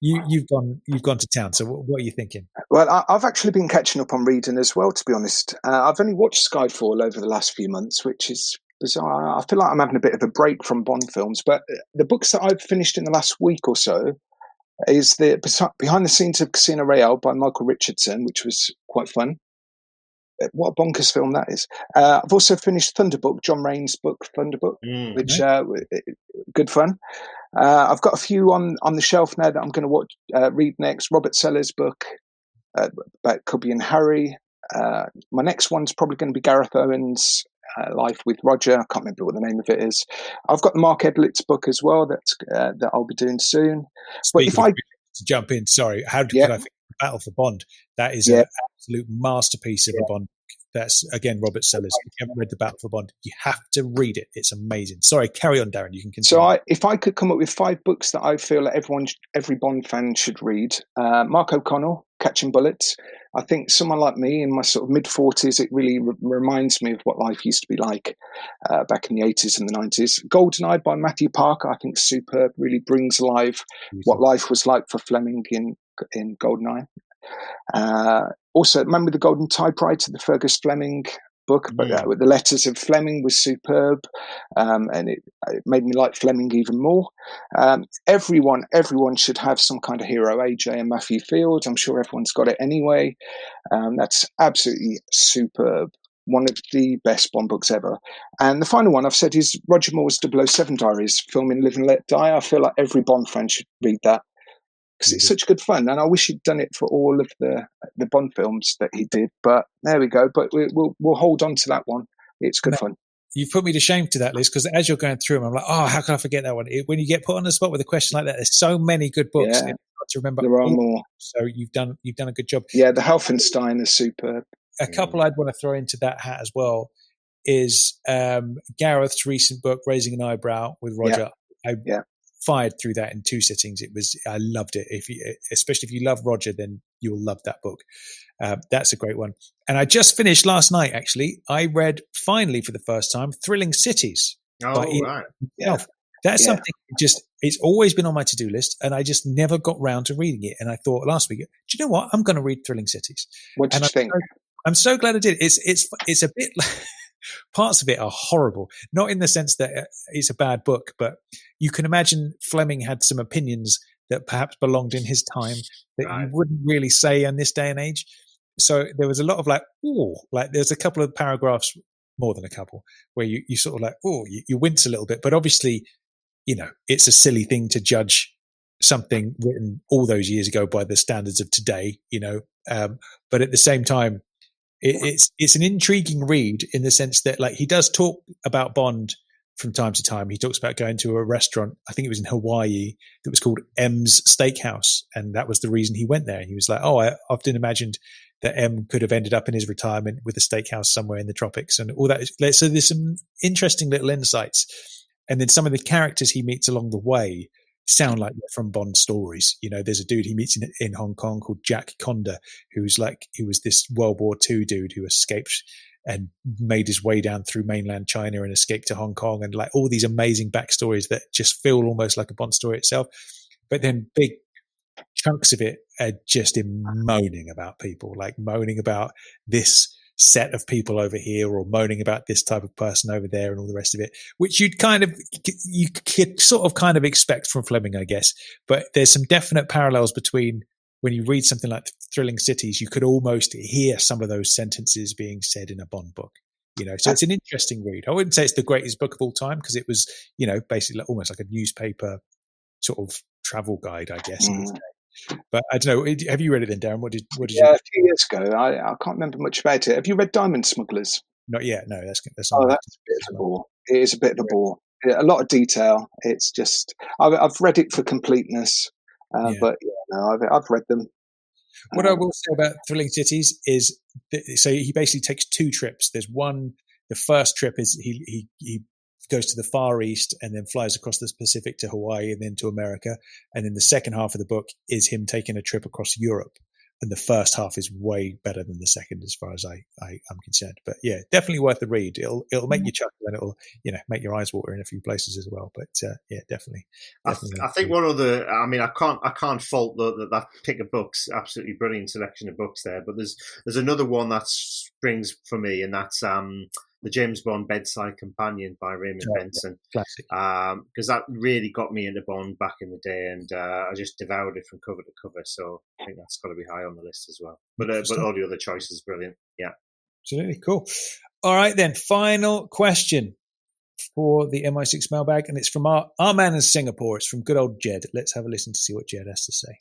B: you've gone to town. So what are you thinking?
D: Well, I've actually been catching up on reading as well, to be honest. I've only watched Skyfall over the last few months, which is bizarre. I feel like I'm having a bit of a break from Bond films, but the books that I've finished in the last week or so is the Behind the Scenes of Casino Royale by Michael Richardson, which was quite fun. What a bonkers film that is. I've also finished Thunderbook, John Rain's book, Thunderbook, which good fun. I've got a few on the shelf now that I'm going to read next. Robert Sellers' book about Cubby and Harry. My next one's probably going to be Gareth Owen's Life with Roger. I can't remember what the name of it is. I've got the Mark Edlitz book as well that I'll be doing soon.
B: Speaking but if to jump in, sorry, can I think Battle for Bond? That is an absolute masterpiece of a Bond That's, again, Robert Sellers. If you haven't read The Battle for Bond, you have to read it. It's amazing. Sorry, carry on, Darren. You can continue.
D: So if I could come up with 5 books that I feel that every Bond fan should read, Mark O'Connell, Catching Bullets. I think someone like me in my sort of mid-40s, it really reminds me of what life used to be like back in the 80s and the 90s. Goldeneye by Matthew Parker, I think, superb, really brings alive what life was like for Fleming in Goldeneye. Also, Man with the Golden Typewriter, the Fergus Fleming book, but with the letters of Fleming was superb, and it made me like Fleming even more. Everyone should have some kind of hero. AJ and Matthew Field, I'm sure everyone's got it anyway. That's absolutely superb. One of the best Bond books ever. And the final one I've said is Roger Moore's 007 Diaries, filming Live and Let Die. I feel like every Bond fan should read that, because it's such good fun, and I wish he'd done it for all of the Bond films that he did. But there we go. But we'll hold on to that one. It's good fun.
B: You've put me to shame to that list, because as you're going through them, I'm like, oh, how can I forget that one? When you get put on the spot with a question like that, there's so many good books.
D: Yeah.
B: It's hard to remember.
D: There are more.
B: So you've done a good job.
D: Yeah, the Helfenstein is superb.
B: A couple I'd want to throw into that hat as well is Gareth's recent book, Raising an Eyebrow with Roger. I fired through that in 2 sittings. I loved it. Especially if you love Roger, then you will love that book. That's a great one. And I just finished last night, actually. I read finally for the first time Thrilling Cities.
C: Oh, right.
B: Yeah. That's something it's always been on my to-do list, and I just never got round to reading it. And I thought last week, do you know what? I'm going to read Thrilling Cities.
D: What do you think?
B: I'm so glad I did. It's a bit parts of it are horrible, not in the sense that it's a bad book, but you can imagine Fleming had some opinions that perhaps belonged in his time that you wouldn't really say in this day and age. So there was a lot of there's a couple of paragraphs, more than a couple, where you sort of you wince a little bit, but obviously, it's a silly thing to judge something written all those years ago by the standards of today, but at the same time, it's an intriguing read in the sense that he does talk about Bond from time to time. He talks about going to a restaurant, I think it was in Hawaii, that was called M's Steakhouse, and that was the reason he went there. And he was like, I often imagined that M could have ended up in his retirement with a steakhouse somewhere in the tropics and all that. So there's some interesting little insights. And then some of the characters he meets along the way sound like they're from Bond stories. There's a dude he meets in Hong Kong called Jack Conda, he was this World War II dude who escaped and made his way down through mainland China and escaped to Hong Kong, and all these amazing backstories that just feel almost like a Bond story itself. But then big chunks of it are just him moaning about people, moaning about this set of people over here, or moaning about this type of person over there, and all the rest of it, which you could sort of expect from Fleming, I guess. But there's some definite parallels between when you read something like Thrilling Cities, you could almost hear some of those sentences being said in a Bond book. So it's an interesting read. I wouldn't say it's the greatest book of all time, because it was, basically almost like a newspaper sort of travel guide, I guess. But I don't know. Have you read it then, Darren? What did you?
D: A few years ago. I can't remember much about it. Have you read Diamond Smugglers?
B: Not yet. No, that's
D: that's a bit of a bore. It is a bit of a bore. A lot of detail. It's just I've read it for completeness, but I've read them.
B: What I will say about Thrilling Cities is so he basically takes 2 trips. There's one. The first trip is he goes to the Far East and then flies across the Pacific to Hawaii and then to America. And then the second half of the book is him taking a trip across Europe. And the first half is way better than the second, as far as I'm concerned. But yeah, definitely worth the read. It'll make you chuckle, and it'll make your eyes water in a few places as well. But yeah, definitely.
C: I think one of the, I can't fault that pick of books. Absolutely brilliant selection of books there. But there's another one that springs for me, and that's the James Bond Bedside Companion by Raymond Benson.
B: Classic.
C: Because that really got me into Bond back in the day, and I just devoured it from cover to cover. So I think that's got to be high on the list as well. But all the other choices, brilliant. Yeah.
B: Absolutely. Cool. All right, then. Final question for the MI6 mailbag, and it's from our man in Singapore. It's from good old Jed. Let's have a listen to see what Jed has to say.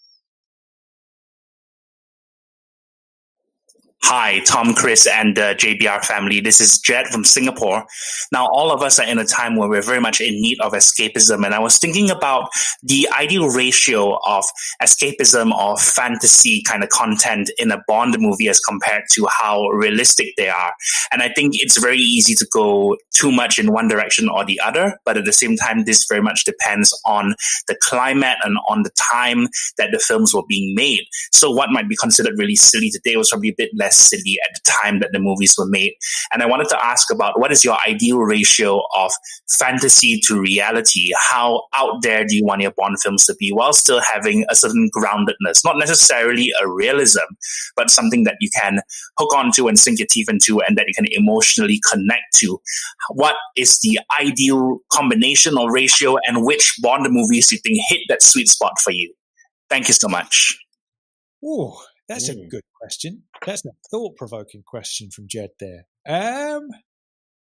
G: Hi, Tom, Chris, and JBR family. This is Jed from Singapore. Now, all of us are in a time where we're very much in need of escapism, and I was thinking about the ideal ratio of escapism or fantasy kind of content in a Bond movie as compared to how realistic they are. And I think it's very easy to go too much in one direction or the other, but at the same time, this very much depends on the climate and on the time that the films were being made. So what might be considered really silly today was probably a bit less silly at the time that the movies were made. And I wanted to ask about what is your ideal ratio of fantasy to reality? How out there do you want your Bond films to be while still having a certain groundedness? Not necessarily a realism, but something that you can hook onto and sink your teeth into and that you can emotionally connect to. What is the ideal combination or ratio, and which Bond movies do you think hit that sweet spot for you? Thank you so much.
B: Oh, that's a good question. That's a thought-provoking question from Jed there.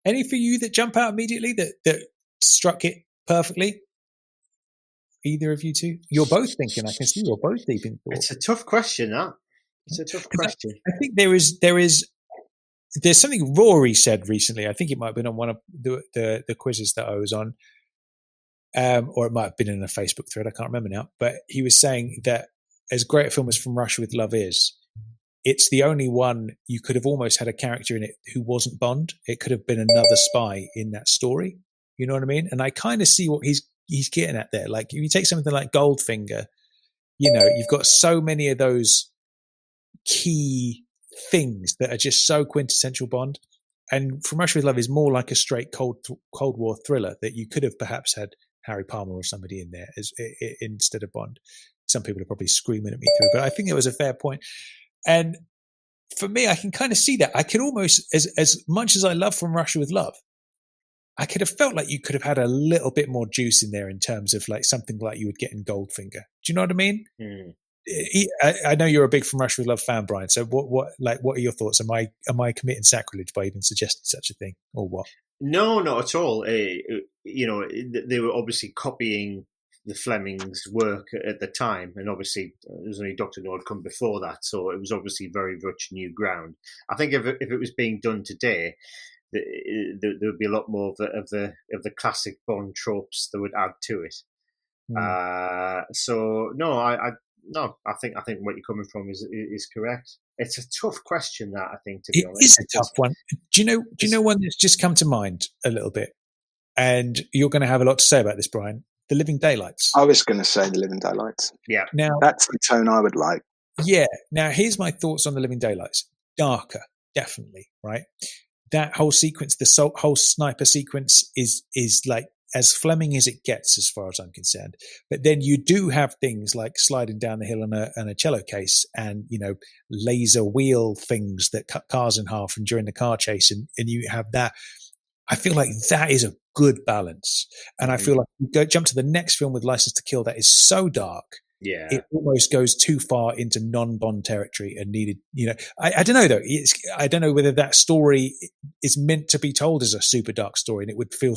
B: Any for you that jump out immediately that struck it perfectly? Either of you two? You're both thinking. I can see you're both deep in thought.
C: It's a tough question, that. It's a tough question.
B: I think there's something Rory said recently. I think it might have been on one of the quizzes that I was on, or it might have been in a Facebook thread. I can't remember now. But he was saying that as great a film as From Russia with Love is, it's the only one you could have almost had a character in it who wasn't Bond. It could have been another spy in that story. You know what I mean? And I kind of see what he's getting at there. Like if you take something like Goldfinger, you know, you've got so many of those key things that are just so quintessential Bond. And From Russia with Love is more like a straight Cold War thriller that you could have perhaps had Harry Palmer or somebody in there instead of Bond. Some people are probably screaming at me through, but I think it was a fair point. And for me, I can kind of see that. I could almost, as much as I love From Russia with Love, I could have felt like you could have had a little bit more juice in there in terms of like something like you would get in Goldfinger. Do you know what I mean? I know you're a big From Russia with Love fan, Brian. So what are your thoughts? Am I committing sacrilege by even suggesting such a thing, or what?
C: No, not at all. You know, they were obviously copying the Flemings' work at the time, and obviously there's only Dr. No had come before that, so it was obviously very much new ground. I think if it was being done today, there would be a lot more of the classic Bond tropes that would add to it. So no, I think what you're coming from is correct. It's a tough question, that, I think, to be honest.
B: It is a tough one. Do you know one that's just come to mind a little bit? And you're going to have a lot to say about this, Brian. The Living Daylights.
D: I was going to say The Living Daylights.
C: Yeah.
B: Now
D: that's the tone I would like.
B: Yeah. Now here's my thoughts on The Living Daylights. Darker, definitely, right? That whole sequence, the whole sniper sequence is like as Fleming as it gets, as far as I'm concerned. But then you do have things like sliding down the hill on a cello case, and laser wheel things that cut cars in half, and during the car chase, and you have that. I feel like that is a good balance, and I feel like you jump to the next film with License to Kill that is so dark.
C: Yeah,
B: it almost goes too far into non-Bond territory and needed. I don't know though. I don't know whether that story is meant to be told as a super dark story, and it would feel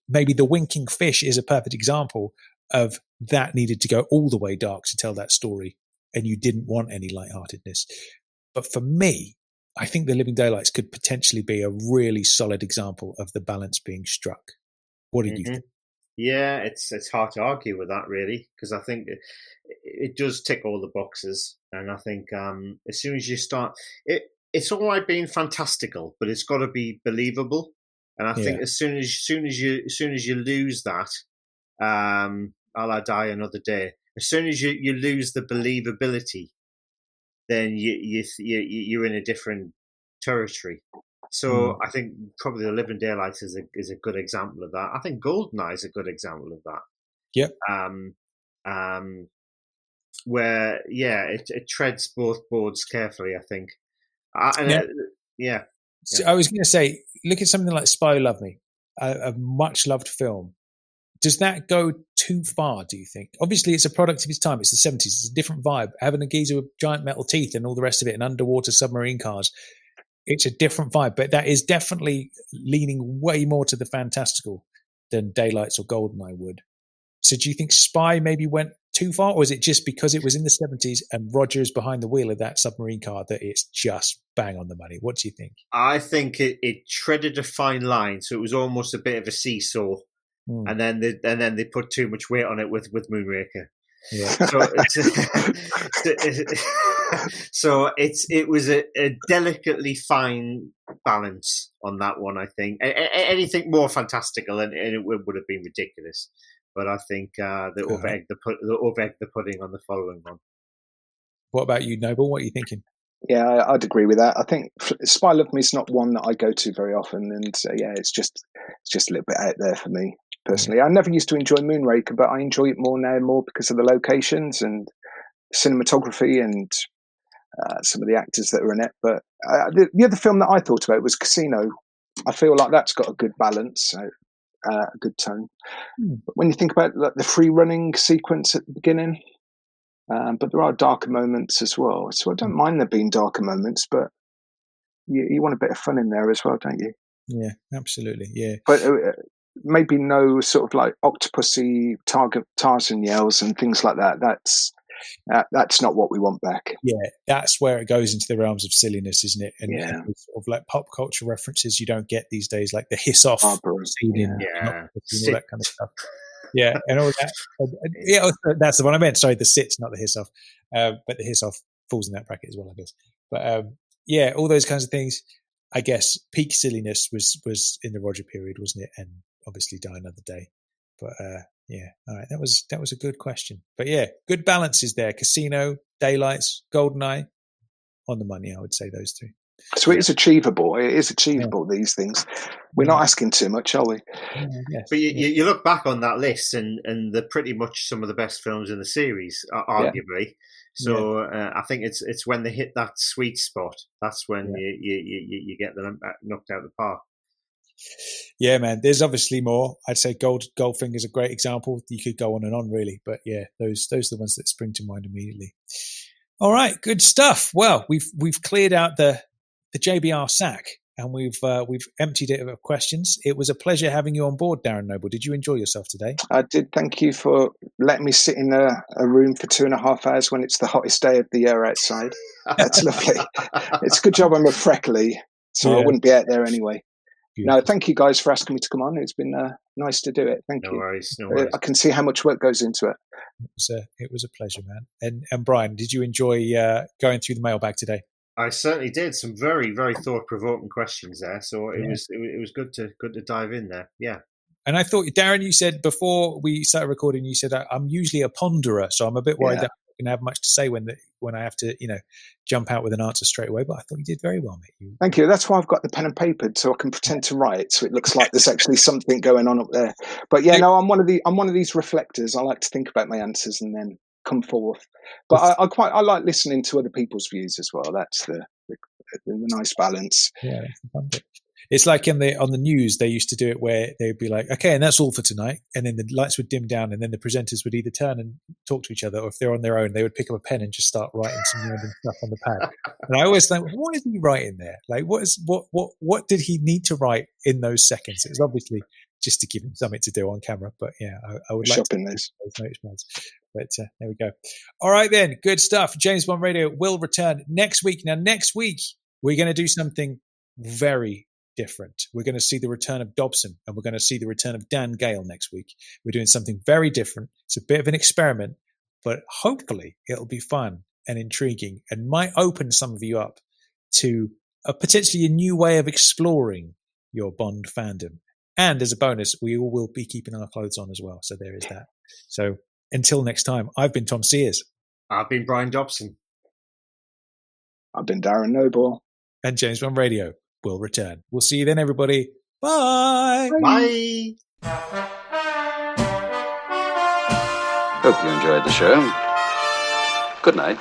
B: maybe The Winking Fish is a perfect example of that needed to go all the way dark to tell that story, and you didn't want any lightheartedness. But for me, I think The Living Daylights could potentially be a really solid example of the balance being struck. What do you think?
C: Yeah, it's hard to argue with that, really, because I think it does tick all the boxes, and I think as soon as you start, it's all right being fantastical, but it's got to be believable. And I think as soon as you lose that, I'll Die Another Day. As soon as you lose the believability, then you're in a different territory. So I think probably The Living Daylights is a good example of that. I think GoldenEye is a good example of that.
B: Yep.
C: Where it treads both boards carefully, I think.
B: So I was going to say, look at something like Spy Who Loved Me, a much loved film. Does that go too far, do you think? Obviously, it's a product of its time. It's the 70s. It's a different vibe. Having a geezer with giant metal teeth and all the rest of it, and underwater submarine cars. It's a different vibe, but that is definitely leaning way more to the fantastical than Daylights or GoldenEye would. So do you think Spy maybe went too far, or is it just because it was in the 70s and Roger's behind the wheel of that submarine car that it's just bang on the money? What do you think?
C: I think it treaded a fine line, so it was almost a bit of a seesaw, and then they put too much weight on it with Moonraker.
B: Yeah.
C: So it was a delicately fine balance on that one. I think anything more fantastical and it would have been ridiculous. But I think they over-egged the pudding on the following one. What
B: about you, Noble? What are you thinking?
D: Yeah, I'd agree with that. I think Spy Love Me is not one that I go to very often, and it's just a little bit out there for me personally. I never used to enjoy Moonraker, but I enjoy it more now, more because of the locations and cinematography and some of the actors that are in it. But the other film that I thought about was Casino. I feel like that's got a good balance, a good tone. But when you think about the free running sequence at the beginning, but there are darker moments as well. So I don't mind there being darker moments, but you want a bit of fun in there as well, don't you?
B: Yeah, absolutely. Yeah.
D: But maybe no sort of like octopusy Tarzan yells and things like that. That's not what we want back.
B: Yeah, that's where it goes into the realms of silliness, isn't it? And
D: yeah,
B: sort of like pop culture references you don't get these days, like the hiss off scene in all that kind of stuff. Yeah, and all that. Yeah, that's the one I meant. Sorry, the sits, not the hiss off. But the hiss off falls in that bracket as well, I guess. But yeah, all those kinds of things. I guess peak silliness was in the Roger period, wasn't it? And obviously Die Another Day. But yeah, all right, that was a good question. But yeah, good balance is there. Casino, Daylights, GoldenEye, on the money. I would say those three.
D: So it is achievable. It is achievable. These things. We're not asking too much, are we?
B: Yes.
C: But you look back on that list, and they're pretty much some of the best films in the series, arguably. So I think it's when they hit that sweet spot. That's when you get them knocked out of the park.
B: Yeah, man. There's obviously more. I'd say Goldfinger's a great example. You could go on, really, but yeah, those are the ones that spring to mind immediately. All right, good stuff. Well, we've cleared out the JBR sack, and we've emptied it of questions. It was a pleasure having you on board, Darrin Noble. Did you enjoy yourself today?
D: I did. Thank you for letting me sit in a room for 2.5 hours when it's the hottest day of the year outside. That's lovely. It's a good job I'm a freckly, so I wouldn't be out there anyway. Beautiful. No, thank you guys for asking me to come on. It's been nice to do it. Thank you.
C: No worries.
D: I can see how much work goes into it.
B: It was a pleasure, man. And Brian, did you enjoy going through the mailbag today?
C: I certainly did. Some very, very thought-provoking questions there. So it was good to dive in there. Yeah.
B: And I thought, Darren, you said before we started recording, you said I'm usually a ponderer, so I'm a bit worried that I can have much to say when I have to, jump out with an answer straight away. But I thought you did very well, mate.
D: Thank you. That's why I've got the pen and paper, so I can pretend to write, so it looks like there's actually something going on up there. But yeah, no, I'm one of these reflectors. I like to think about my answers and then come forth. But I like listening to other people's views as well. That's the nice balance.
B: Yeah, that's the fun bit. It's like on the news, they used to do it where they'd be like, okay, and that's all for tonight. And then the lights would dim down, and then the presenters would either turn and talk to each other, or if they're on their own, they would pick up a pen and just start writing some random stuff on the pad. And I always think, what is he writing there? Like, what did he need to write in those seconds? It was obviously just to give him something to do on camera. But yeah, I would like to
D: those
B: notice plans. But there we go. All right, then. Good stuff. James Bond Radio will return next week. Now, next week, we're going to do something very different. We're going to see the return of Dobson, and we're going to see the return of Dan Gale next week. We're doing something very different. It's a bit of an experiment, but hopefully it'll be fun and intriguing and might open some of you up to potentially a new way of exploring your Bond fandom. And as a bonus, we all will be keeping our clothes on as well. So there is that. So until next time, I've been Tom Sears.
C: I've been Brian Dobson.
D: I've been Darren Noble.
B: And James Bond Radio will return. We'll see you then, everybody. Bye.
C: Bye.
E: Hope you enjoyed the show. Good night.